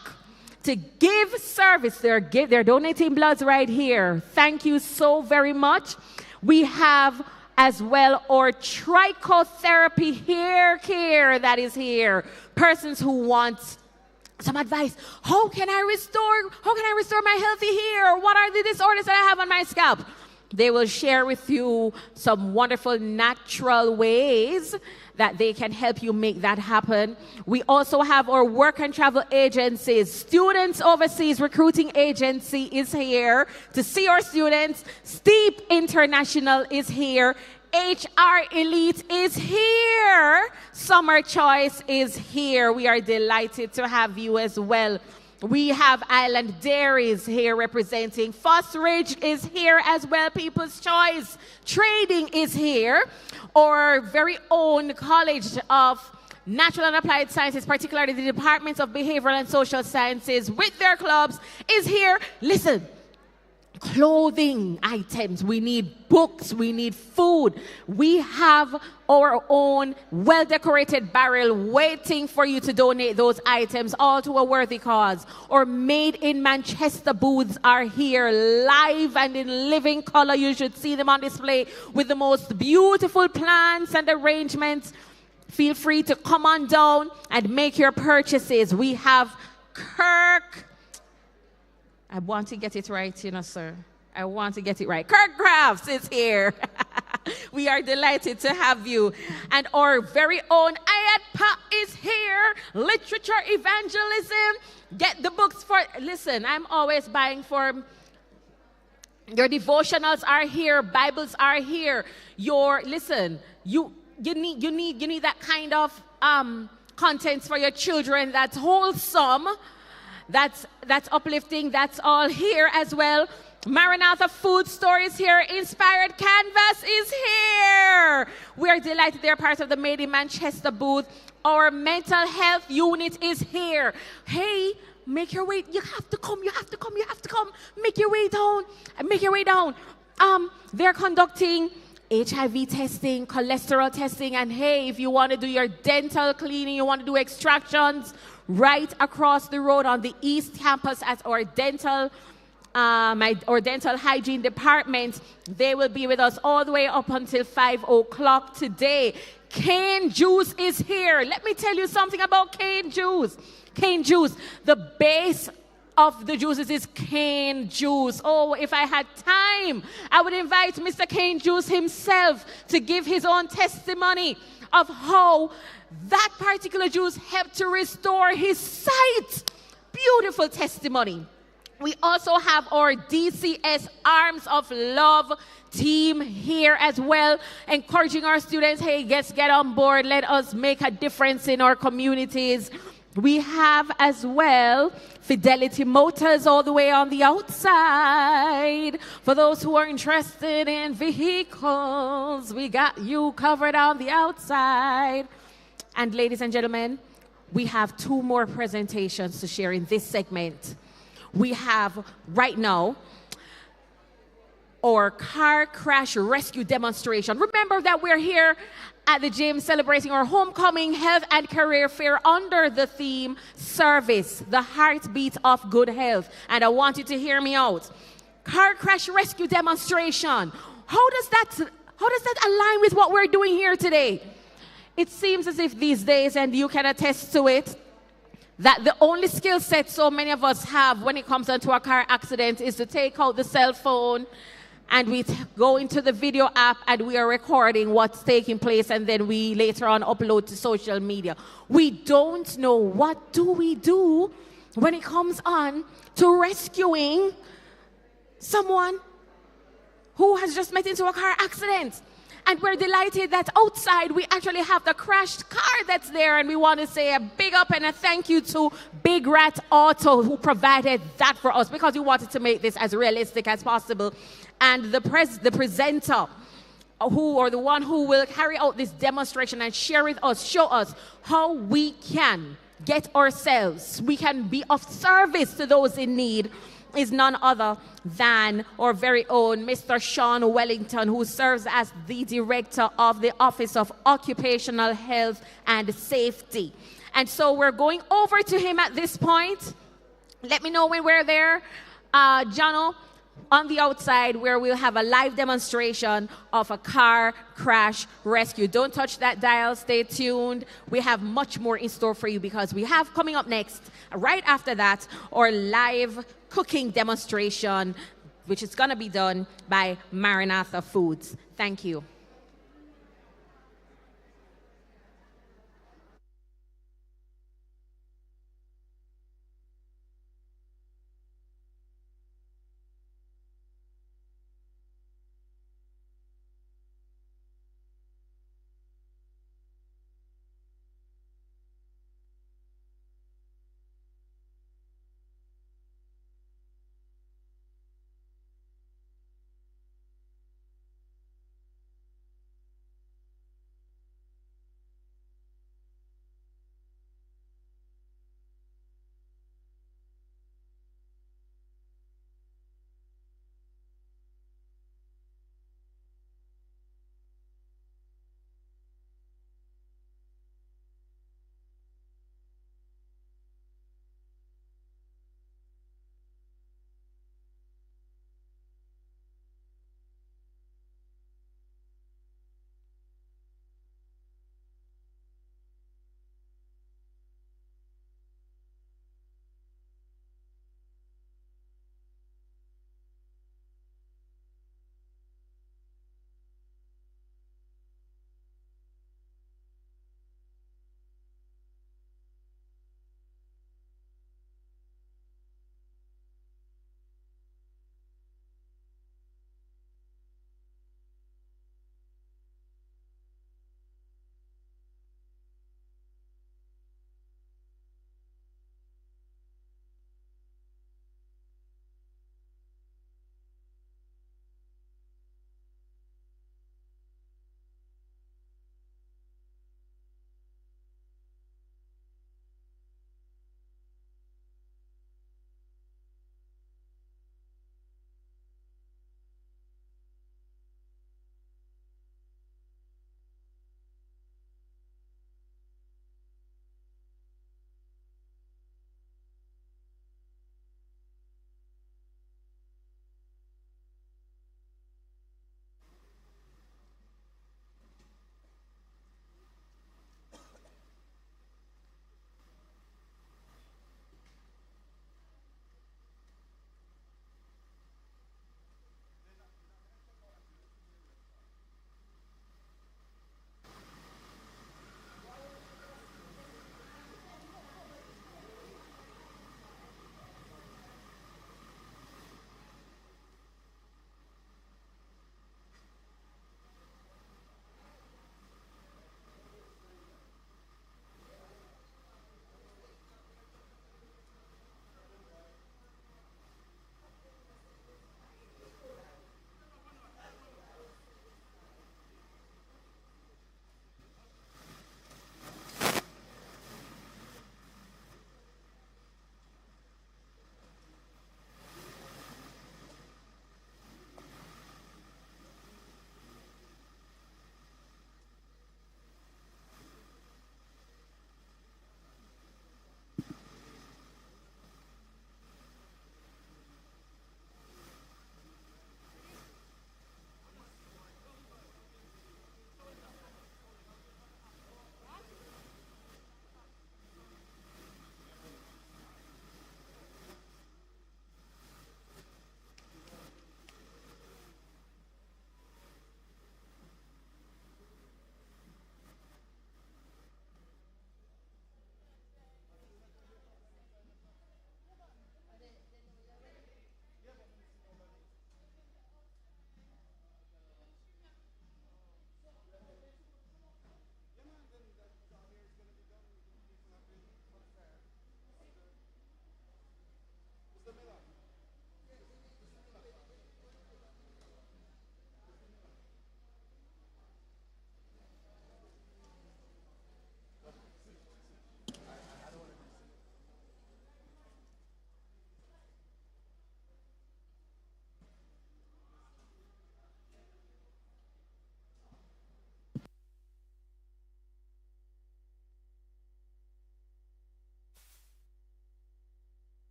[SPEAKER 1] to give service. They're donating bloods right here. Thank you so very much. We have as well our trichotherapy hair care that is here. Persons who want some advice. How can I restore my healthy hair? What are the disorders that I have on my scalp? They will share with you some wonderful natural ways that they can help you make that happen. We also have our work and travel agencies. Students Overseas Recruiting Agency is here to see our students. Steep International is here. HR Elite is here. Summer Choice is here. We are delighted to have you as well. We have Island Dairies here representing. Ridge is here as well. People's Choice Trading is here. Our very own College of Natural and Applied Sciences, particularly the Departments of Behavioral and Social Sciences with their clubs, is here. Listen, clothing items, we need books, we need food. We have our own well-decorated barrel waiting for you to donate those items, all to a worthy cause. Our Made in Manchester booths are here live and in living color. You should see them on display with the most beautiful plants and arrangements. Feel free to come on down and make your purchases. We have Kirk. I want to get it right, you know, sir. I want to get it right. Kirk Crafts is here. We are delighted to have you. And our very own Ayatpa is here. Literature evangelism. Get the books for, listen, I'm always buying for, your devotionals are here. Bibles are here. Listen, you need that kind of contents for your children that's wholesome. That's uplifting. That's all here as well. Maranatha Food Store is here. Inspired Canvas is here. We are delighted they're part of the Made in Manchester booth. Our mental health unit is here. Hey, make your way. You have to come. You have to come. You have to come. Make your way down. Make your way down. They're conducting HIV testing, cholesterol testing, and hey, if you want to do your dental cleaning, you want to do extractions, right across the road on the East Campus at our dental hygiene department. They will be with us all the way up until 5 o'clock today. Cane Juice is here. Let me tell you something about cane juice. Cane juice, the base of the juices is cane juice. Oh, if I had time, I would invite Mr. Cane Juice himself to give his own testimony of how that particular juice helped to restore his sight. Beautiful testimony. We also have our DCS Arms of Love team here as well, encouraging our students, hey, get on board. Let us make a difference in our communities. We have as well Fidelity Motors all the way on the outside. For those who are interested in vehicles, we got you covered on the outside. And ladies and gentlemen, we have 2 more presentations to share in this segment. We have right now our car crash rescue demonstration. Remember that we're here at the gym celebrating our homecoming health and career fair under the theme Service, the heartbeat of good health. And I want you to hear me out. Car crash rescue demonstration. How does that align with what we're doing here today? It seems as if these days, and you can attest to it, that the only skill set so many of us have when it comes into a car accident is to take out the cell phone and we go into the video app and we are recording what's taking place, and then we later on upload to social media. We don't know what do we do when it comes on to rescuing someone who has just met into a car accident. And we're delighted that outside we actually have the crashed car that's there, and we want to say a big up and a thank you to Big Rat Auto who provided that for us, because we wanted to make this as realistic as possible. And the presenter the one who will carry out this demonstration and share with us, show us how we can we can be of service to those in need, is none other than our very own Mr. Sean Wellington, who serves as the director of the Office of Occupational Health and Safety. And so we're going over to him at this point. Let me know when we're there, Jono, on the outside, where we'll have a live demonstration of a car crash rescue. Don't touch that dial. Stay tuned. We have much more in store for you, because we have coming up next, right after that, our live cooking demonstration, which is going to be done by Maranatha Foods. Thank you.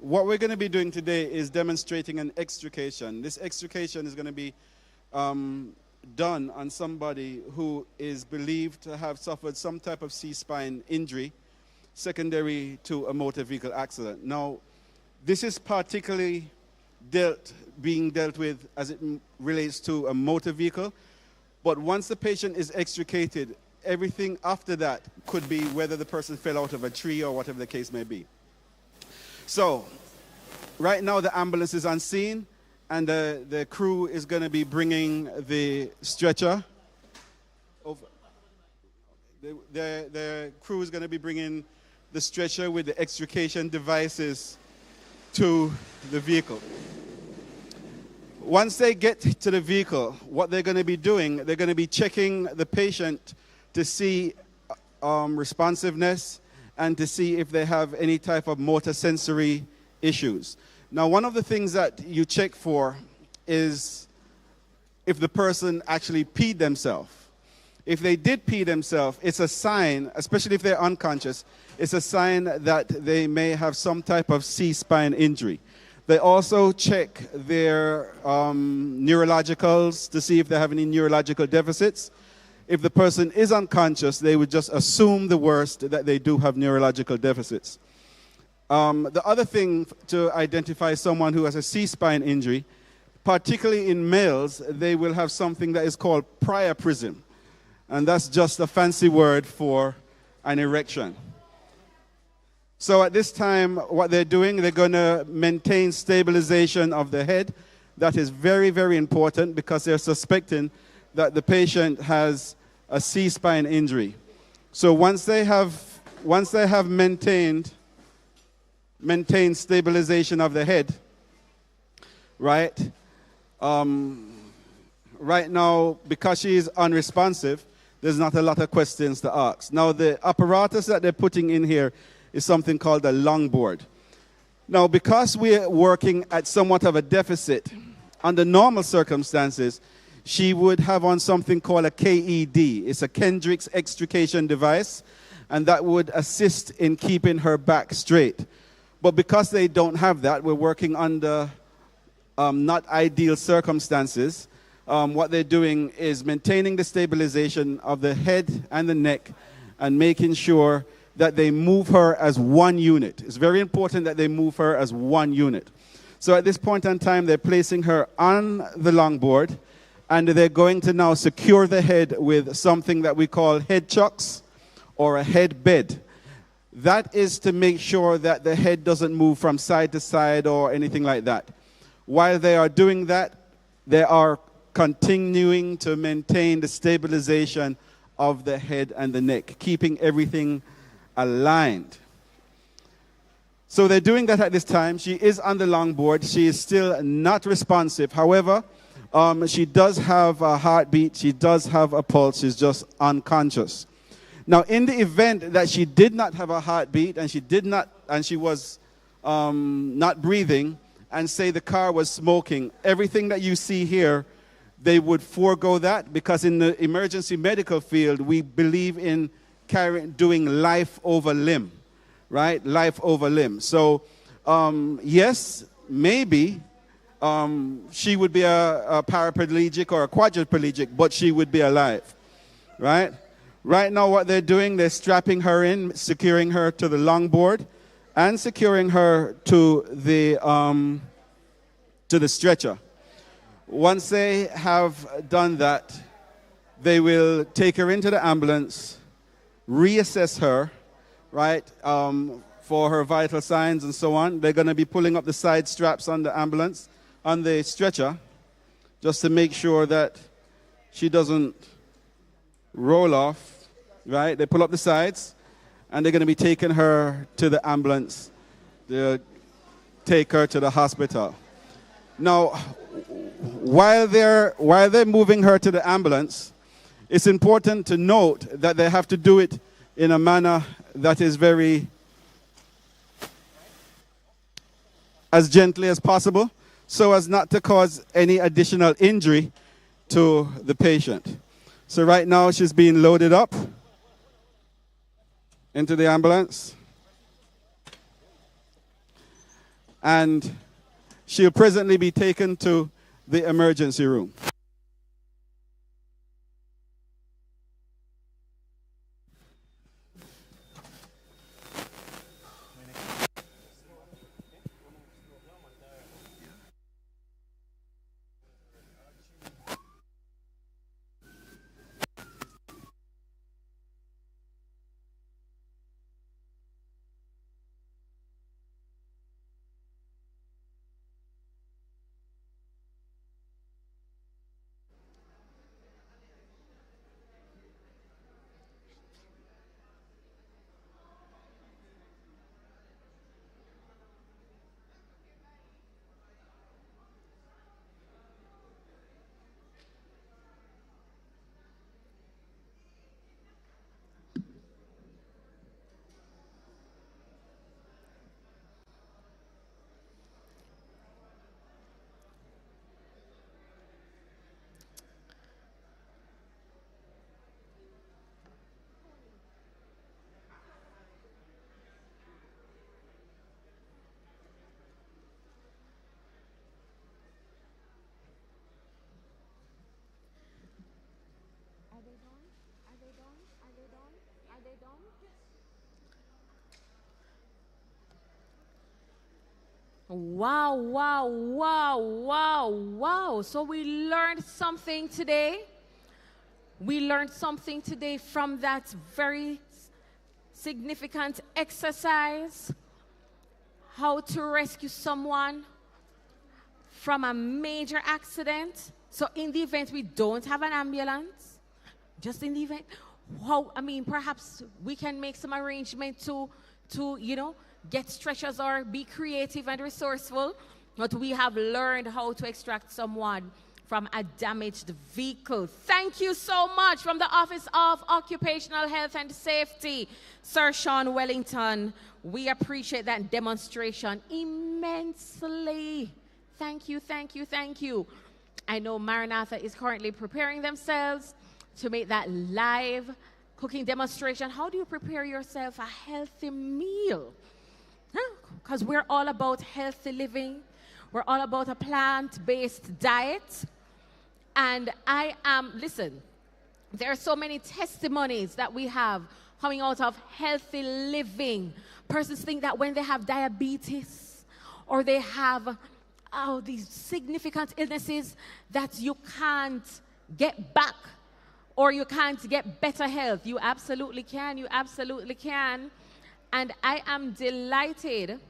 [SPEAKER 14] what we're going to be doing today is demonstrating an extrication. This extrication is going to be done on somebody who is believed to have suffered some type of C-spine injury secondary to a motor vehicle accident. Now, this is particularly being dealt with as it relates to a motor vehicle, but once the patient is extricated, everything after that could be whether the person fell out of a tree or whatever the case may be. So, right now the ambulance is on scene, and the crew is going to be bringing the stretcher over. The crew is going to be bringing the stretcher with the extrication devices to the vehicle. Once they get to the vehicle, what they're going to be doing, they're going to be checking the patient to see responsiveness and to see if they have any type of motor sensory issues. Now, one of the things that you check for is if the person actually peed themselves. If they did pee themselves, it's a sign, especially if they're unconscious, it's a sign that they may have some type of C-spine injury. They also check their neurologicals to see if they have any neurological deficits. If the person is unconscious, they would just assume the worst, that they do have neurological deficits. The other thing to identify someone who has a C-spine injury, particularly in males, they will have something that is called priapism. And that's just a fancy word for an erection. So at this time, what they're doing, they're going to maintain stabilization of the head. That is very, very important because they're suspecting that the patient has a C-spine injury. So once they have maintained stabilization of the head, right? Right now, because she is unresponsive, there's not a lot of questions to ask. Now, the apparatus that they're putting in here is something called a longboard. Now, because we're working at somewhat of a deficit, under normal circumstances, she would have on something called a KED. It's a Kendrick's extrication device, and that would assist in keeping her back straight. But because they don't have that, we're working under not ideal circumstances. What they're doing is maintaining the stabilization of the head and the neck and making sure that they move her as one unit. It's very important that they move her as one unit. So at this point in time, they're placing her on the longboard, and they're going to now secure the head with something that we call head chucks or a head bed. That is to make sure that the head doesn't move from side to side or anything like that. While they are doing that, they are continuing to maintain the stabilization of the head and the neck, keeping everything aligned. So they're doing that at this time. She is on the longboard. She is still not responsive. However, she does have a heartbeat. She does have a pulse. She's just unconscious. Now, in the event that she did not have a heartbeat and she was not breathing, and say the car was smoking, everything that you see here, they would forego that, because in the emergency medical field, we believe in doing life over limb, right? Life over limb. So, yes, maybe she would be a paraplegic or a quadriplegic, but she would be alive, right? Right now, what they're doing, they're strapping her in, securing her to the longboard, and securing her to the stretcher. Once they have done that, they will take her into the ambulance, reassess her, right, for her vital signs and so on. They're going to be pulling up the side straps on the ambulance, on the stretcher, just to make sure that she doesn't roll off, right? They pull up the sides, and they're going to be taking her to the ambulance to take her to the hospital. Now, while they're moving her to the ambulance, it's important to note that they have to do it in a manner that is very as gently as possible, so as not to cause any additional injury to the patient. So right now she's being loaded up into the ambulance. and she'll presently be taken to the emergency room.
[SPEAKER 1] Wow, wow, wow, wow, wow. So we learned something today. We learned something today from that very significant exercise. How to rescue someone from a major accident. So in the event we don't have an ambulance, just in the event, perhaps we can make some arrangement to get stretchers or be creative and resourceful. But we have learned how to extract someone from a damaged vehicle. Thank you so much from the Office of Occupational Health and Safety, Sir Sean Wellington. We appreciate that demonstration immensely. Thank you, thank you, thank you. I know Maranatha is currently preparing themselves to make that live cooking demonstration. How do you prepare yourself a healthy meal? Because we're all about healthy living. We're all about a plant-based diet. And listen, there are so many testimonies that we have coming out of healthy living. Persons think that when they have diabetes or they have these significant illnesses that you can't get back or you can't get better health. You absolutely can. You absolutely can. And I am delighted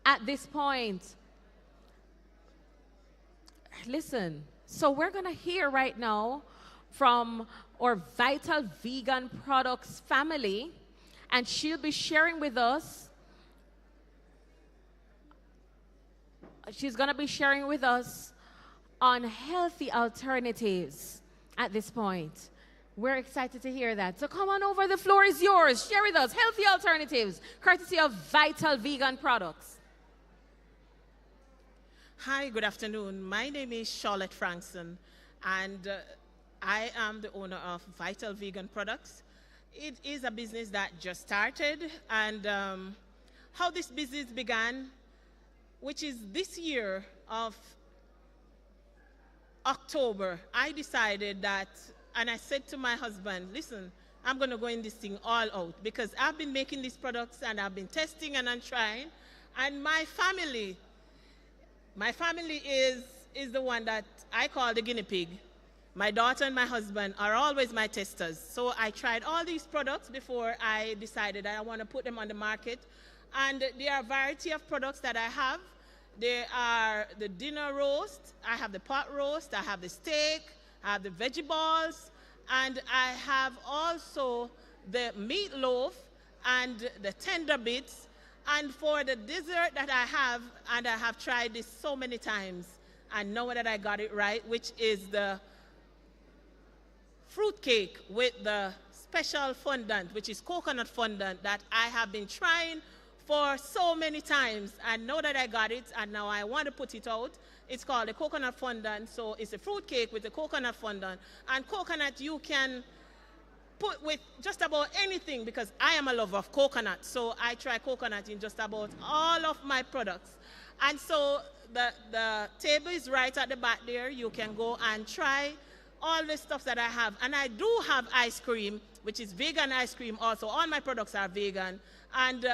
[SPEAKER 1] at this point. Listen, so we're going to hear right now from our Vital Vegan Products family, and she'll be sharing with us. She's going to be sharing with us on healthy alternatives at this point. We're excited to hear that. So come on over, the floor is yours. Share with us healthy alternatives, courtesy of Vital Vegan Products.
[SPEAKER 15] Hi, good afternoon. My name is Charlotte Frankson, and I am the owner of Vital Vegan Products. It is a business that just started, and how this business began, which is this year of October, I decided that, and I said to my husband, listen, I'm going to go in this thing all out, because I've been making these products and I've been testing and I'm trying, and my family is the one that I call the guinea pig. My daughter and my husband are always my testers. So I tried all these products before I decided that I want to put them on the market. And there are a variety of products that I have. There are the dinner roast, I have the pot roast, I have the steak, I have the veggie balls, and I have also the meatloaf and the tender bits. And for the dessert that I have, and I have tried this so many times, I know that I got it right, which is the fruit cake with the special fondant, which is coconut fondant, that I have been trying for so many times. I know that I got it, and now I want to put it out. It's called the coconut fondant. So it's a fruit cake with the coconut fondant. And coconut, you can put with just about anything because I am a lover of coconut. So I try coconut in just about all of my products. And so the table is right at the back there. You can go and try all the stuff that I have. And I do have ice cream, which is vegan ice cream also. All my products are vegan. And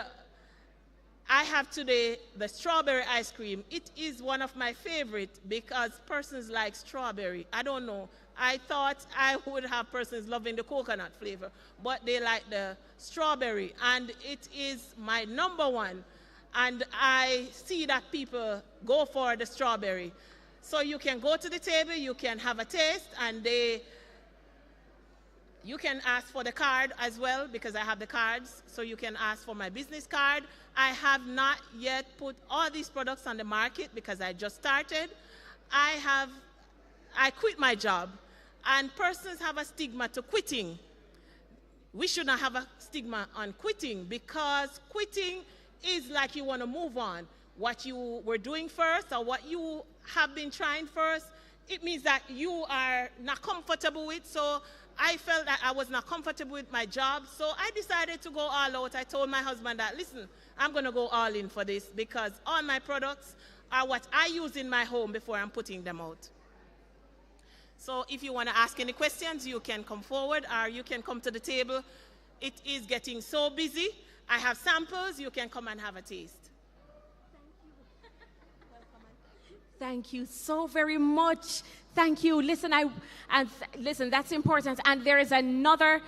[SPEAKER 15] I have today the strawberry ice cream. It is one of my favorite because persons like strawberry. I don't know. I thought I would have persons loving the coconut flavor, but they like the strawberry, and it is my number one. And I see that people go for the strawberry. So you can go to the table, you can have a taste, and you can ask for the card as well because I have the cards. So you can ask for my business card. I have not yet put all these products on the market because I just started. I quit my job, and persons have a stigma to quitting. We should not have a stigma on quitting because quitting is like you want to move on. What you were doing first or what you have been trying first, it means that you are not comfortable with. So I felt that I was not comfortable with my job, so I decided to go all out. I told my husband that, listen, I'm going to go all in for this because all my products are what I use in my home before I'm putting them out. So if you want to ask any questions, you can come forward or you can come to the table. It is getting so busy. I have samples. You can come and have a taste.
[SPEAKER 1] Thank you so very much. Thank you. Listen, listen, that's important. And there's another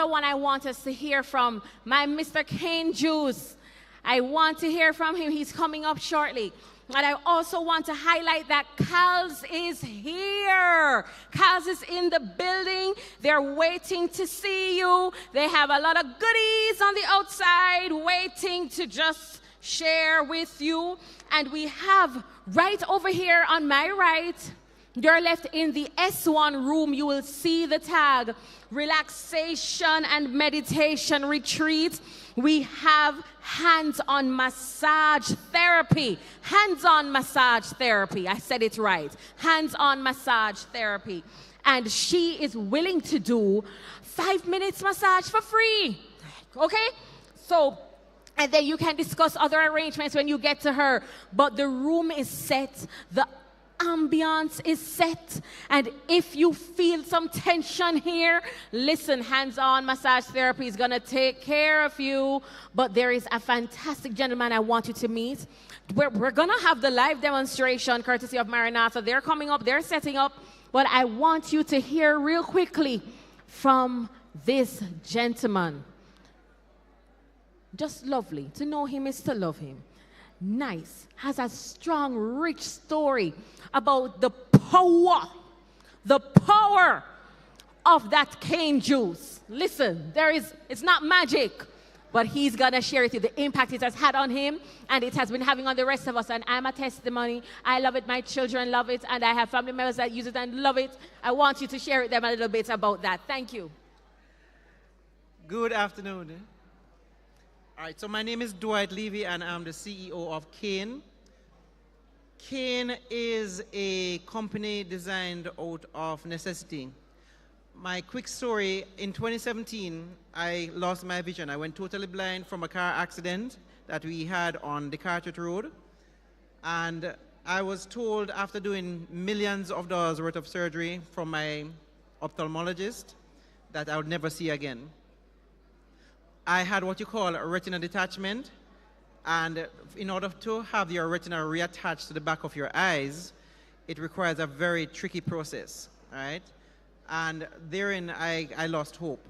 [SPEAKER 1] one I want us to hear from. My Mr. Cane Juice. I want to hear from him. He's coming up shortly. And I also want to highlight that Cal's is here. Cal's is in the building. They're waiting to see you. They have a lot of goodies on the outside waiting to just share with you. And we have right over here on my right, you're left in the S1 room. You will see the tag, Relaxation and Meditation Retreat. We have hands-on massage therapy. Hands-on massage therapy. I said it right. Hands-on massage therapy. And she is willing to do 5 minutes massage for free. Okay? So, and then you can discuss other arrangements when you get to her. But the room is set. The ambiance is set, and if you feel some tension here, listen, hands-on massage therapy is going to take care of you. But there is a fantastic gentleman I want you to meet. We're going to have the live demonstration courtesy of Maranatha. They're coming up, they're setting up, but I want you to hear real quickly from this gentleman. Just lovely. To know him is to love him. Nice, has a strong, rich story about the power of that cane juice. Listen, it's not magic, but he's gonna share it with you, the impact it has had on him, and it has been having on the rest of us. And I'm a testimony. I love it, my children love it, and I have family members that use it and love it. I want you to share with them a little bit about that. Thank you.
[SPEAKER 16] Good afternoon. All right, so my name is Dwight Levy, and I'm the CEO of Cane. Cane is a company designed out of necessity. My quick story, in 2017, I lost my vision. I went totally blind from a car accident that we had on the Carteret Road. And I was told after doing millions of dollars worth of surgery from my ophthalmologist that I would never see again. I had what you call a retina detachment, and in order to have your retina reattached to the back of your eyes, it requires a very tricky process, right? And therein I lost hope.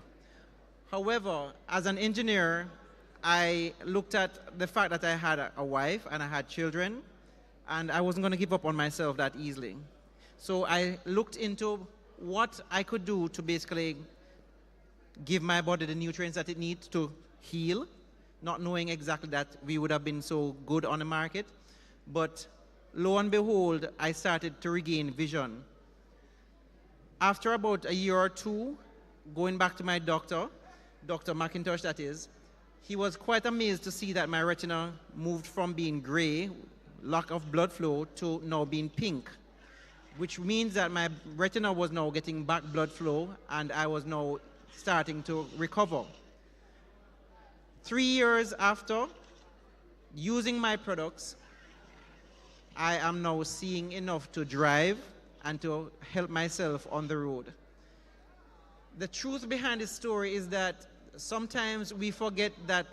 [SPEAKER 16] However, as an engineer, I looked at the fact that I had a wife and I had children, and I wasn't going to give up on myself that easily. So I looked into what I could do to basically give my body the nutrients that it needs to heal, not knowing exactly that we would have been so good on the market. But lo and behold, I started to regain vision. After about a year or two, going back to my doctor, Dr. McIntosh that is, he was quite amazed to see that my retina moved from being gray, lack of blood flow, to now being pink, which means that my retina was now getting back blood flow, and I was now starting to recover. 3 years after using my products, I am now seeing enough to drive and to help myself on the road. The truth behind the story is that sometimes we forget that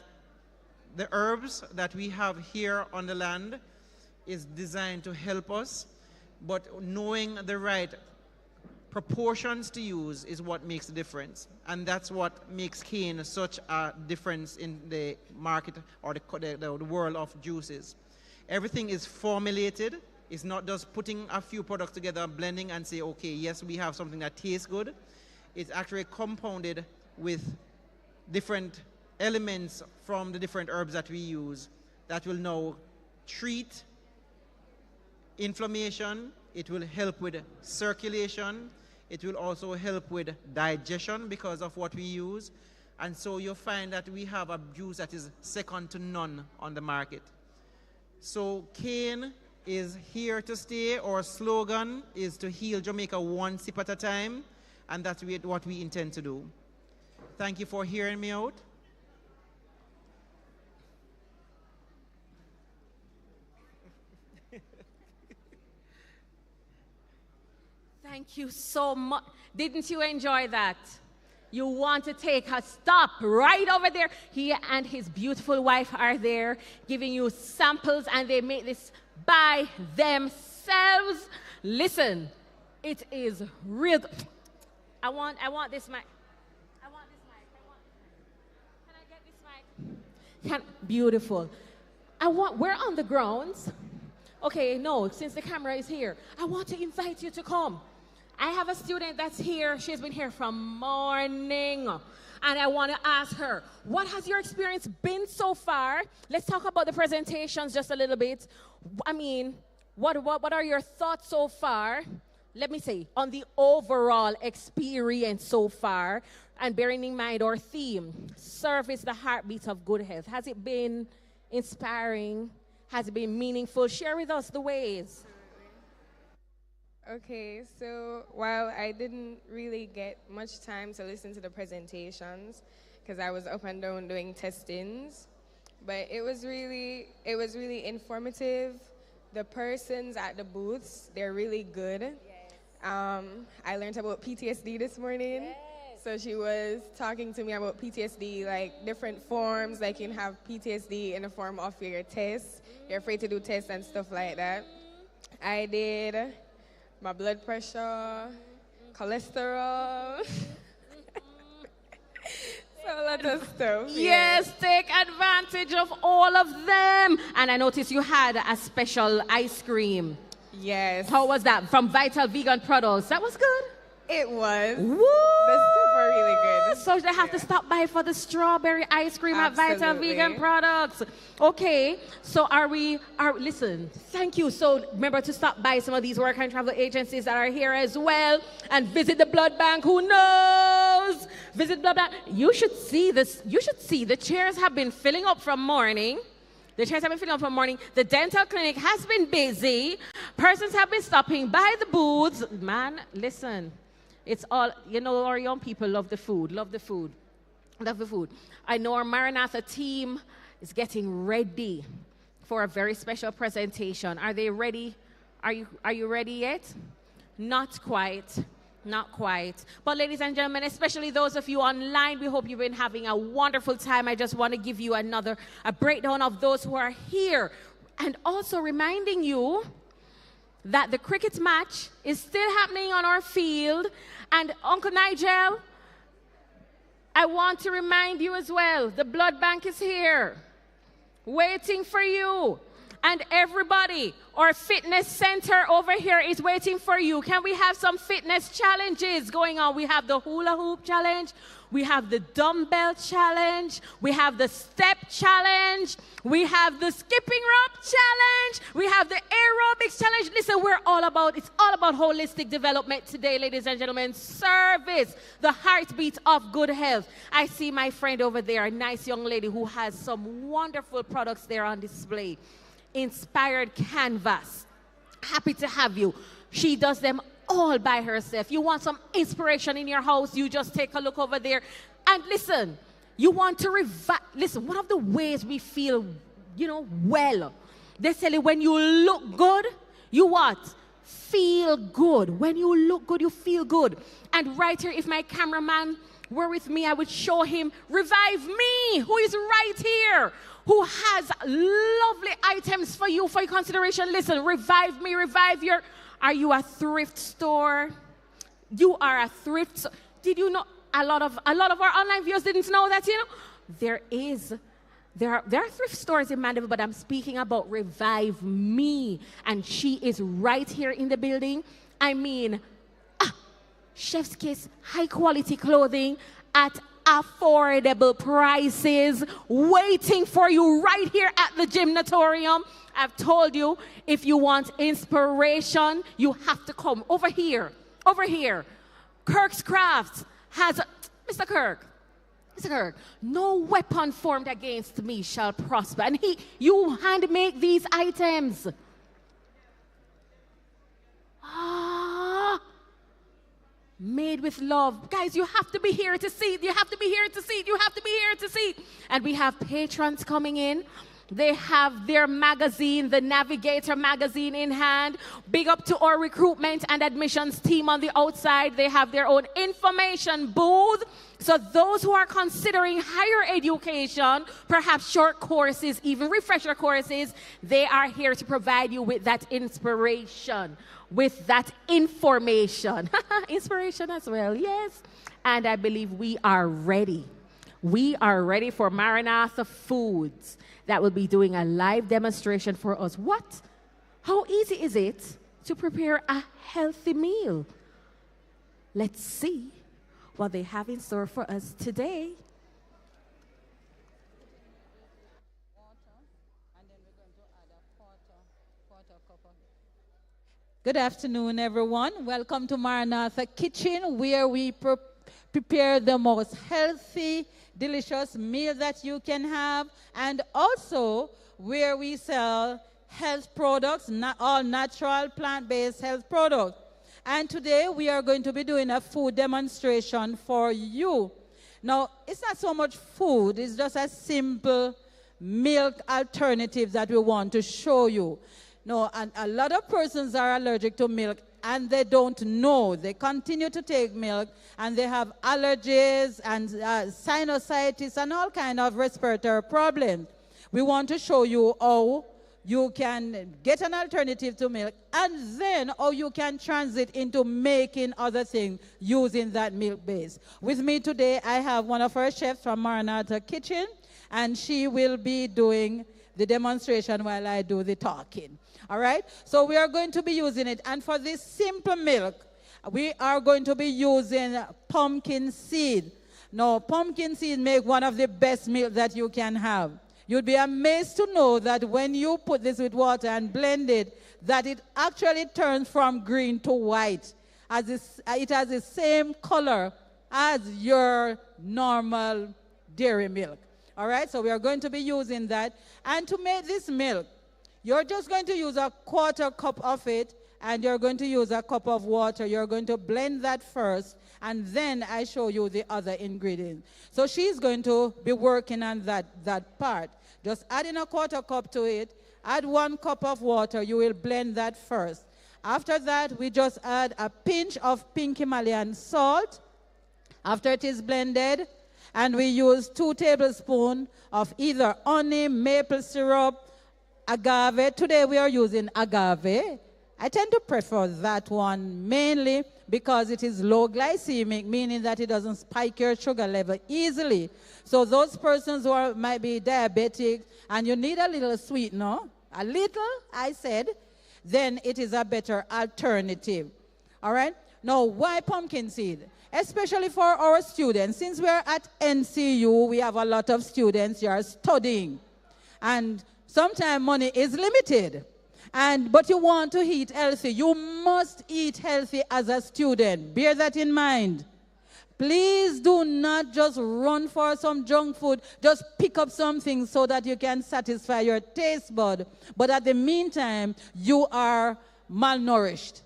[SPEAKER 16] the herbs that we have here on the land is designed to help us, but knowing the right proportions to use is what makes the difference. And that's what makes cane such a difference in the market or the world of juices. Everything is formulated. It's not just putting a few products together, blending and say, okay, yes, we have something that tastes good. It's actually compounded with different elements from the different herbs that we use that will now treat inflammation. It will help with circulation. It will also help with digestion because of what we use. And so you'll find that we have a juice that is second to none on the market. So cane is here to stay. Our slogan is to heal Jamaica one sip at a time. And that's what we intend to do. Thank you for hearing me out.
[SPEAKER 1] Thank you so much. Didn't you enjoy that? You want to take a stop right over there. He and his beautiful wife are there giving you samples, and they make this by themselves. Listen, it is real. I want this mic. I want this mic. Can I get this mic? Beautiful. We're on the grounds. Okay, no, since the camera is here, I want to invite you to come. I have a student that's here. She's been here from morning. And I want to ask her, what has your experience been so far? Let's talk about the presentations just a little bit. I mean, what are your thoughts so far? Let me say, on the overall experience so far, and bearing in mind our theme, service, the heartbeat of good health. Has it been inspiring? Has it been meaningful? Share with us the ways.
[SPEAKER 17] Okay, so while I didn't really get much time to listen to the presentations because I was up and down doing testings, but it was really informative. The persons at the booths, they're really good. Yes. I learned about PTSD this morning. Yes. So she was talking to me about PTSD, like different forms, like you can have PTSD in the form of your tests. You're afraid to do tests and stuff like that. I did my blood pressure, cholesterol, so a lot of stuff.
[SPEAKER 1] Yes, take advantage of all of them. And I noticed you had a special ice cream.
[SPEAKER 17] Yes.
[SPEAKER 1] How was that? From Vital Vegan Products. That was good?
[SPEAKER 17] It was.
[SPEAKER 1] Woo!
[SPEAKER 17] The stuff are really good.
[SPEAKER 1] So they have to stop by for the strawberry ice cream at Vital Vegan Products. Okay, so listen, thank you. So remember to stop by some of these work and travel agencies that are here as well, and visit the blood bank. Who knows? Visit blood bank. You should see this. You should see the chairs have been filling up from morning. The chairs have been filling up from morning. The dental clinic has been busy. Persons have been stopping by the booths. Man, listen. It's all, our young people love the food, love the food. I know our Maranatha team is getting ready for a very special presentation. Are they ready? Are you ready yet? Not quite. Not quite. But ladies and gentlemen, especially those of you online, we hope you've been having a wonderful time. I just want to give you a breakdown of those who are here. And also reminding you that the cricket match is still happening on our field. And Uncle Nigel, I want to remind you as well, the blood bank is here, waiting for you. And everybody, our fitness center over here is waiting for you. Can we have some fitness challenges going on? We have the hula hoop challenge. We have the dumbbell challenge. We have the step challenge. We have the skipping rope challenge. We have the aerobics challenge. Listen, it's all about holistic development today, ladies and gentlemen. Service, the heartbeat of good health. I see my friend over there, a nice young lady who has some wonderful products there on display. Inspired Canvas. Happy to have you. She does them all by herself. You want some inspiration in your house, you just take a look over there. And listen, you want to revive. Listen, one of the ways we feel, well, they say when you look good, you what? Feel good. When you look good, you feel good. And right here, if my cameraman were with me, I would show him Revive Me, who is right here, who has lovely items for you for your consideration. Listen, Revive Me, revive your... Are you a thrift store? You are a thrift store. Did you know a lot of our online viewers didn't know that, There are thrift stores in Mandeville, but I'm speaking about Revive Me. And she is right here in the building. I mean, chef's kiss, high quality clothing at affordable prices, waiting for you right here at the Gymnatorium. I've told you, if you want inspiration, you have to come over here. Over here. Kirk's Crafts has... Mr. Kirk, no weapon formed against me shall prosper. And you hand make these items. Made with love. Guys, you have to be here to see it. You have to be here to see it. You have to be here to see it. And we have patrons coming in. They have their magazine, the Navigator magazine in hand. Big up to our recruitment and admissions team on the outside. They have their own information booth. So those who are considering higher education, perhaps short courses, even refresher courses, they are here to provide you with that inspiration, with that information. Inspiration as well, yes. And I believe we are ready. We are ready for Maranatha Foods that will be doing a live demonstration for us. What? How easy is it to prepare a healthy meal? Let's see what they have in store for us today.
[SPEAKER 18] Good afternoon, everyone. Welcome to Maranatha Kitchen, where we prepare the most healthy, delicious meal that you can have, and also where we sell health products, all natural, plant-based health products. And today we are going to be doing a food demonstration for you. Now, it's not so much food, it's just a simple milk alternative that we want to show you. No, and a lot of persons are allergic to milk and they don't know. They continue to take milk and they have allergies and sinusitis and all kind of respiratory problems. We want to show you how you can get an alternative to milk and then how you can transit into making other things using that milk base. With me today, I have one of our chefs from Maranatha Kitchen, and she will be doing the demonstration while I do the talking. All right? So we are going to be using it. And for this simple milk, we are going to be using pumpkin seed. Now, pumpkin seed make one of the best milk that you can have. You'd be amazed to know that when you put this with water and blend it, that it actually turns from green to white. It has the same color as your normal dairy milk. All right, so we are going to be using that. And to make this milk, you're just going to use a quarter cup of it, and you're going to use a cup of water. You're going to blend that first, and then I show you the other ingredients. So she's going to be working on that part. Just adding a quarter cup to it, add 1 cup of water. You will blend that first. After that, we just add a pinch of pink Himalayan salt. After it is blended, and we use 2 tablespoons of either honey, maple syrup, agave. Today we are using agave. I tend to prefer that one mainly because it is low glycemic, meaning that it doesn't spike your sugar level easily. So those persons who might be diabetic and you need a little sweetener, a little, I said, then it is a better alternative. All right? Now, why pumpkin seed? Especially for our students. Since we are at NCU, we have a lot of students who are studying. And sometimes money is limited. But you want to eat healthy. You must eat healthy as a student. Bear that in mind. Please do not just run for some junk food. Just pick up something so that you can satisfy your taste bud. But at the meantime, you are malnourished.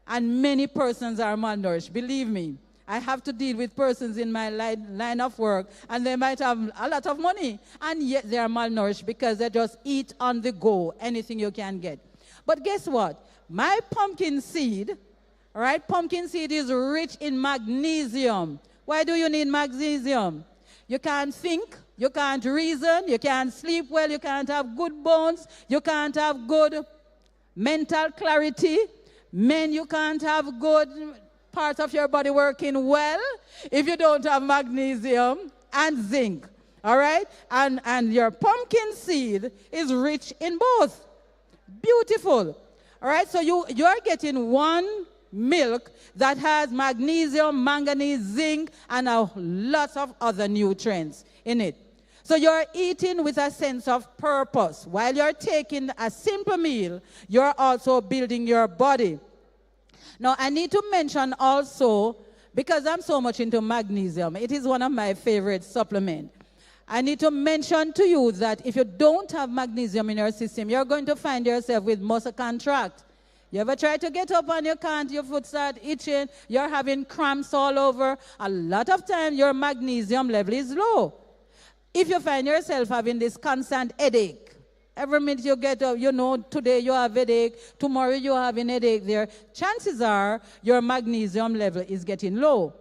[SPEAKER 18] And many persons are malnourished. Believe me, I have to deal with persons in my line of work, and they might have a lot of money, and yet they are malnourished because they just eat on the go, anything you can get. But guess what? My pumpkin seed, right? Pumpkin seed is rich in magnesium. Why do you need magnesium? You can't think, you can't reason, you can't sleep well, you can't have good bones, you can't have good mental clarity. Men, you can't have good parts of your body working well if you don't have magnesium and zinc. All right? And your pumpkin seed is rich in both. Beautiful. All right? So you're getting one milk that has magnesium, manganese, zinc, and a lot of other nutrients in it. So you're eating with a sense of purpose. While you're taking a simple meal, you're also building your body. Now, I need to mention also, because I'm so much into magnesium, it is one of my favorite supplements. I need to mention to you that if you don't have magnesium in your system, you're going to find yourself with muscle contract. You ever try to get up and you can't, your foot start itching, you're having cramps all over. A lot of time your magnesium level is low. If you find yourself having this constant headache, every minute you get up, you know, today you have headache, tomorrow you have an headache there, chances are your magnesium level is getting low.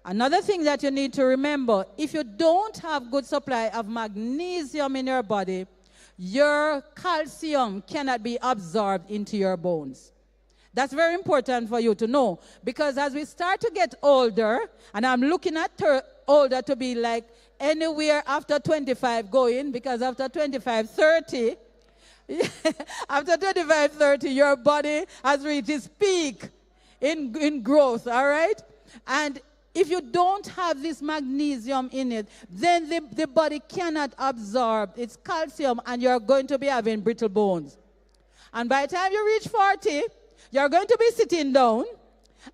[SPEAKER 18] Another thing that you need to remember, if you don't have good supply of magnesium in your body, your calcium cannot be absorbed into your bones. That's very important for you to know, because as we start to get older, and I'm looking at older to be like anywhere after 25 going, because after 25, 30, after 25, 30, your body has reached its peak in growth, all right? And if you don't have this magnesium in it, then the body cannot absorb its calcium, and you're going to be having brittle bones. And by the time you reach 40, you're going to be sitting down,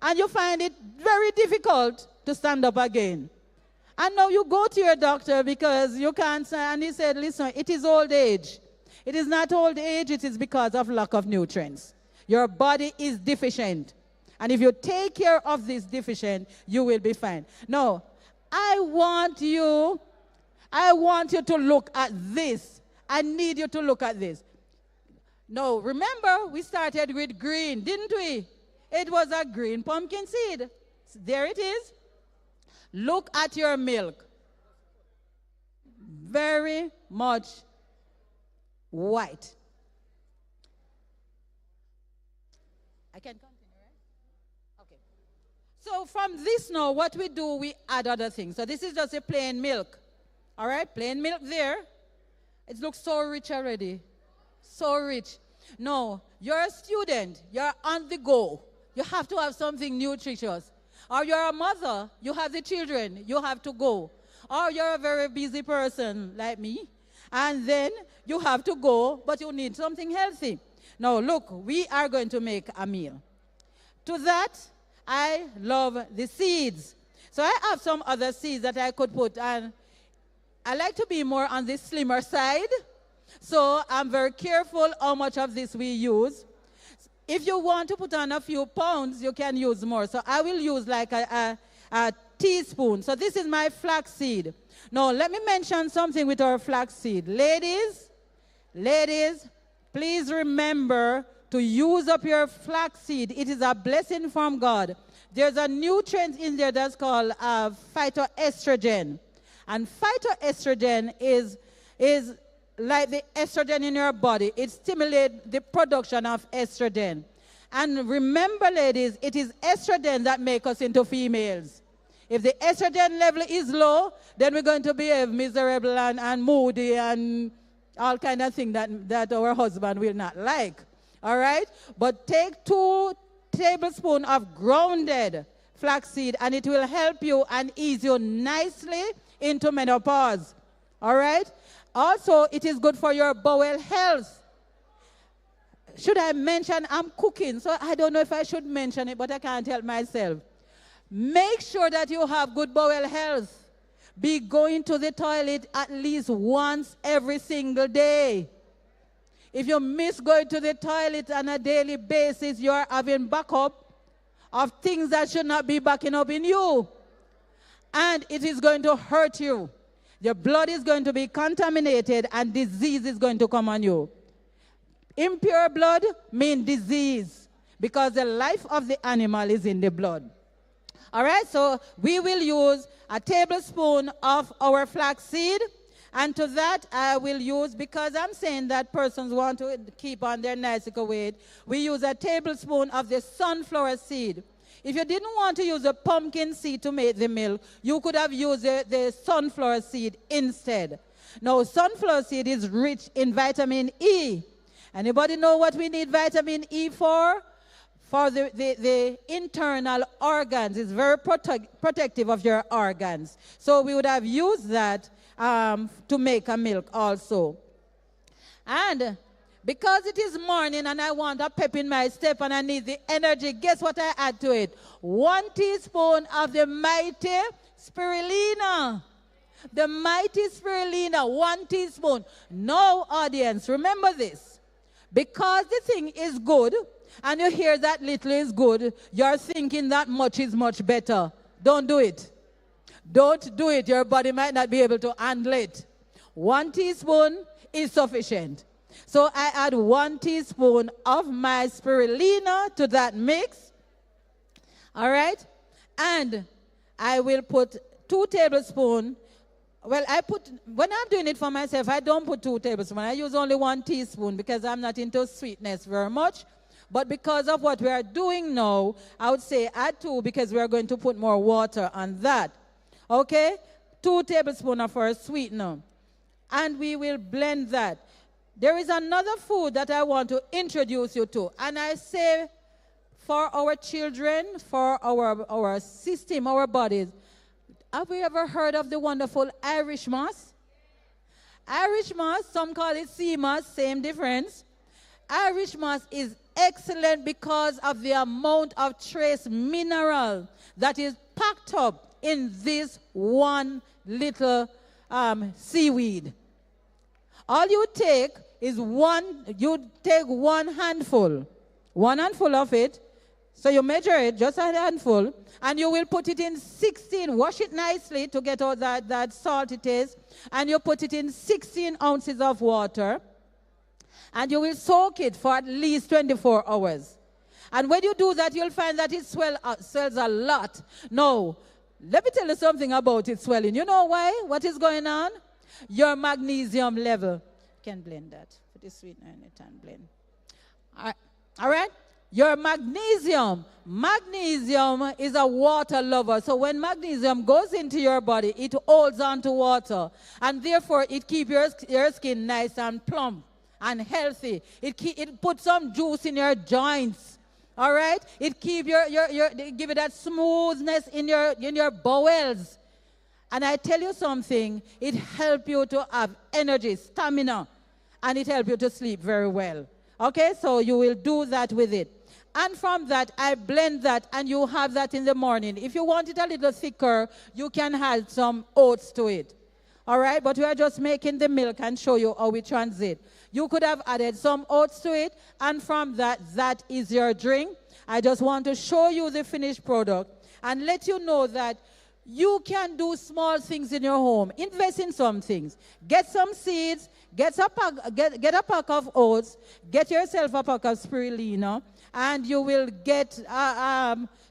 [SPEAKER 18] and you find it very difficult to stand up again. And now you go to your doctor because you can't, and he said, listen, it is old age. It is not old age, it is because of lack of nutrients. Your body is deficient. And if you take care of this deficient, you will be fine. Now, I want you to look at this. I need you to look at this. Now, remember, we started with green, didn't we? It was a green pumpkin seed. There it is. Look at your milk. Very much white. I can continue, right? Okay. So from this now, what we do, we add other things. So this is just a plain milk. All right, plain milk there. It looks so rich already. So rich. No, you're a student. You're on the go. You have to have something nutritious. Or you're a mother, you have the children, you have to go. Or you're a very busy person like me, and then you have to go, but you need something healthy. Now look, we are going to make a meal. To that, I love the seeds. So I have some other seeds that I could put, and I like to be more on the slimmer side. So I'm very careful how much of this we use. If you want to put on a few pounds, you can use more. So I will use like a teaspoon. So this is my flaxseed. Now, let me mention something with our flaxseed. Ladies, please remember to use up your flaxseed. It is a blessing from God. There's a nutrient in there that's called phytoestrogen. And phytoestrogen is like the estrogen in your body. It stimulates the production of estrogen. And remember, ladies, it is estrogen that makes us into females. If the estrogen level is low, then we're going to behave miserable and moody and all kind of things that our husband will not like. All right? But take 2 tablespoons of grounded flaxseed, and it will help you and ease you nicely into menopause. All right? Also, it is good for your bowel health. Should I mention I'm cooking? So I don't know if I should mention it, but I can't help myself. Make sure that you have good bowel health. Be going to the toilet at least once every single day. If you miss going to the toilet on a daily basis, you're having backup, of things that should not be backing up in you. And it is going to hurt you. Your blood is going to be contaminated and disease is going to come on you. Impure blood means disease because the life of the animal is in the blood. All right, so we will use a tablespoon of our flaxseed. And to that, I will use, because I'm saying that persons want to keep on their nice weight, we use a tablespoon of the sunflower seed. If you didn't want to use the pumpkin seed to make the milk, you could have used the sunflower seed instead. Now, sunflower seed is rich in vitamin E. Anybody know what we need vitamin E for? For the internal organs. It's very protective of your organs. So we would have used that to make a milk also. And because it is morning and I want a pep in my step and I need the energy, guess what I add to it? 1 teaspoon of the mighty spirulina. The mighty spirulina, 1 teaspoon. No, audience, remember this. Because the thing is good, and you hear that little is good, you're thinking that much is much better. Don't do it. Don't do it. Your body might not be able to handle it. 1 teaspoon is sufficient. So I add 1 teaspoon of my spirulina to that mix. All right? And I will put 2 tablespoons. Well, when I'm doing it for myself, I don't put 2 tablespoons. I use only 1 teaspoon because I'm not into sweetness very much. But because of what we are doing now, I would say add 2 because we are going to put more water on that. Okay? 2 tablespoons of our sweetener. And we will blend that. There is another food that I want to introduce you to. And I say for our children, for our system, our bodies, have we ever heard of the wonderful Irish moss? Irish moss, some call it sea moss, same difference. Irish moss is excellent because of the amount of trace mineral that is packed up in this one little seaweed. All you take is one handful of it. So you measure it, just a handful, and you will put it in 16, wash it nicely to get all that salty taste, and you put it in 16 ounces of water, and you will soak it for at least 24 hours. And when you do that, you'll find that it swells a lot. Now, let me tell you something about it swelling. You know why? What is going on? Your magnesium level. You can blend that. Put the sweetener in it and blend. All right? Your magnesium is a water lover. So when magnesium goes into your body, it holds on to water. And therefore, it keeps your skin nice and plump and healthy. It puts some juice in your joints. All right? It keeps give it that smoothness in your bowels. And I tell you something, it helps you to have energy, stamina, and it helps you to sleep very well. Okay, so you will do that with it. And from that, I blend that, and you have that in the morning. If you want it a little thicker, you can add some oats to it. All right, but we are just making the milk and show you how we transit. You could have added some oats to it, and from that, that is your drink. I just want to show you the finished product and let you know that you can do small things in your home. Invest in some things. Get some seeds, get a pack of oats, get yourself a pack of spirulina, and you will get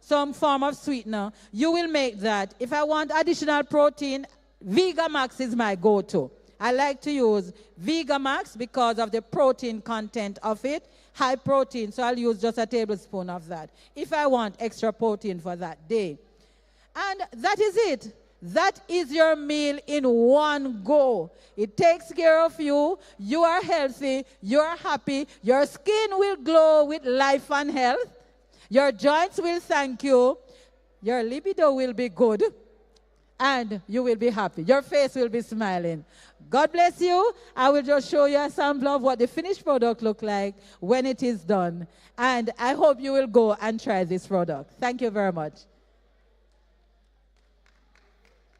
[SPEAKER 18] some form of sweetener. You will make that. If I want additional protein, Vegamax is my go-to. I like to use Vegamax because of the protein content of it, high protein, so I'll use just a tablespoon of that if I want extra protein for that day. And that is it. That is your meal in one go. It takes care of you. You are healthy. You are happy. Your skin will glow with life and health. Your joints will thank you. Your libido will be good. And you will be happy. Your face will be smiling. God bless you. I will just show you a sample of what the finished product looks like when it is done. And I hope you will go and try this product. Thank you very much.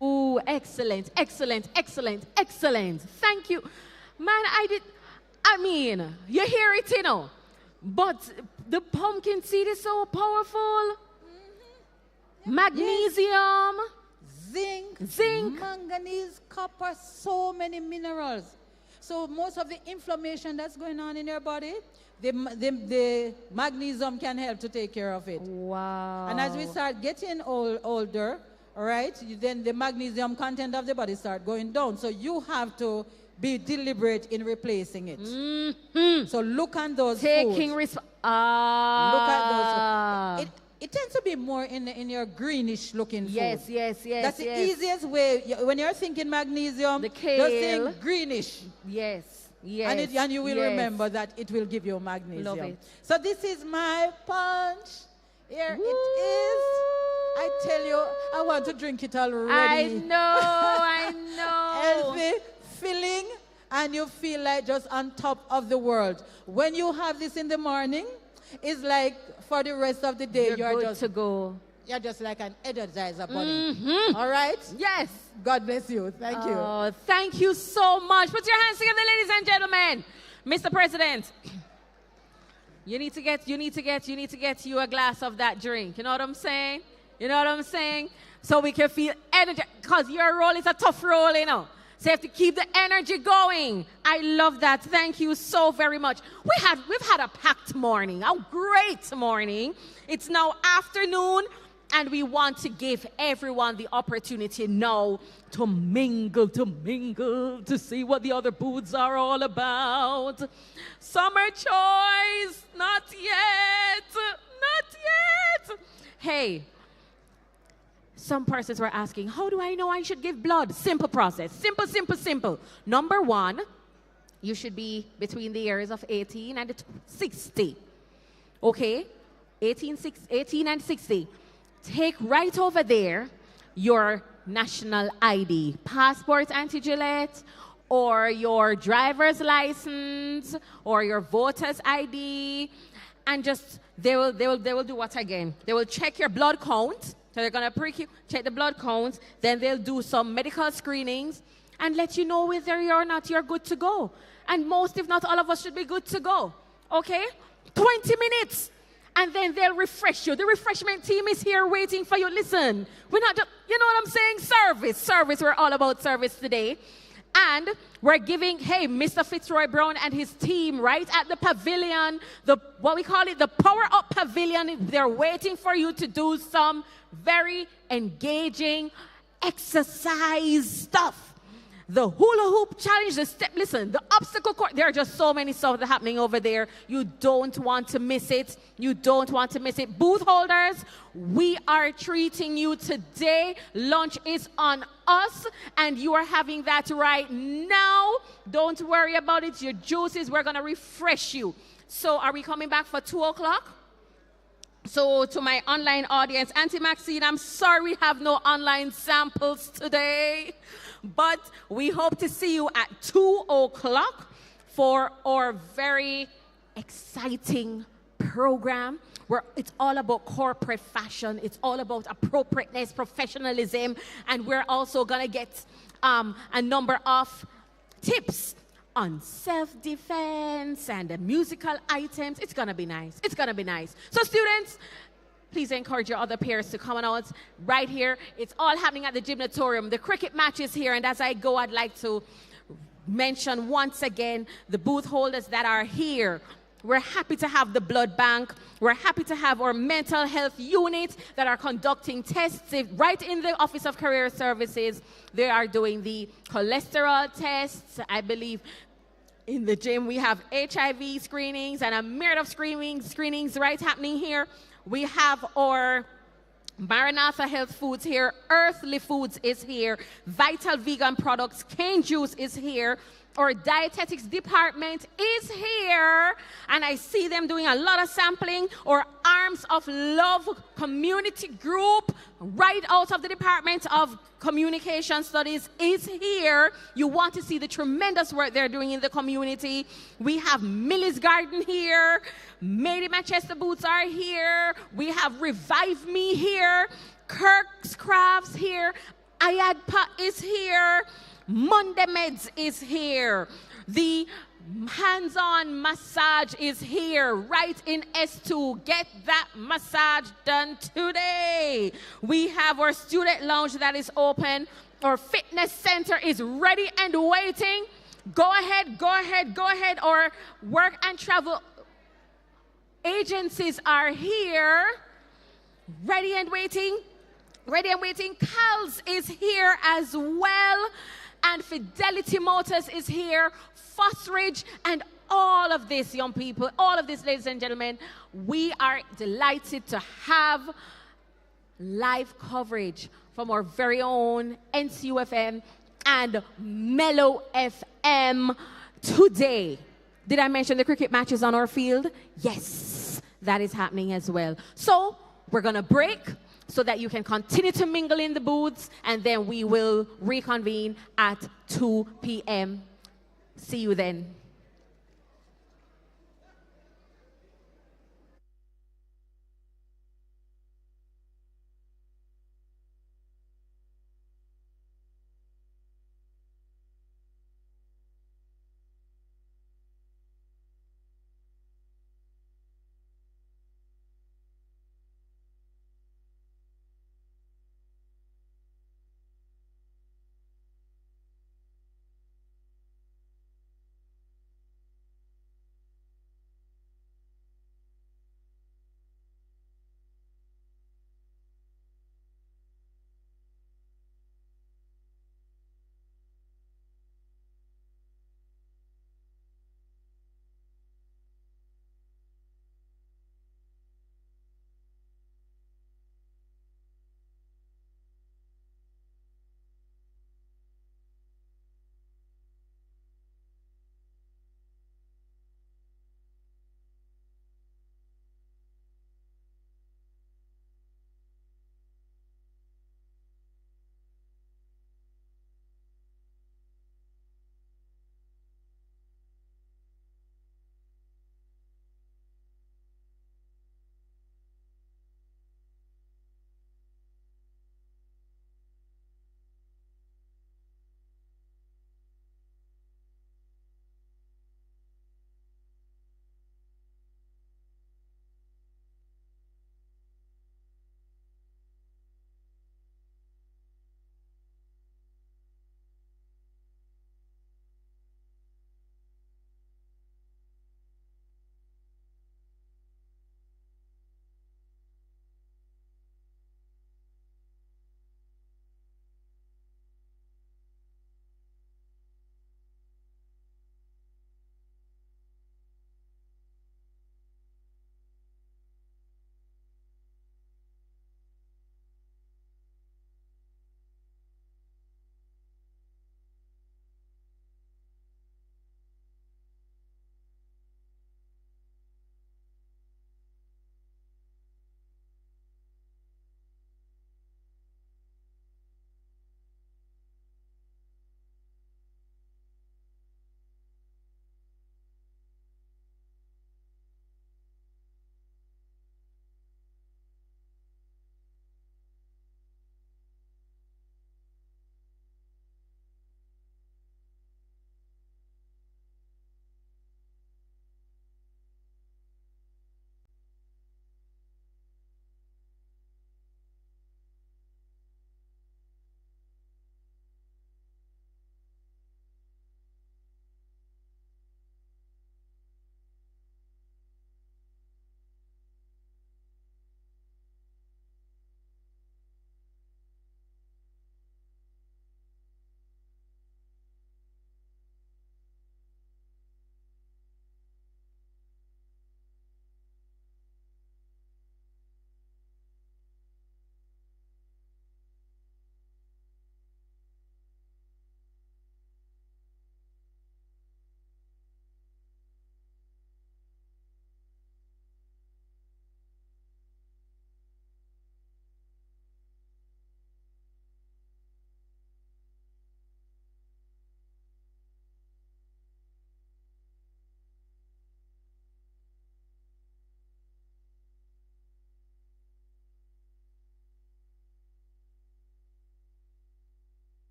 [SPEAKER 1] Oh, excellent, excellent, excellent, excellent. Thank you. Man, you hear it, you know. But the pumpkin seed is so powerful. Magnesium.
[SPEAKER 18] Zinc. Manganese, copper, so many minerals. So most of the inflammation that's going on in your body, the magnesium can help to take care of it.
[SPEAKER 1] Wow.
[SPEAKER 18] And as we start getting older, all right, then the magnesium content of the body start going down. So you have to be deliberate in replacing it.
[SPEAKER 1] Mm-hmm.
[SPEAKER 18] So look on those
[SPEAKER 1] Taking
[SPEAKER 18] foods. Look at those. It tends to be more in your greenish looking food.
[SPEAKER 1] Yes.
[SPEAKER 18] That's the easiest way. When you're thinking magnesium,
[SPEAKER 1] the kale.
[SPEAKER 18] just think greenish.
[SPEAKER 1] Yes.
[SPEAKER 18] And you will remember that it will give you magnesium.
[SPEAKER 1] Love it.
[SPEAKER 18] So this is my punch. Here it is. I tell you, I want to drink it already.
[SPEAKER 1] I know.
[SPEAKER 18] Healthy, filling, and you feel like just on top of the world. When you have this in the morning, it's like for the rest of the day,
[SPEAKER 1] you're good
[SPEAKER 18] just
[SPEAKER 1] to go.
[SPEAKER 18] You're just like an energizer bunny.
[SPEAKER 1] Mm-hmm.
[SPEAKER 18] All right?
[SPEAKER 1] Yes.
[SPEAKER 18] God bless you. Thank you.
[SPEAKER 1] Oh, thank you so much. Put your hands together, ladies and gentlemen. Mr. President, you need to get you a glass of that drink. You know what I'm saying? So we can feel energy, because your role is a tough role, you know. So you have to keep the energy going. I love that. Thank you so very much. We've had a packed morning, a great morning. It's now afternoon, and we want to give everyone the opportunity now to mingle, to see what the other booths are all about. Summer choice, not yet. Hey. Some persons were asking, how do I know I should give blood? Simple process. Simple. Number one, you should be between the years of 18 and 60. Okay? 18 and 60. Take right over there your national ID, passport, Auntie Gillette, or your driver's license, or your voter's ID, and just, they will do what again? They will check your blood count. So they're going to prick you, check the blood counts, then they'll do some medical screenings and let you know whether or not you're good to go. And most, if not all of us, should be good to go. Okay? 20 minutes. And then they'll refresh you. The refreshment team is here waiting for you. Listen, we're not just, you know what I'm saying? Service. We're all about service today. And we're giving, Mr. Fitzroy Brown and his team right at the pavilion, what we call it, the Power Up Pavilion. They're waiting for you to do some very engaging exercise stuff. The hula hoop challenge, the obstacle course, there are just so many stuff that's happening over there. You don't want to miss it. Booth holders, we are treating you today. Lunch is on us, and you are having that right now. Don't worry about it. Your juices, we're going to refresh you. So are we coming back for 2 o'clock? So to my online audience, Auntie Maxine, I'm sorry we have no online samples today, but we hope to see you at 2 o'clock for our very exciting program where it's all about corporate fashion, it's all about appropriateness, professionalism, and we're also going to get a number of tips on self-defense and the musical items. It's going to be nice. So students, please encourage your other peers to come on out right here. It's all happening at the gymnatorium. The cricket match is here, and as I go, I'd like to mention once again the booth holders that are here. We're happy to have the blood bank. We're happy to have our mental health unit that are conducting tests right in the Office of Career Services. They are doing the cholesterol tests. I believe in the gym we have HIV screenings and a myriad of screenings right happening here. We have our Maranatha Health Foods here. Earthly Foods is here. Vital Vegan Products. Cane Juice is here. Our dietetics department is here, and I see them doing a lot of sampling. Our Arms of Love community group right out of the Department of Communication Studies is here. You want to see the tremendous work they're doing in the community. We have Millie's Garden here. Made in Manchester Boots are here. We have Revive Me here. Kirk's Crafts here. Ayadpa is here. Monday Meds is here. The hands-on massage is here right in S2. Get that massage done today. We have our student lounge that is open. Our fitness center is ready and waiting. Go ahead, go ahead, go ahead. Our work and travel agencies are here. Ready and waiting. Ready and waiting. CALS is here as well. And Fidelity Motors is here. Fosridge and all of this, young people, all of this, ladies and gentlemen, we are delighted to have live coverage from our very own NCU FM and Mellow FM today. Did I mention the cricket matches on our field? Yes, that is happening as well. So we're going to break so that you can continue to mingle in the booths, and then we will reconvene at 2 p.m. See you then.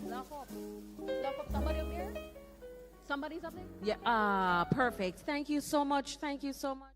[SPEAKER 1] Lock up. Somebody up there? Somebody's up there? Yeah. Perfect. Thank you so much. Thank you so much.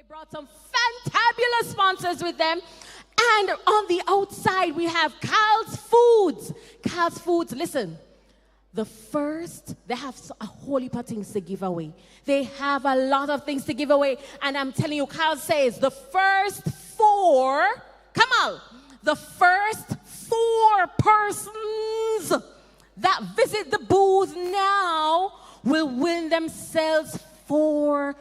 [SPEAKER 1] brought some fantabulous sponsors with them. And on the outside, we have Cal's Foods. Cal's Foods, listen. They have a whole heap of things to give away. They have a lot of things to give away. And I'm telling you, Carl says the first 4 persons that visit the booth now will win themselves 4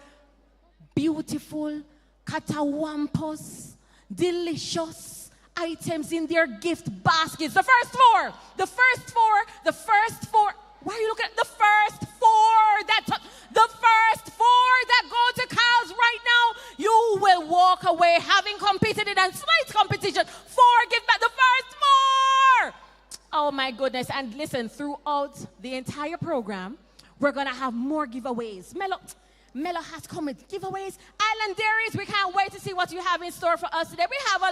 [SPEAKER 1] beautiful, catawampus, delicious items in their gift baskets. The first four. Why are you looking at the first 4? The first 4 that go to Cal's right now, you will walk away having competed in a slight competition. 4 gift back. The first 4. Oh my goodness. And listen, throughout the entire program, we're going to have more giveaways. Mello has come with giveaways. Island Dairies, we can't wait to see what you have in store for us today. We have a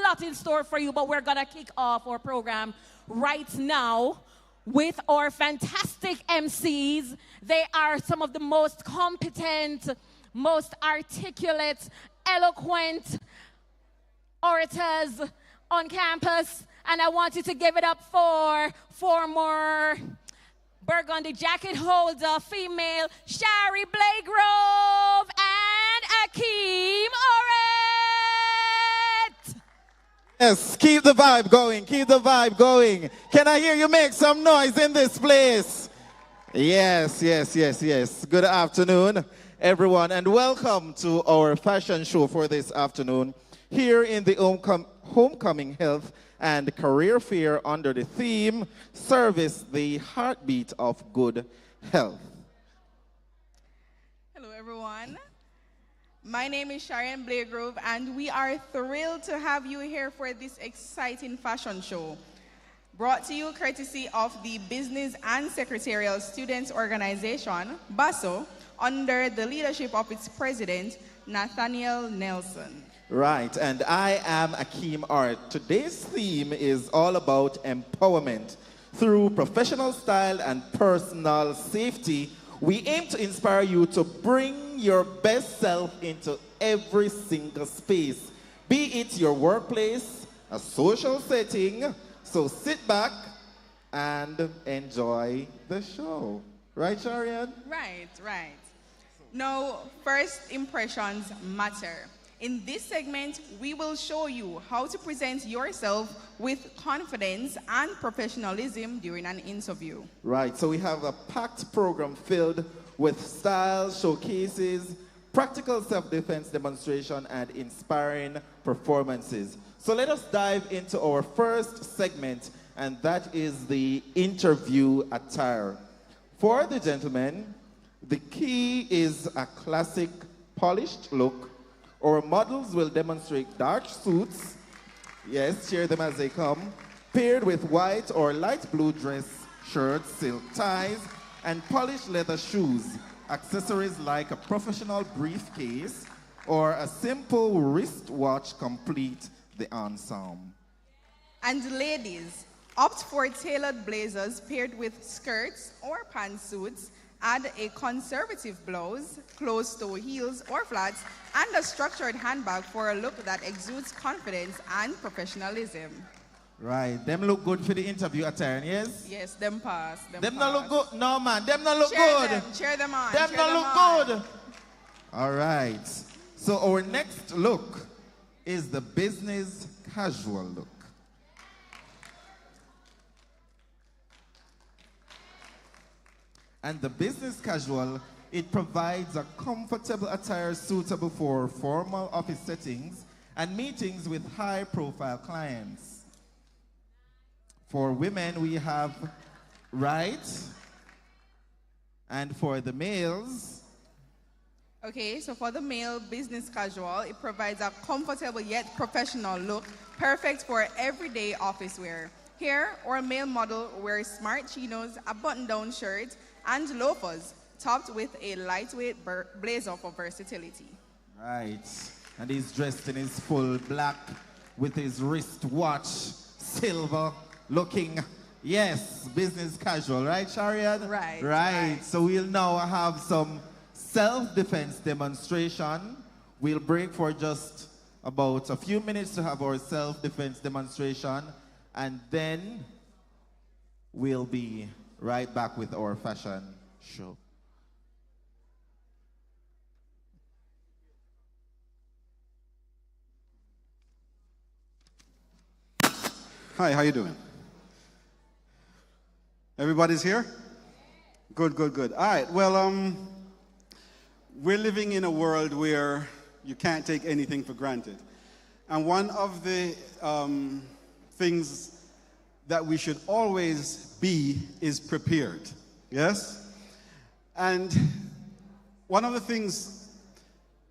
[SPEAKER 1] lot in store for you, but we're going to kick off our program right now with our fantastic MCs. They are some of the most competent, most articulate, eloquent orators on campus. And I want you to give it up for former Burgundy jacket holder, female, Shari Blagrove and Akeem Oret.
[SPEAKER 19] Yes, keep the vibe going, keep the vibe going. Can I hear you make some noise in this place? Yes. Good afternoon, everyone, and welcome to our fashion show for this afternoon here in the Homecoming Health and Career Fair under the theme, Service, the Heartbeat of Good Health.
[SPEAKER 20] Hello, everyone. My name is Sharon Blagrove, and we are thrilled to have you here for this exciting fashion show, brought to you courtesy of the Business and Secretarial Students Organization, BASO, under the leadership of its president, Nathaniel Nelson.
[SPEAKER 19] Right, and I am Akeem Art. Today's theme is all about empowerment. Through professional style and personal safety, we aim to inspire you to bring your best self into every single space, be it your workplace, a social setting. So sit back and enjoy the show. Right, Sharian?
[SPEAKER 20] Right. Now, first impressions matter. In this segment, we will show you how to present yourself with confidence and professionalism during an interview.
[SPEAKER 19] Right, so we have a packed program filled with style showcases, practical self-defense demonstration, and inspiring performances. So let us dive into our first segment, and that is the interview attire. For the gentlemen, the key is a classic polished look. Our models will demonstrate dark suits, yes, share them as they come, paired with white or light blue dress, shirts, silk ties, and polished leather shoes. Accessories like a professional briefcase or a simple wristwatch complete the ensemble.
[SPEAKER 20] And ladies, opt for tailored blazers paired with skirts or pantsuits. Add a conservative blouse, closed-toe heels or flats, and a structured handbag for a look that exudes confidence and professionalism.
[SPEAKER 19] Right, them look good for the interview attire, yes?
[SPEAKER 20] Yes, them pass.
[SPEAKER 19] Them not look good? No, man, them not look good.
[SPEAKER 20] Cheer them on.
[SPEAKER 19] Them not look good. All right, so our next look is the business casual look. And the business casual, it provides a comfortable attire suitable for formal office settings and meetings with high-profile clients. For women, we have right, and for the males.
[SPEAKER 20] Okay, so for the male business casual, it provides a comfortable yet professional look, perfect for everyday office wear. Here, our male model wears smart chinos, a button-down shirt, and loafers, topped with a lightweight blazer for versatility.
[SPEAKER 19] Right, and he's dressed in his full black with his wristwatch, silver, looking, yes, business casual, right, Shariad?
[SPEAKER 20] Right.
[SPEAKER 19] Right, so we'll now have some self-defense demonstration We'll break for just about a few minutes to have our self-defense demonstration, and then we'll be right back with our fashion show.
[SPEAKER 14] Hi, how you doing? Everybody's here? Good, good, good. All right, well, we're living in a world where you can't take anything for granted. And one of the things that we should always be is prepared, yes? And one of the things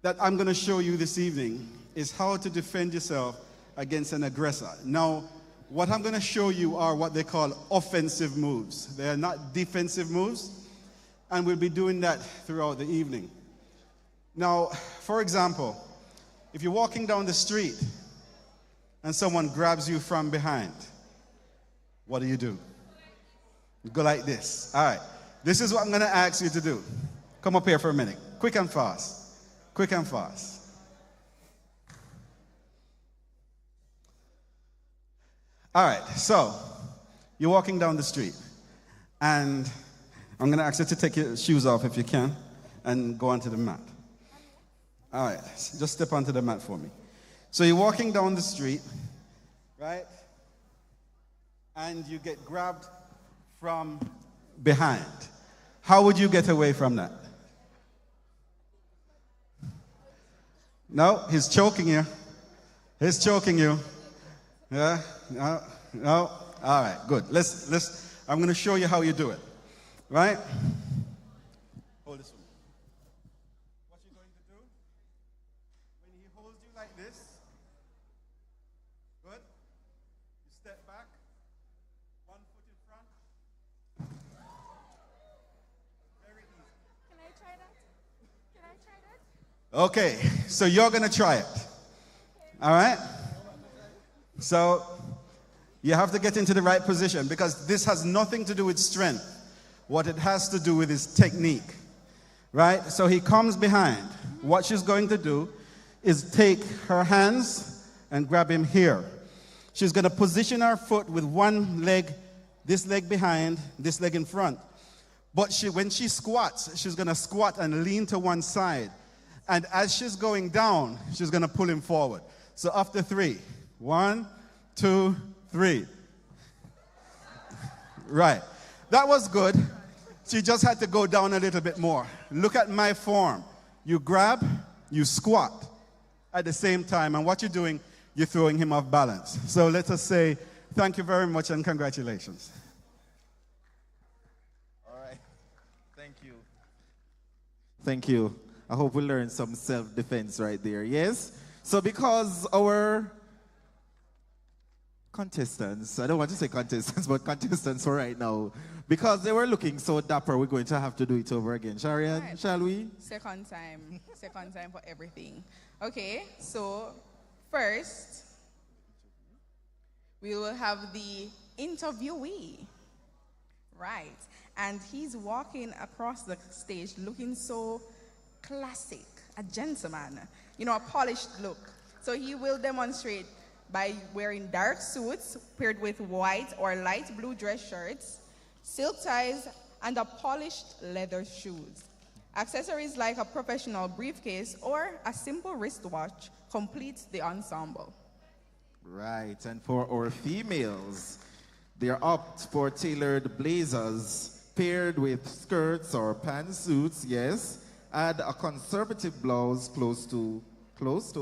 [SPEAKER 14] that I'm going to show you this evening is how to defend yourself against an aggressor. Now, what I'm going to show you are what they call offensive moves. They are not defensive moves, and we'll be doing that throughout the evening. Now, for example, if you're walking down the street and someone grabs you from behind, what do? You go like this. All right, this is what I'm going to ask you to do. Come up here for a minute. Quick and fast. Quick and fast. All right, so you're walking down the street, and I'm going to ask you to take your shoes off if you can and go onto the mat. All right, just step onto the mat for me. So you're walking down the street, right? And you get grabbed from behind. How would you get away from that? No, he's choking you. He's choking you. Yeah, no, no. All right, good. I'm going to show you how you do it. Right? Hold this one. What you're going to do, when he holds you like this, good. You step back, one foot in front. Very easy.
[SPEAKER 20] Can I try that?
[SPEAKER 14] Okay, so you're going to try it. All right? So you have to get into the right position because this has nothing to do with strength. What it has to do with is technique, right? So he comes behind. What she's going to do is take her hands and grab him here. She's going to position her foot with one leg, this leg behind, this leg in front. But when she squats, she's going to squat and lean to one side. And as she's going down, she's going to pull him forward. So after 3, 1, 2, 3. Right. That was good. She just had to go down a little bit more. Look at my form. You grab, you squat at the same time. And what you're doing, you're throwing him off balance. So let us say thank you very much and congratulations.
[SPEAKER 19] All right. Thank you. Thank you. I hope we learned some self-defense right there. Yes? So because our contestants, I don't want to say contestants, but contestants for right now, because they were looking so dapper, we're going to have to do it over again. Sharian, right. Shall we?
[SPEAKER 20] Second time for everything. Okay, so first, we will have the interviewee. Right, and he's walking across the stage looking so classic, a gentleman, a polished look. So he will demonstrate by wearing dark suits paired with white or light blue dress shirts, silk ties, and a polished leather shoes. Accessories like a professional briefcase or a simple wristwatch complete the ensemble.
[SPEAKER 19] Right, and for our females, they're opt for tailored blazers paired with skirts or pantsuits, yes. Add a conservative blouse close to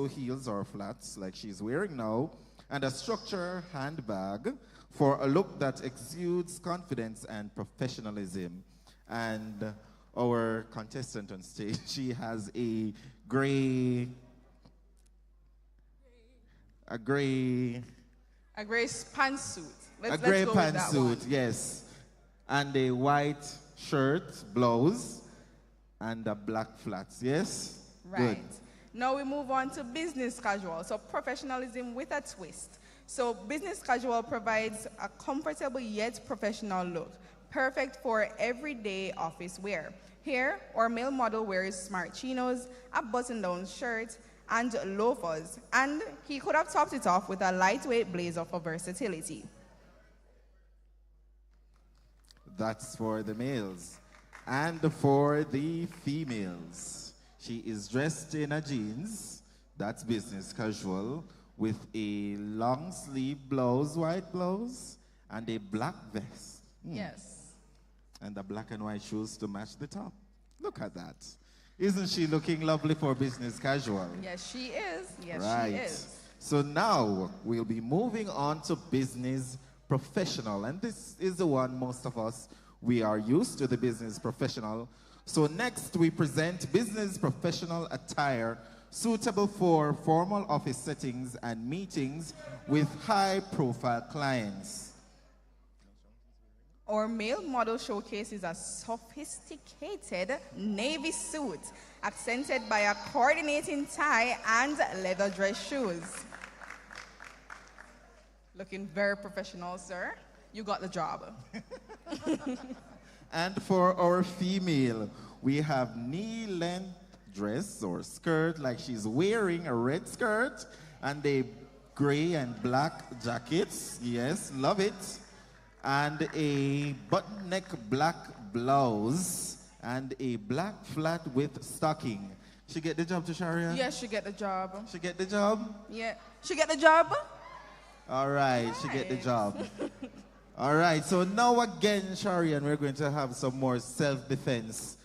[SPEAKER 19] heels or flats like she's wearing now, and a structured handbag for a look that exudes confidence and professionalism. And our contestant on stage, she has a gray
[SPEAKER 20] pantsuit.
[SPEAKER 19] A gray pantsuit, yes. And a white shirt, blouse, and a black flats, yes?
[SPEAKER 20] Right. Good. Now we move on to business casual, so professionalism with a twist. So business casual provides a comfortable yet professional look, perfect for everyday office wear. Here, our male model wears smart chinos, a button-down shirt, and loafers. And he could have topped it off with a lightweight blazer for versatility.
[SPEAKER 19] That's for the males. And for the females, she is dressed in a jeans, that's business casual, with a long sleeve blouse, white blouse, and a black vest.
[SPEAKER 20] Yes.
[SPEAKER 19] And the black and white shoes to match the top. Look at that. Isn't she looking lovely for business casual?
[SPEAKER 20] Yes, she is. Yes,
[SPEAKER 19] Right.
[SPEAKER 20] she is.
[SPEAKER 19] So now we'll be moving on to business professional. And this is the one most of us, we are used to the business professional. So next we present business professional attire suitable for formal office settings and meetings with high-profile clients.
[SPEAKER 20] Our male model showcases a sophisticated navy suit accented by a coordinating tie and leather dress shoes. Looking very professional, sir. You got the job.
[SPEAKER 19] And for our female, we have knee-length dress or skirt, like she's wearing a red skirt and a gray and black jackets. Yes, love it. And a button-neck black blouse and a black flat width stocking. She get the job, Tisharia?
[SPEAKER 20] Yes, she get the job.
[SPEAKER 19] She get the job?
[SPEAKER 20] Yeah. She get the job?
[SPEAKER 19] All right, she get the job. All right, so now again, Sharian, we're going to have some more self-defense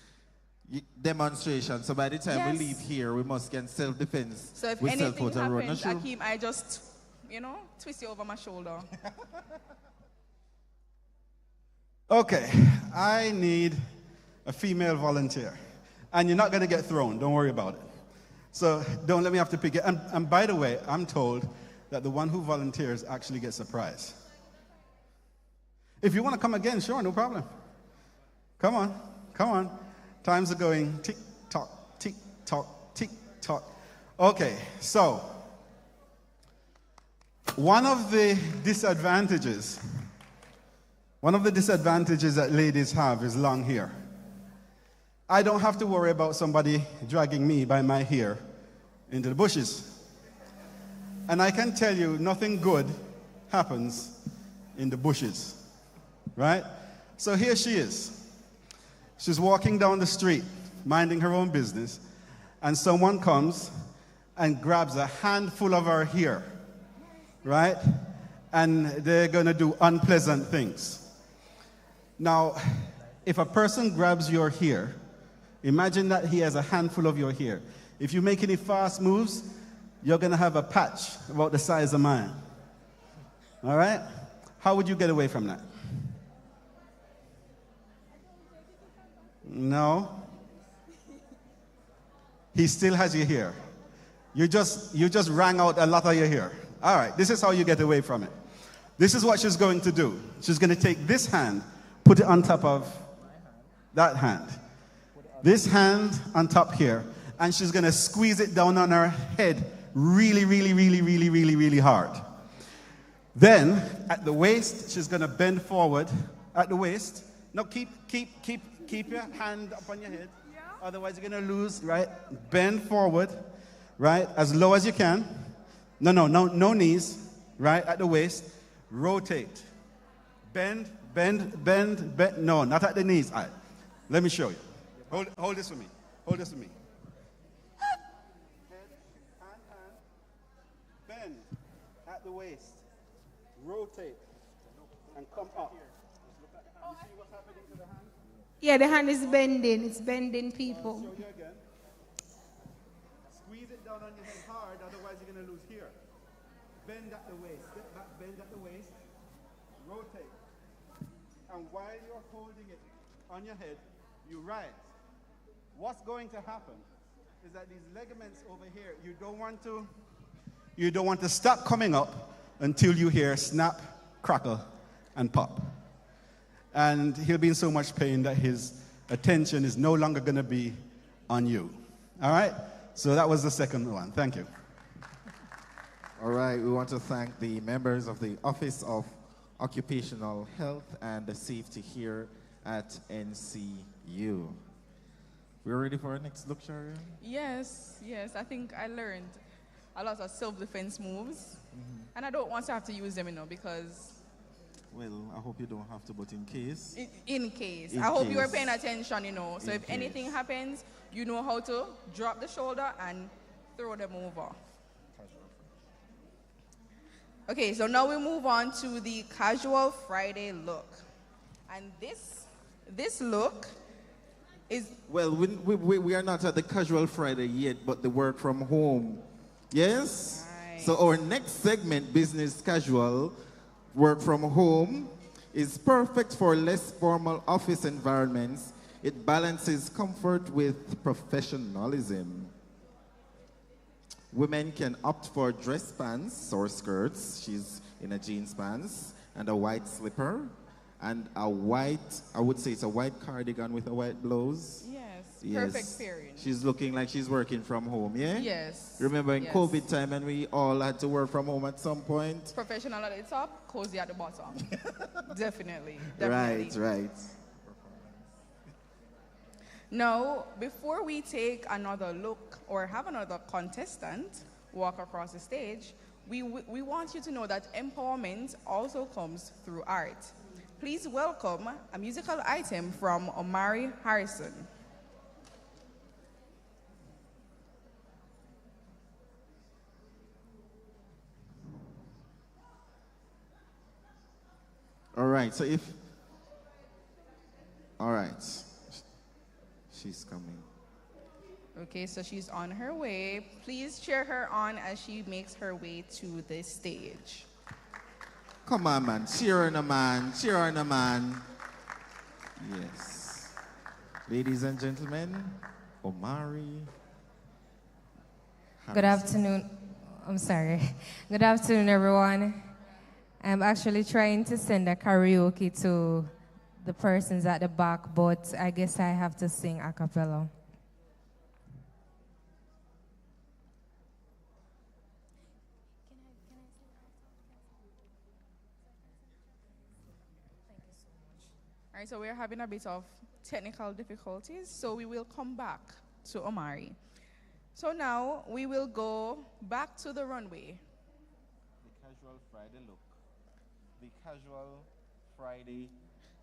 [SPEAKER 19] demonstration. So by the time we leave here, we must get self-defense.
[SPEAKER 20] So if
[SPEAKER 19] with
[SPEAKER 20] anything
[SPEAKER 19] self-photo.
[SPEAKER 20] happens, Akeem, I just, twist you over my shoulder.
[SPEAKER 14] Okay, I need a female volunteer. And you're not going to get thrown. Don't worry about it. So don't let me have to pick it. And by the way, I'm told that the one who volunteers actually gets a prize. If you want to come again, sure, no problem. Come on, come on. Times are going tick-tock, tick-tock, tick-tock. Okay, so one of the disadvantages that ladies have is long hair. I don't have to worry about somebody dragging me by my hair into the bushes. And I can tell you nothing good happens in the bushes, right? So here she is. She's walking down the street, minding her own business, and someone comes and grabs a handful of her hair, right? And they're going to do unpleasant things. Now, if a person grabs your hair, imagine that he has a handful of your hair. If you make any fast moves, you're going to have a patch about the size of mine. All right? How would you get away from that? No. He still has your hair. You just rang out a lot of your hair. All right, this is how you get away from it. This is what she's going to do. She's going to take this hand, put it on top of that hand. This hand on top here, and she's going to squeeze it down on her head really, really, really, really, really, really hard. Then, at the waist, she's going to bend forward at the waist. Now, keep your hand up on your head. Otherwise, you're going to lose, right? Bend forward, right? As low as you can. No knees, right? At the waist. Rotate. Bend. No, not at the knees. All right. Let me show you. Hold this for me. Hold this for me. Hand. Bend at the waist. Rotate. And come up. You see what's happening to the hand?
[SPEAKER 21] Yeah, the hand is bending. It's bending, people.
[SPEAKER 14] Show you again. Squeeze it down on your head hard, otherwise you're going to lose here. Bend at the waist. Step back, bend at the waist. Rotate. And while you're holding it on your head, you rise. What's going to happen is that these ligaments over here, you don't want to stop coming up until you hear snap, crackle, and pop. And he'll be in so much pain that his attention is no longer going to be on you. All right? So that was the second one. Thank you.
[SPEAKER 19] All right, we want to thank the members of the Office of Occupational Health and Safety here at NCU. We're ready for our next look, Sharon?
[SPEAKER 20] Yes, yes. I think I learned a lot of self-defense moves. And I don't want to have to use them, because...
[SPEAKER 19] Well, I hope you don't have to, but in case...
[SPEAKER 20] In case. I hope you are paying attention, So if anything happens, you know how to drop the shoulder and throw them over. Okay, so now we move on to the casual Friday look. And this look is...
[SPEAKER 19] Well, we are not at the casual Friday yet, but the work from home. Yes? Right. So our next segment, business casual, work from home, is perfect for less formal office environments. It balances comfort with professionalism. Women can opt for dress pants or skirts. She's in a jeans pants and a white slipper and a white, I would say it's a white cardigan with a white blouse.
[SPEAKER 20] Yes, perfect pairing.
[SPEAKER 19] She's looking like she's working from home, yeah?
[SPEAKER 20] Yes.
[SPEAKER 19] Remember in COVID time and we all had to work from home at some point?
[SPEAKER 20] Professional at the top, cozy at the bottom. Definitely.
[SPEAKER 19] Right.
[SPEAKER 20] Now, before we take another look or have another contestant walk across the stage, we want you to know that empowerment also comes through art. Please welcome a musical item from Omari Harrison.
[SPEAKER 19] All right, all right. She's coming.
[SPEAKER 20] Okay, so she's on her way. Please cheer her on as she makes her way to the stage.
[SPEAKER 19] Come on, man. Cheer on the man. Cheer on the man. Yes. Ladies and gentlemen, Omari.
[SPEAKER 2] Good afternoon. I'm sorry. Good afternoon, everyone. I'm actually trying to send a karaoke to the persons at the back, but I guess I have to sing a cappella.
[SPEAKER 20] All right, so we're having a bit of technical difficulties, so we will come back to Omari. So now we will go back to the runway.
[SPEAKER 19] The casual Friday look.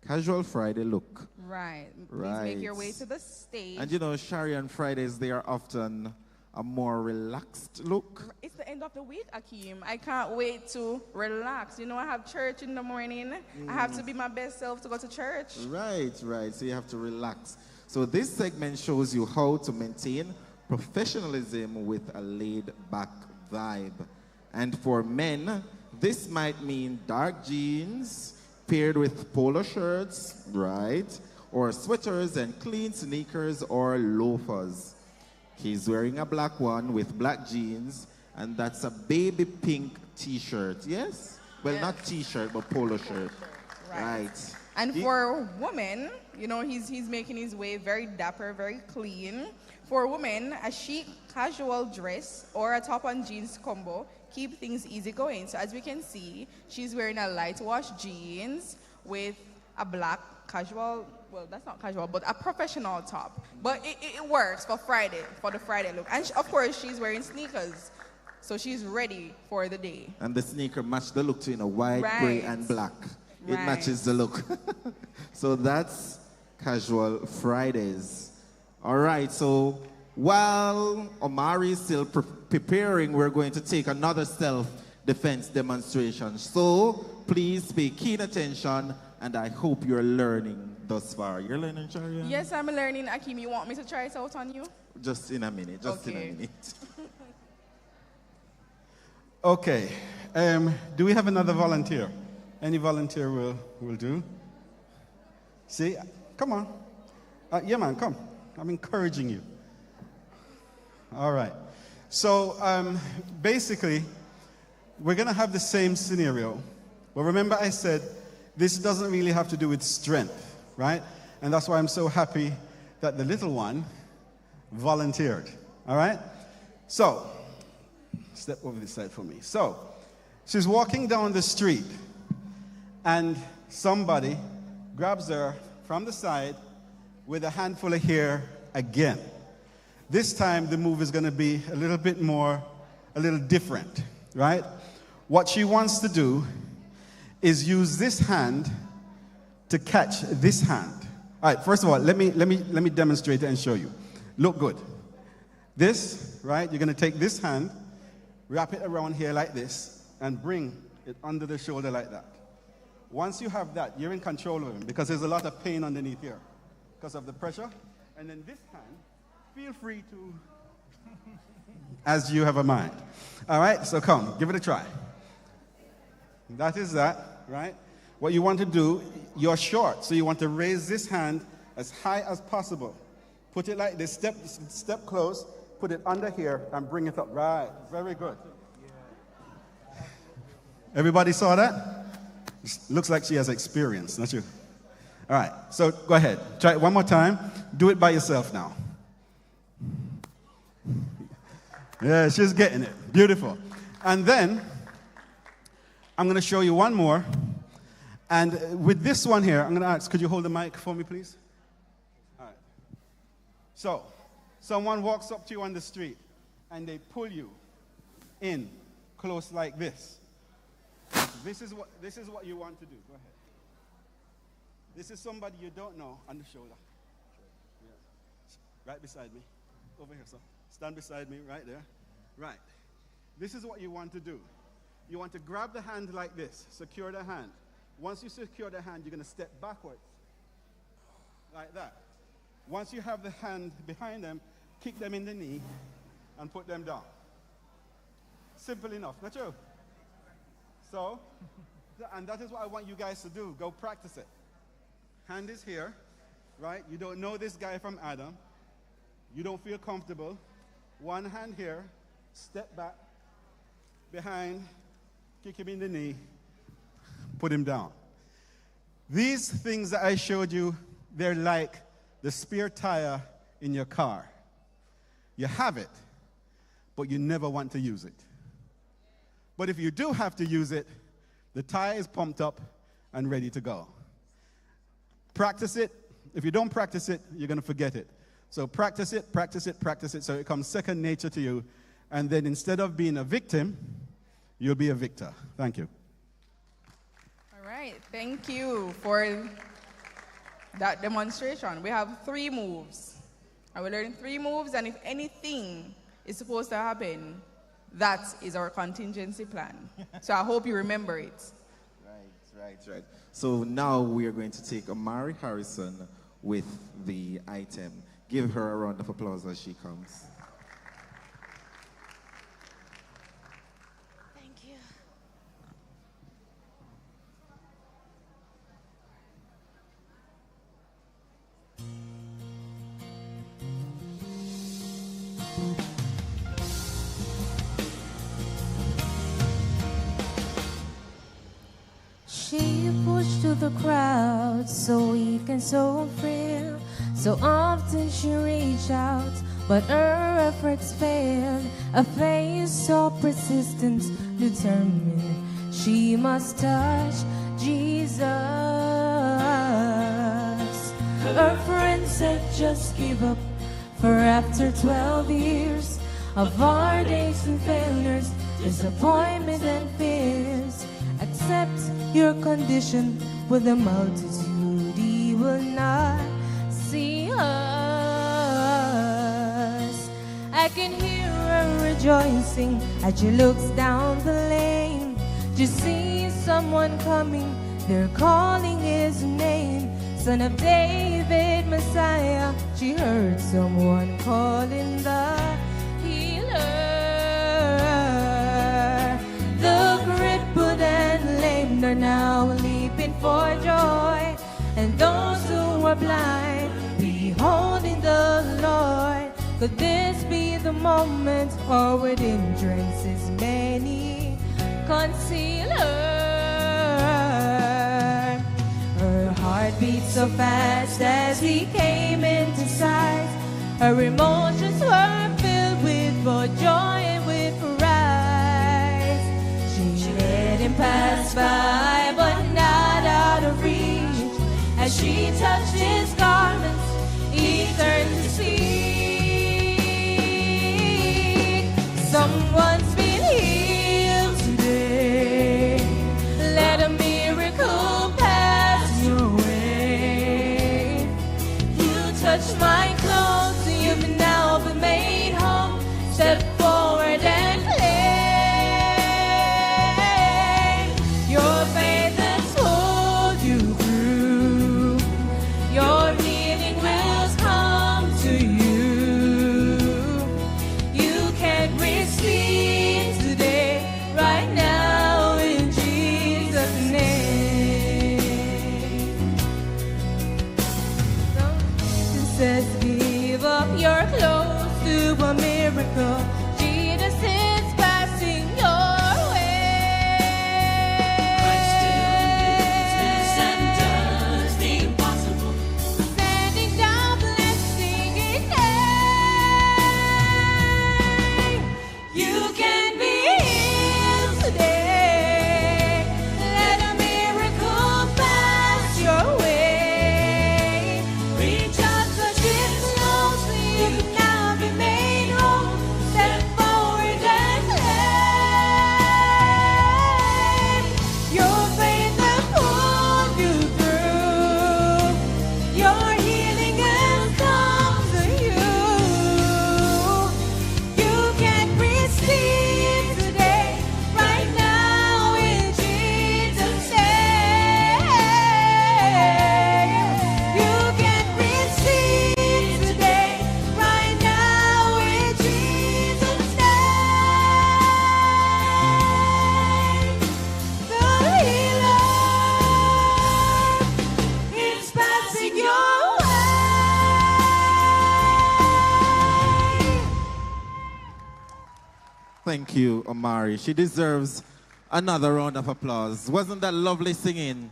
[SPEAKER 19] The casual Friday look.
[SPEAKER 20] Right. Please make your way to the stage.
[SPEAKER 19] And Shari on Fridays, they are often a more relaxed look.
[SPEAKER 20] It's the end of the week, Akeem. I can't wait to relax. I have church in the morning. I have to be my best self to go to church.
[SPEAKER 19] Right. So you have to relax. So this segment shows you how to maintain professionalism with a laid-back vibe. And for men, this might mean dark jeans paired with polo shirts, right? Or sweaters and clean sneakers or loafers. He's wearing a black one with black jeans, and that's a baby pink t-shirt, yes? Well, not t-shirt, but polo shirt. Right.
[SPEAKER 20] And for women, he's making his way very dapper, very clean. For women, a chic casual dress or a top and jeans combo keep things easy going. So as we can see, she's wearing a light wash jeans with a black casual, well, that's not casual, but a professional top. But it works for Friday, for the Friday look. And of course, she's wearing sneakers. So she's ready for the day.
[SPEAKER 19] And the sneaker match the look too, white, gray, and black. It matches the look. So that's casual Fridays. All right, so while Omari is still preparing, we're going to take another self-defense demonstration. So please pay keen attention, and I hope you're learning thus far. You're learning, Sharia?
[SPEAKER 20] Yes, I'm learning. Akeem, you want me to try it out on you?
[SPEAKER 19] Just in a minute, in a minute.
[SPEAKER 22] Okay, do we have another volunteer? Any volunteer will do. See, come on. Yeah, man, come. I'm encouraging you. All right. So basically, we're going to have the same scenario. But remember I said this doesn't really have to do with strength, right? And that's why I'm so happy that the little one volunteered. All right? So, step over this side for me. So, she's walking down the street, and somebody grabs her from the side with a handful of hair again. This time the move is going to be a little bit more, a little different, right? What she wants to do is use this hand to catch this hand. All right, first of all, let me demonstrate it and show you. Look good. This, right, you're going to take this hand, wrap it around here like this, and bring it under the shoulder like that. Once you have that, you're in control of him because there's a lot of pain underneath here because of the pressure. And then this hand, feel free to, as you have a mind. All right, so come, give it a try. That is that, right? What you want to do, you're short, so you want to raise this hand as high as possible. Put it like this, step close, put it under here, and bring it up. Right, very good. Everybody saw that? Looks like she has experience, not you? All right, so go ahead. Try it one more time. Do it by yourself now. Yeah, she's getting it. Beautiful. And then, I'm going to show you one more. And with this one here, I'm going to ask, could you hold the mic for me, please? All right. So, someone walks up to you on the street, and they pull you in close like this. This is what you want to do. Go ahead. This is somebody you don't know on the shoulder. Yeah. Right beside me. Over here, sir. Stand beside me, right there. Right. This is what you want to do. You want to grab the hand like this. Secure the hand. Once you secure the hand, you're going to step backwards. Like that. Once you have the hand behind them, kick them in the knee and put them down. Simple enough, not true? So, and that is what I want you guys to do. Go practice it. Hand is here, right? You don't know this guy from Adam. You don't feel comfortable. One hand here, step back, behind, kick him in the knee, put him down. These things that I showed you, they're like the spare tire in your car. You have it, but you never want to use it. But if you do have to use it, the tire is pumped up and ready to go. Practice it. If you don't practice it, you're going to forget it. So practice it, practice it, practice it, so it becomes second nature to you. And then instead of being a victim, you'll be a victor. Thank you.
[SPEAKER 20] All right, thank you for that demonstration. We have 3 moves. And we're learning 3 moves, and if anything is supposed to happen, that is our contingency plan. So I hope you remember it.
[SPEAKER 19] Right. So now we are going to take Amari Harrison with the item. Give her a round of applause as she comes.
[SPEAKER 13] Thank you.
[SPEAKER 3] She pushed through the crowd so weak and so frail. So often she reached out, but her efforts failed. A face so persistent, determined, she must touch Jesus. Her friends said just give up, for after 12 years of heartaches and failures, disappointment and fears, accept your condition. With the multitude he will not see us. I can hear her rejoicing as she looks down the lane. She sees someone coming, they're calling his name. Son of David, Messiah. She heard someone calling the healer. The crippled and lame are now leaping for joy, and those who are blind beholding the Lord. Could this be the moment forward entrances many conceal her? Her heart beat so fast as he came into sight. Her emotions were filled with both joy and with pride. She let him pass by, but not out of reach. As she touched his garments, he turned to see
[SPEAKER 19] Thank you, Omari. She deserves another round of applause. Wasn't that lovely singing?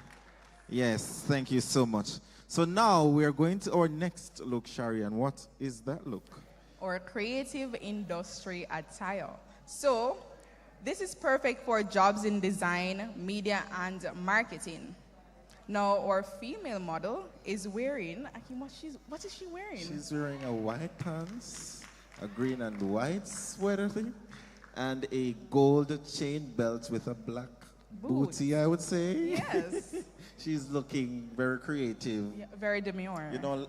[SPEAKER 19] Yes, thank you so much. So now we are going to our next look, Sharian. What is that look?
[SPEAKER 20] Or creative industry attire. So this is perfect for jobs in design, media, and marketing. Now, our female model is wearing, what is she wearing?
[SPEAKER 19] She's wearing a white pants, a green and white sweater thing, and a gold chain belt with a black booty, I would say.
[SPEAKER 20] Yes.
[SPEAKER 19] She's looking very creative.
[SPEAKER 20] Yeah, very demure.
[SPEAKER 19] You know,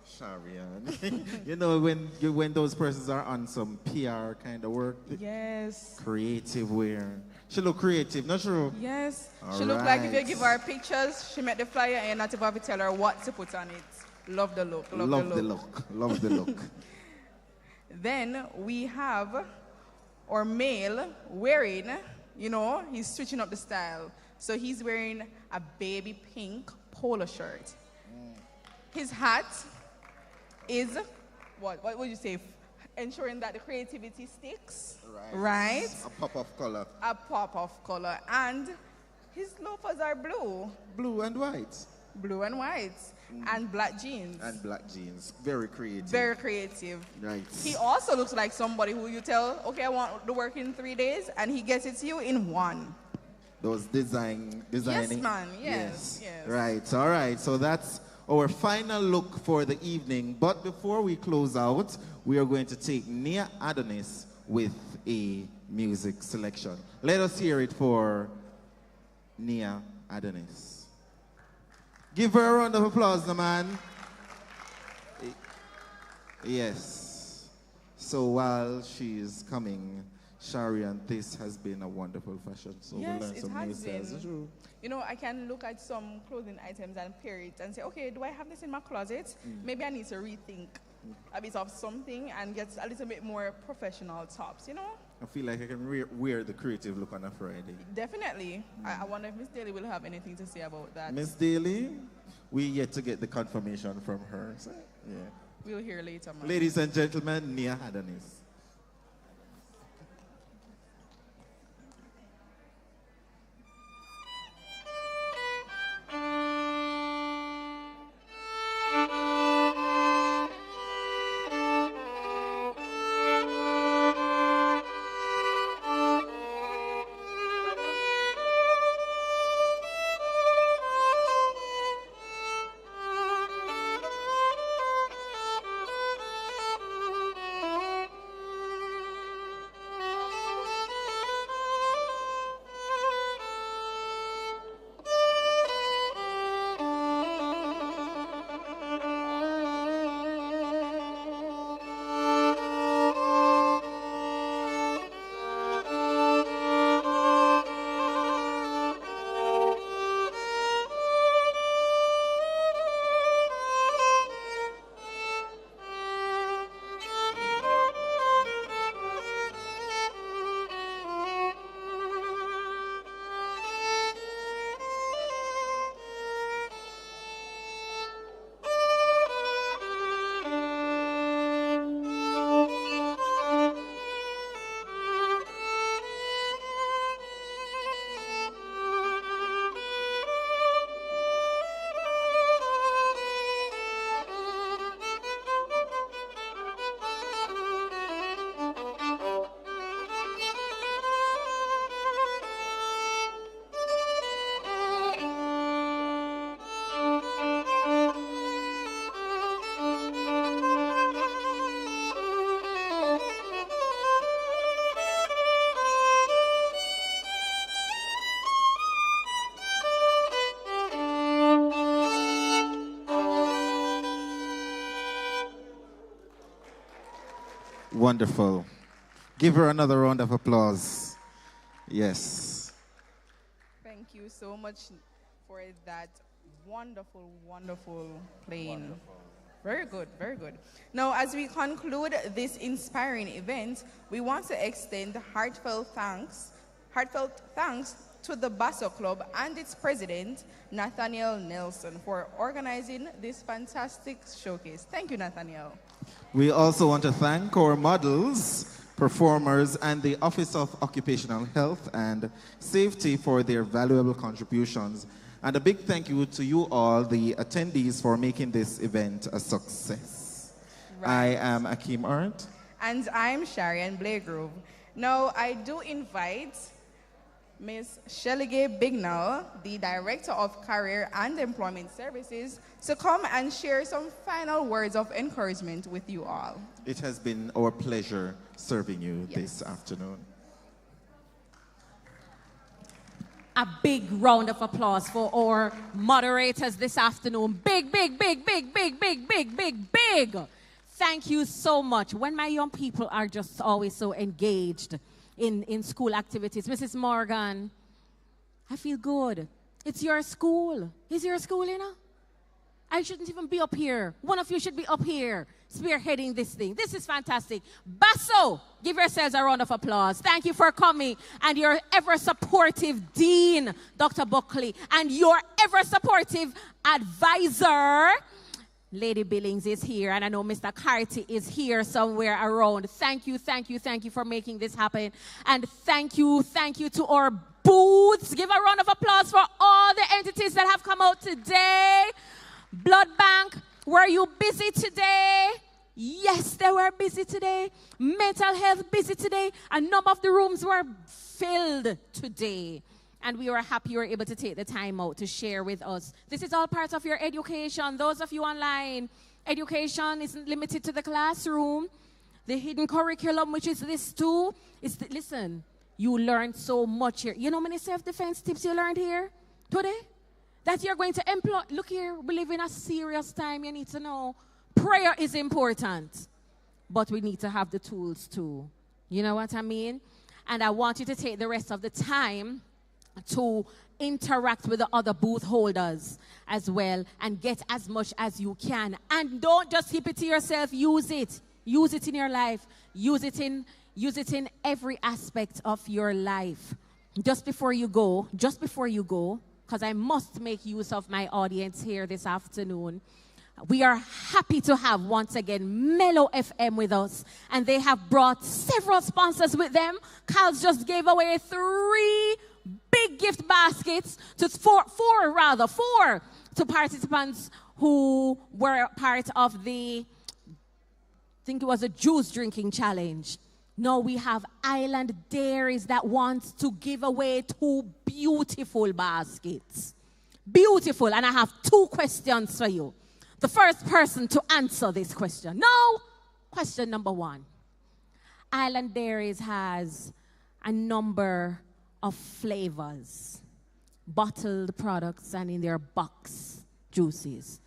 [SPEAKER 19] Sharian, you know when those persons are on some PR kind of work.
[SPEAKER 20] Yes.
[SPEAKER 19] Creative wear. She look creative, not true?
[SPEAKER 20] Yes.
[SPEAKER 19] All
[SPEAKER 20] She look like if you
[SPEAKER 19] right.
[SPEAKER 20] give her pictures, she make the flyer and you're not even have to tell her what to put on it. Love the look. Love the look.
[SPEAKER 19] Love the look.
[SPEAKER 20] Then we have our male wearing, you know, he's switching up the style. So he's wearing a baby pink polo shirt. His hat is, what would you say? Ensuring that the creativity sticks. Right.
[SPEAKER 19] A pop of color.
[SPEAKER 20] A pop of color. And his loafers are blue.
[SPEAKER 19] Blue and white.
[SPEAKER 20] Blue and white. And black jeans.
[SPEAKER 19] And black jeans. Very creative.
[SPEAKER 20] Very creative.
[SPEAKER 19] Right.
[SPEAKER 20] He also looks like somebody who you tell, okay, I want the work in 3 days, and he gets it to you in 1.
[SPEAKER 19] Those designing.
[SPEAKER 20] Yes, man. Yes.
[SPEAKER 19] Right. All right. So that's our final look for the evening. But before we close out, we are going to take Nia Adonis with a music selection. Let us hear it for Nia Adonis. Give her a round of applause, the man. Yes. So while she is coming, Sharian, this has been a wonderful fashion. So
[SPEAKER 20] Yes,
[SPEAKER 19] we'll learn
[SPEAKER 20] it
[SPEAKER 19] some new
[SPEAKER 20] has
[SPEAKER 19] styles.
[SPEAKER 20] been. You know, I can look at some clothing items and pair it and say, okay, do I have this in my closet? Maybe I need to rethink a bit of something and get a little bit more professional tops, you know?
[SPEAKER 19] I feel like I can wear the creative look on a Friday.
[SPEAKER 20] Definitely. I wonder if Miss Daly will have anything to say about that.
[SPEAKER 19] Miss Daly, we yet to get the confirmation from her. So, yeah.
[SPEAKER 20] We'll hear later, man.
[SPEAKER 19] Ladies and gentlemen, Nia Adonis. Wonderful. Give her another round of applause. Yes.
[SPEAKER 20] Thank you so much for that wonderful, wonderful playing. Very good, very good. Now, as we conclude this inspiring event, we want to extend heartfelt thanks to the Basso Club and its president, Nathaniel Nelson, for organizing this fantastic showcase. Thank you, Nathaniel.
[SPEAKER 19] We also want to thank our models, performers, and the Office of Occupational Health and Safety for their valuable contributions. And a big thank you to you all, the attendees, for making this event a success. I am Akeem Arndt.
[SPEAKER 20] And I'm Sharian Blagrove. Now, I do invite Ms. Shellige Bignall, the Director of Career and Employment Services, to come and share some final words of encouragement with you all.
[SPEAKER 19] It has been our pleasure serving you this afternoon.
[SPEAKER 1] A big round of applause for our moderators this afternoon. Big, big, big, big, big, big, big, big, big. Thank you so much. When my young people are just always so engaged in school activities. Mrs. Morgan, I feel good. It's your school. It's your school, you know? I shouldn't even be up here. One of you should be up here spearheading this thing. This is fantastic. Basso, give yourselves a round of applause. Thank you for coming. And your ever-supportive Dean, Dr. Buckley, and your ever-supportive advisor, Lady Billings is here, and I know Mr. Carty is here somewhere around. Thank you, thank you, thank you for making this happen. And thank you to our booths. Give a round of applause for all the entities that have come out today. Blood Bank, were you busy today? Yes, they were busy today. Mental health, busy today. A number of the rooms were filled today. And we were happy you were able to take the time out to share with us. This is all part of your education. Those of you online, education isn't limited to the classroom. The hidden curriculum, which is this too, listen, you learned so much here. You know how many self-defense tips you learned here today? That you're going to employ. Look here, we live in a serious time. You need to know prayer is important, but we need to have the tools too. You know what I mean? And I want you to take the rest of the time to interact with the other booth holders as well and get as much as you can. And don't just keep it to yourself. Use it. Use it in your life. Use it in every aspect of your life. Just before you go, because I must make use of my audience here this afternoon, we are happy to have, once again, Mellow FM with us. And they have brought several sponsors with them. Carl's just gave away 3 big gift baskets to four to participants who were part of the, I think it was a juice drinking challenge. Now we have Island Dairies that wants to give away 2 beautiful baskets. Beautiful. And I have 2 questions for you. The first person to answer this question. Now, question number 1. Island Dairies has a number of flavors, bottled products, and in their box juices.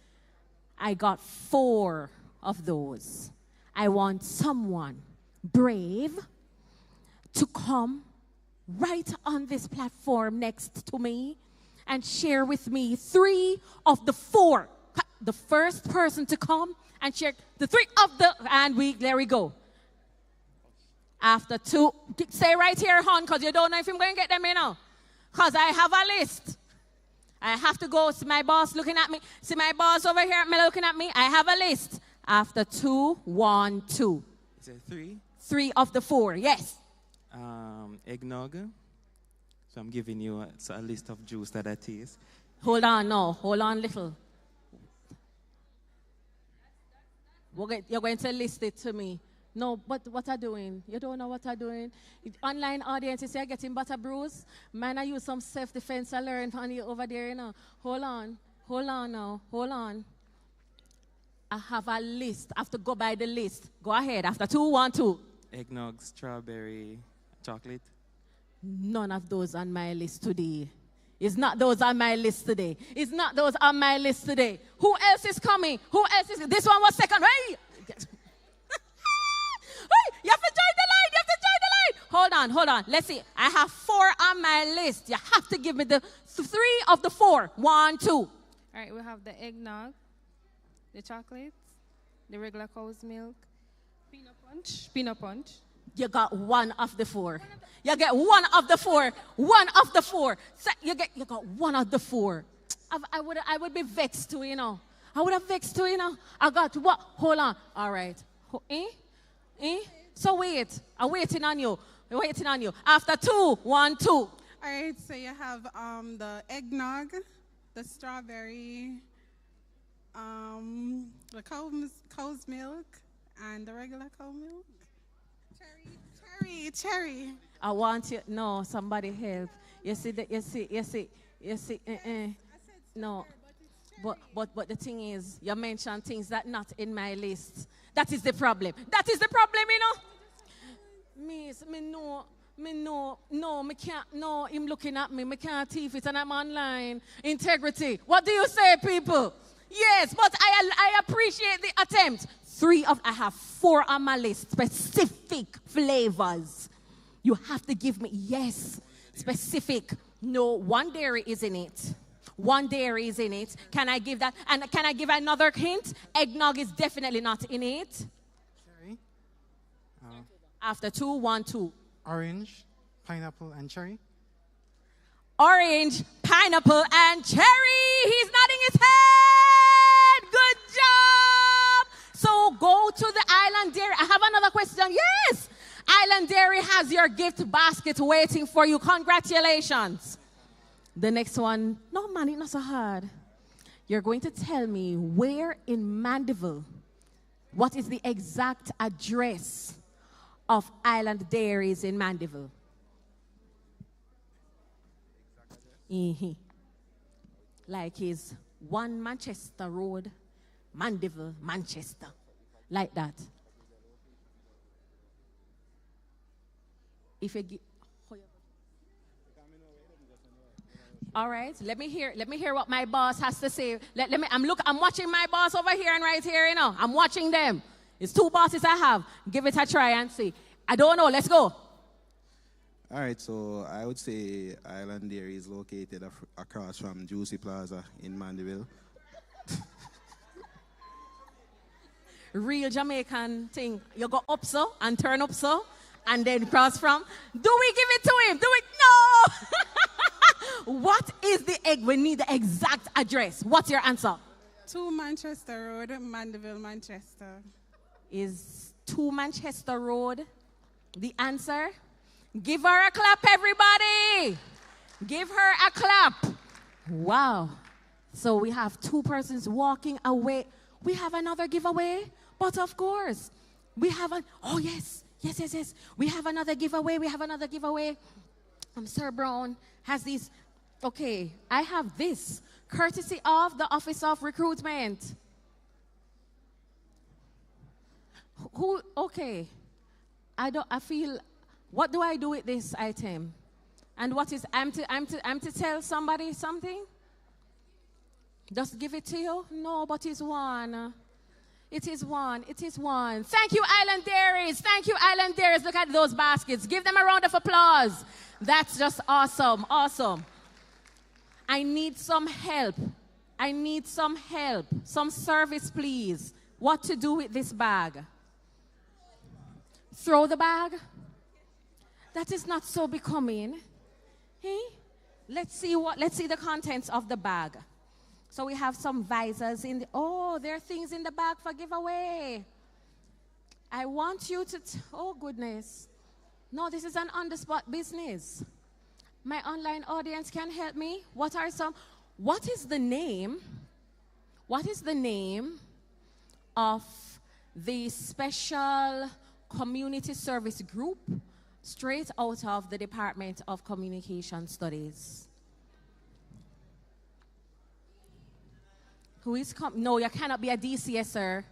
[SPEAKER 1] I got 4 of those. I want someone brave to come right on this platform next to me and share with me 3 of the 4. The first person to come and share the 3 of the, and there we go. After 2, stay right here, hon, because you don't know if I'm going to get them, you know. Because I have a list. I have to go. See my boss looking at me. See my boss over here looking at me. I have a list. After 2, 1, 2.
[SPEAKER 4] Is it 3?
[SPEAKER 1] 3 of the 4, yes.
[SPEAKER 4] Eggnog. So I'm giving you a list of juice that I taste.
[SPEAKER 1] Hold on, no. Hold on, little. You're going to list it to me. No, but what I'm doing? You don't know what I'm doing? Online audience, you say I'm getting butter bruise. Man, I use some self-defense I learned on you over there, you know. Hold on now. Hold on. I have a list. I have to go by the list. Go ahead. After 2, 1, 2.
[SPEAKER 4] Eggnog, strawberry, chocolate.
[SPEAKER 1] None of those on my list today. It's not those on my list today. It's not those on my list today. Who else is coming? Who else is? This one was second. Hey! You have to join the line. Hold on. Let's see. I have 4 on my list. You have to give me the 3 of the 4. 1, 2.
[SPEAKER 2] All right, we have the eggnog, the chocolates, the regular cow's milk, peanut punch.
[SPEAKER 1] You got 1 of the 4. You get 1 of the 4. 1 of the 4. You got 1 of the 4. I would be vexed too, you know. I would have vexed too, you know. I got what? Hold on. All right. So wait. I'm waiting on you. I'm waiting on you. After 2, 1, 2.
[SPEAKER 6] All right, so you have the eggnog, the strawberry, the cow's milk, and the regular cow milk. Cherry.
[SPEAKER 1] I want you. No, somebody help. You see. No. But the thing is, you mentioned things that not in my list. That is the problem. That is the problem, you know. Me can't, no, him looking at me, can't teeth it and I'm online. Integrity. What do you say, people? Yes, but I appreciate the attempt. I have 4 on my list, specific flavors. You have to give me, yes, specific. No, 1 dairy is in it. 1 dairy is in it. Can I give that? And can I give another hint? Eggnog is definitely not in it.
[SPEAKER 9] Cherry.
[SPEAKER 1] After 2, 1, 2.
[SPEAKER 9] Orange, pineapple, and cherry.
[SPEAKER 1] Orange, pineapple, and cherry. He's nodding his head. Good job. So go to the Island Dairy. I have another question. Yes. Island Dairy has your gift basket waiting for you. Congratulations. The next one, no man, it's not so hard. You're going to tell me where in Mandeville, what is the exact address of Island Dairies in Mandeville? Like is 1 Manchester Road, Mandeville, Manchester. Like that. If you all right, let me hear what my boss has to say. I'm watching my boss over here and right here, you know. I'm watching them. It's 2 bosses I have. Give it a try and see. I don't know. Let's go.
[SPEAKER 23] All right, so I would say Island Dairy is located across from Juicy Plaza in Mandeville.
[SPEAKER 1] Real Jamaican thing. You go up so and turn up so and then cross from. Do we give it to him? Do it? No! What is the egg? We need the exact address. What's your answer?
[SPEAKER 6] 2 Manchester Road, Mandeville, Manchester.
[SPEAKER 1] Is 2 Manchester Road the answer? Give her a clap, everybody. Give her a clap. Wow. So we have 2 persons walking away. We have another giveaway, but of course, we have oh yes. We have another giveaway. Sir Brown has these. Okay, I have this, courtesy of the Office of Recruitment. Okay, I feel, what do I do with this item? And what is, I'm to tell somebody something? Just give it to you? No, but it's 1. It is one. Thank you, Island Dairies. Look at those baskets. Give them a round of applause. That's just awesome. I need some help. Some service, please. What to do with this bag? Throw the bag? That is not so becoming. Hey? Let's see the contents of the bag. So we have some visors in the, there are things in the bag for giveaway. I want you to, oh goodness. No, this is an on-the-spot business. My online audience can help me. What is the name of the special community service group straight out of the Department of Communication Studies? Who is no, you cannot be a DCS, sir.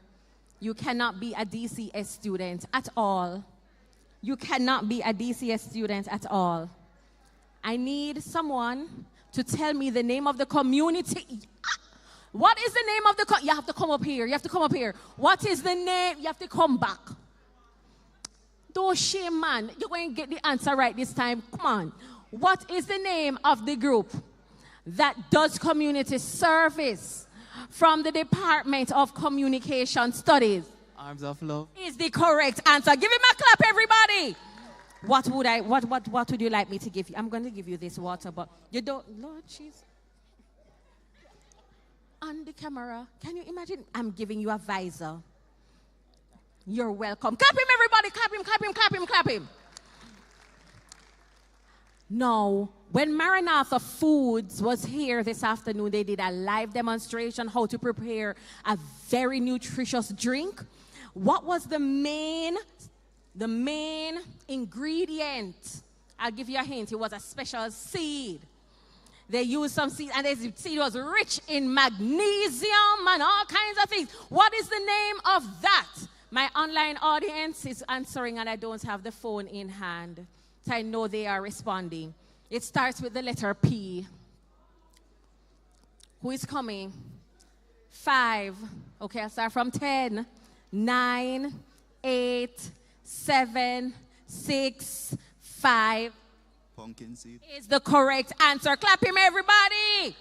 [SPEAKER 1] You cannot be a DCS student at all. You cannot be a DCS student at all. I need someone to tell me the name of the community. What is the name of the you have to come up here. What is the name? You have to come back. Don't shame, man. You're going to get the answer right this time. Come on. What is the name of the group that does community service from the Department of Communication Studies?
[SPEAKER 4] Arms of Love
[SPEAKER 1] is the correct answer. Give him a clap, everybody. What would you like me to give you? I'm going to give you this water, but you don't, Lord Jesus. On the camera, can you imagine? I'm giving you a visor. You're welcome. Clap him, everybody. Clap him, clap him, clap him, clap him. Now, when Maranatha Foods was here this afternoon, they did a live demonstration how to prepare a very nutritious drink. What was the main ingredient? I'll give you a hint. It was a special seed. They used some seed, and the seed was rich in magnesium and all kinds of things. What is the name of that? My online audience is answering, and I don't have the phone in hand. So I know they are responding. It starts with the letter P. Who is coming? 5. Okay, I'll start from 10. 9, 8, 7, 6, 5.
[SPEAKER 23] Pumpkin seed.
[SPEAKER 1] Is the correct answer. Clap him, everybody.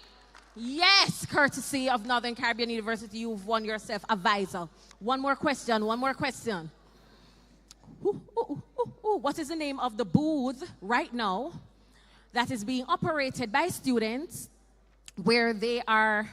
[SPEAKER 1] Yes, courtesy of Northern Caribbean University, you've won yourself a visor. One more question. What is the name of the booth right now that is being operated by students where they are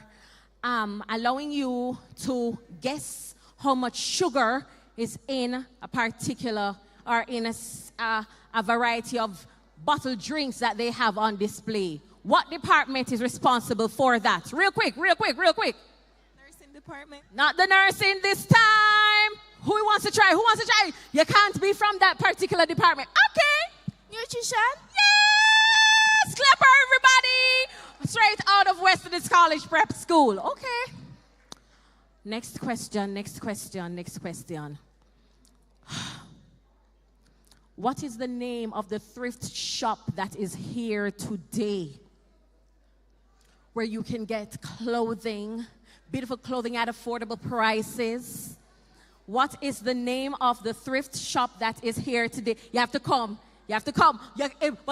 [SPEAKER 1] allowing you to guess how much sugar is in a particular or in a variety of bottled drinks that they have on display? What department is responsible for that? Real quick.
[SPEAKER 5] Nursing department.
[SPEAKER 1] Not the nursing this time. Who wants to try? You can't be from that particular department. Okay.
[SPEAKER 5] Nutrition.
[SPEAKER 1] Yes! Clap for everybody. Straight out of Western College Prep School. Okay. Next question. What is the name of the thrift shop that is here today? Where you can get clothing, beautiful clothing at affordable prices. What is the name of the thrift shop that is here today? You have to come. But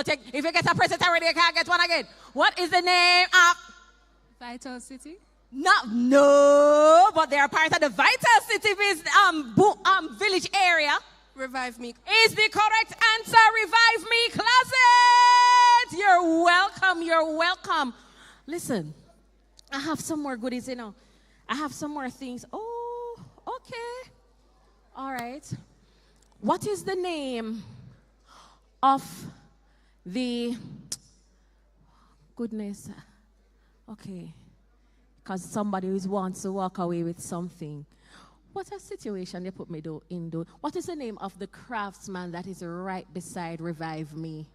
[SPEAKER 1] if you get a present already, you can't get one again. What is the name of?
[SPEAKER 5] Vital City.
[SPEAKER 1] No, but they are part of the Vital City village area.
[SPEAKER 5] Revive Me.
[SPEAKER 1] Is the correct answer. Revive Me Closet. You're welcome. Listen, I have some more goodies, I have some more things. Oh, okay. All right. What is the name of the... Goodness. Okay. Because somebody wants to walk away with something. What a situation they put me in. What is the name of the craftsman that is right beside Revive Me?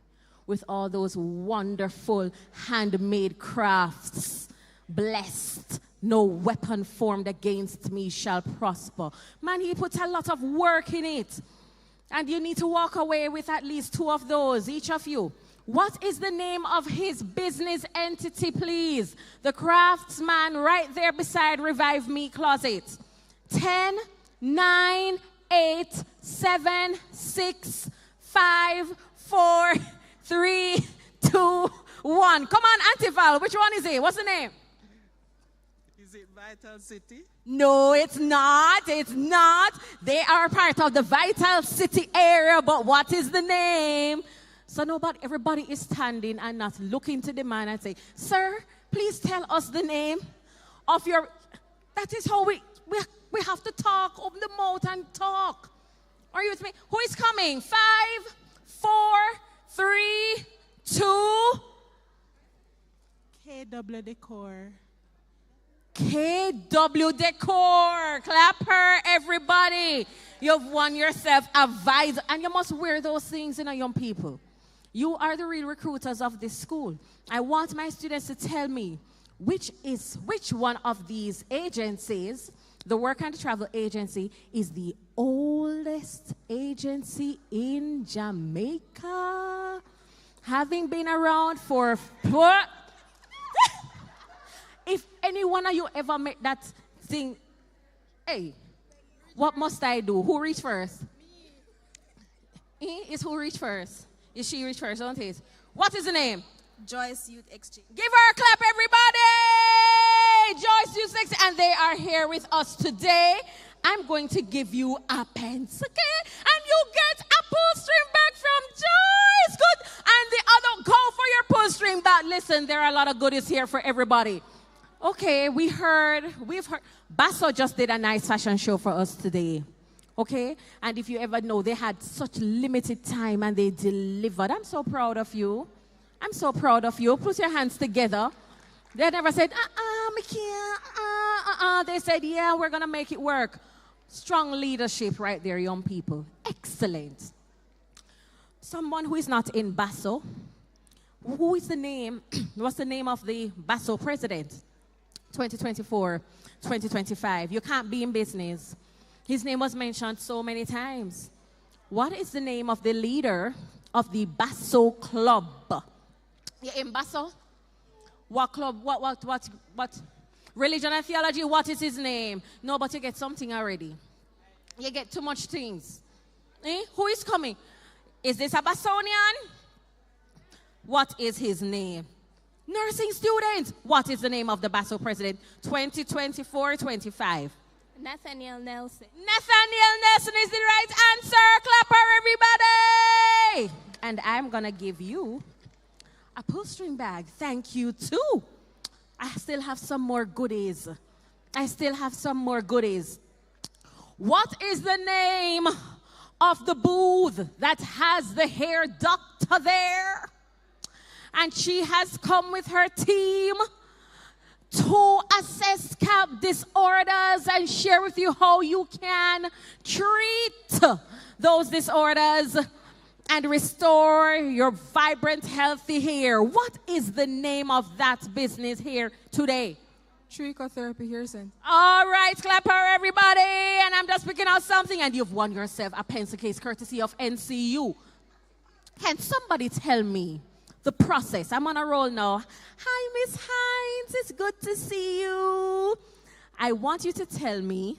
[SPEAKER 1] With all those wonderful handmade crafts. Blessed. No weapon formed against me shall prosper. Man, he puts a lot of work in it. And you need to walk away with at least 2 of those, each of you. What is the name of his business entity, please? The craftsman right there beside Revive Me Closet. 10, 9, 8, 7, 6, 5, 4, 3, 2, 1. Come on, Auntie Val, which one is it? What's the name?
[SPEAKER 4] Is it Vital City?
[SPEAKER 1] No, it's not. They are part of the Vital City area, but what is the name? So everybody is standing and not looking to the man and say, sir, please tell us the name of your... That is how we have to talk, open the mouth and talk. Are you with me? Who is coming? 5, 4, 3, 2.
[SPEAKER 6] KW Decor.
[SPEAKER 1] KW Decor. Clap her, everybody. You've won yourself a visor. And you must wear those things, young people. You are the real recruiters of this school. I want my students to tell me which one of these agencies, the Work and Travel Agency, is the oldest agency in Jamaica, having been around for... If any one of you ever make that thing, hey, what must I do? Who reach first? It's who reach first. Is she reach first, don't it? What is the name?
[SPEAKER 5] Joyce Youth Exchange.
[SPEAKER 1] Give her a clap, everybody! Joyce Youth Exchange, and they are here with us today. I'm going to give you a pence, okay? And you get a pull string bag from Joyce. Good. And the other, go for your pull string bag. Listen, there are a lot of goodies here for everybody. Okay, we've heard. Basso just did a nice fashion show for us today. Okay? And if you ever know, they had such limited time and they delivered. I'm so proud of you. I'm so proud of you. Put your hands together. They never said, I can't, They said, yeah, we're going to make it work. Strong leadership right there, young people. Excellent. Someone who is not in Basso. Who is the name? What's the name of the Basso president? 2024, 2025. You can't be in business. His name was mentioned so many times. What is the name of the leader of the Basso Club? You're in Basso? What club? What? Religion and theology, what is his name? No, but you get something already. You get too much things. Who is coming? Is this a Bassonian? What is his name? Nursing student. What is the name of the Basso president? 2024-25.
[SPEAKER 7] Nathaniel Nelson.
[SPEAKER 1] Nathaniel Nelson is the right answer. Clapper, everybody. And I'm going to give you a pull-string bag. Thank you, too. I still have some more goodies. What is the name of the booth that has the hair doctor there? And she has come with her team to assess scalp disorders and share with you how you can treat those disorders and restore your vibrant, healthy hair. What is the name of that business here today?
[SPEAKER 5] Tricotherapy Hair Center.
[SPEAKER 1] All right, clap her, everybody. And I'm just picking out something, and you've won yourself a pencil case courtesy of NCU. Can somebody tell me the process? I'm on a roll now. Hi, Miss Hines. It's good to see you. I want you to tell me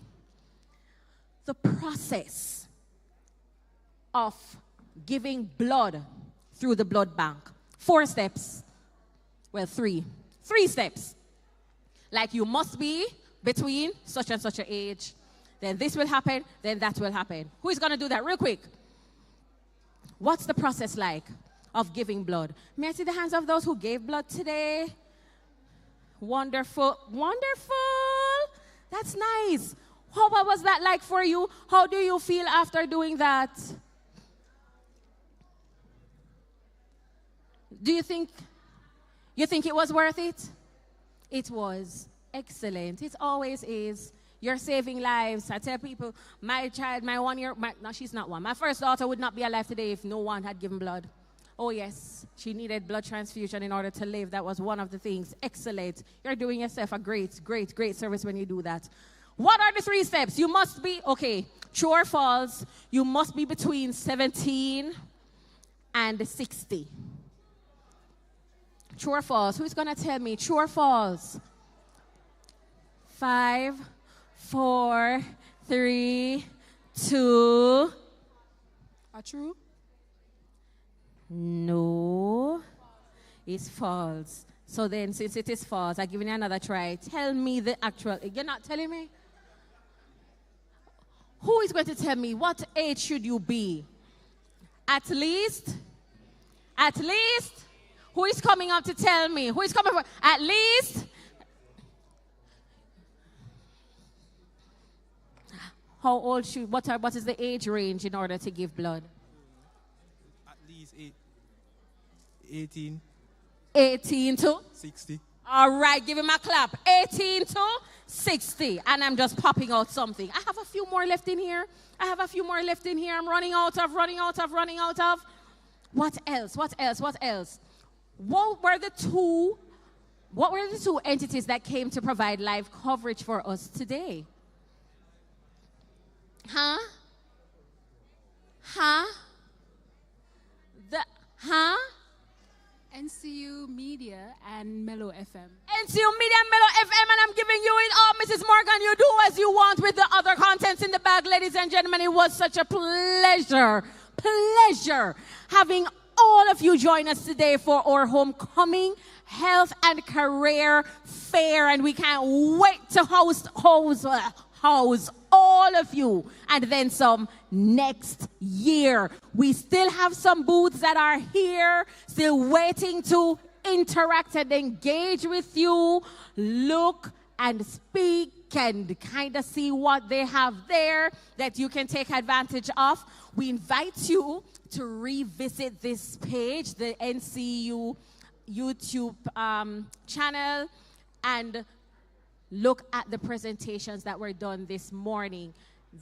[SPEAKER 1] the process of giving blood through the blood bank. 4 steps. Well, 3. 3 steps. Like you must be between such and such an age. Then this will happen, then that will happen. Who is going to do that real quick? What's the process like of giving blood? May I see the hands of those who gave blood today? Wonderful. Wonderful. That's nice. What was that like for you? How do you feel after doing that? Do you think it was worth it? It was excellent. It always is. You're saving lives. I tell people, my child, my 1 year, no, she's not one. My first daughter would not be alive today if no one had given blood. Oh, yes, she needed blood transfusion in order to live. That was one of the things. Excellent. You're doing yourself a great service when you do that. What are the 3 steps? You must be, okay, true or false, you must be between 17 and 60. True or false? Who's going to tell me? True or false? 5, 4, 3, 2.
[SPEAKER 5] Are true?
[SPEAKER 1] No. It's false. So then, since it is false, I'm giving you another try. Tell me the actual. You're not telling me? Who is going to tell me what age should you be? At least? Who is coming up to tell me? Who is coming for? At least? How old should, what is the age range in order to give blood?
[SPEAKER 4] At least 18.
[SPEAKER 1] 18 to?
[SPEAKER 4] 60.
[SPEAKER 1] All right, give him a clap. 18 to 60. And I'm just popping out something. I have a few more left in here. I'm running out of. What else? What were the two entities that came to provide live coverage for us today? Huh?
[SPEAKER 5] NCU Media and Mellow FM.
[SPEAKER 1] NCU Media and Mellow FM, and I'm giving you it all, Mrs. Morgan. You do as you want with the other contents in the bag, ladies and gentlemen. It was such a pleasure having all of you join us today for our homecoming health and career fair, and we can't wait to house all of you and then some next year. We still have some booths that are here, still waiting to interact and engage with you, look and speak can kind of see what they have there that you can take advantage of. We invite you to revisit this page, the NCU YouTube channel, and look at the presentations that were done this morning.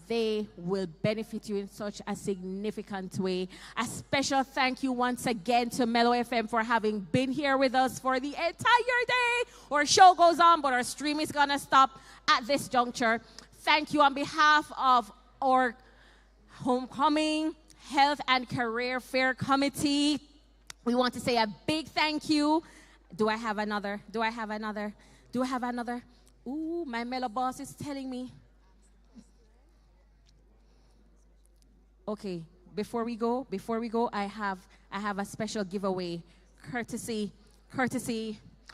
[SPEAKER 1] They will benefit you in such a significant way. A special thank you once again to Mellow FM for having been here with us for the entire day. Our show goes on, but our stream is going to stop at this juncture. Thank you on behalf of our Homecoming Health and Career Fair Committee. We want to say a big thank you. Do I have another? Ooh, my Mellow boss is telling me. Okay, before we go, I have a special giveaway, courtesy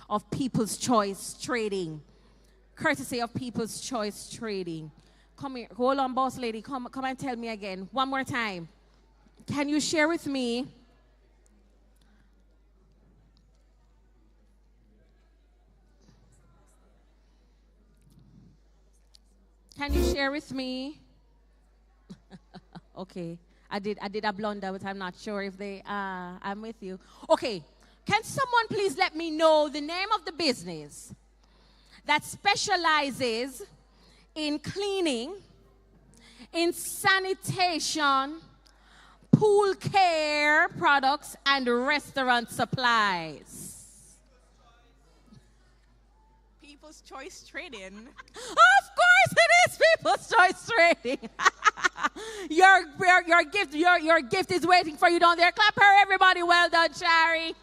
[SPEAKER 1] of People's Choice Trading. Come here, hold on, boss lady. Come and tell me again, one more time. Can you share with me? Okay, I did a blunder, but I'm not sure if I'm with you. Okay, can someone please let me know the name of the business that specializes in cleaning, in sanitation, pool care products, and restaurant supplies?
[SPEAKER 20] People's Choice Trading.
[SPEAKER 1] Of course it is People's Choice Trading. Your gift is waiting for you down there. Clap her, everybody. Well done, Shari.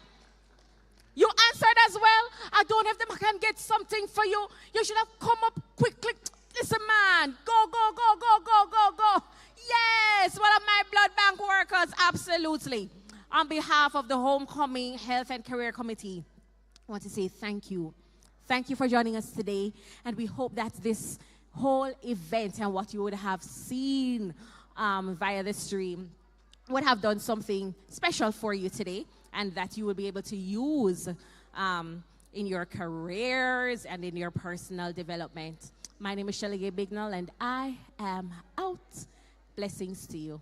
[SPEAKER 1] You answered as well. I don't know if they can get something for you. You should have come up quickly. Listen, man. Go. Yes, one of my blood bank workers. Absolutely. On behalf of the Homecoming Health and Career Committee, I want to say thank you. Thank you for joining us today. And we hope that this whole event and what you would have seen via the stream would have done something special for you today, and that you will be able to use in your careers and in your personal development. My name is Shelly Gay Bignall, and I am out. Blessings to you.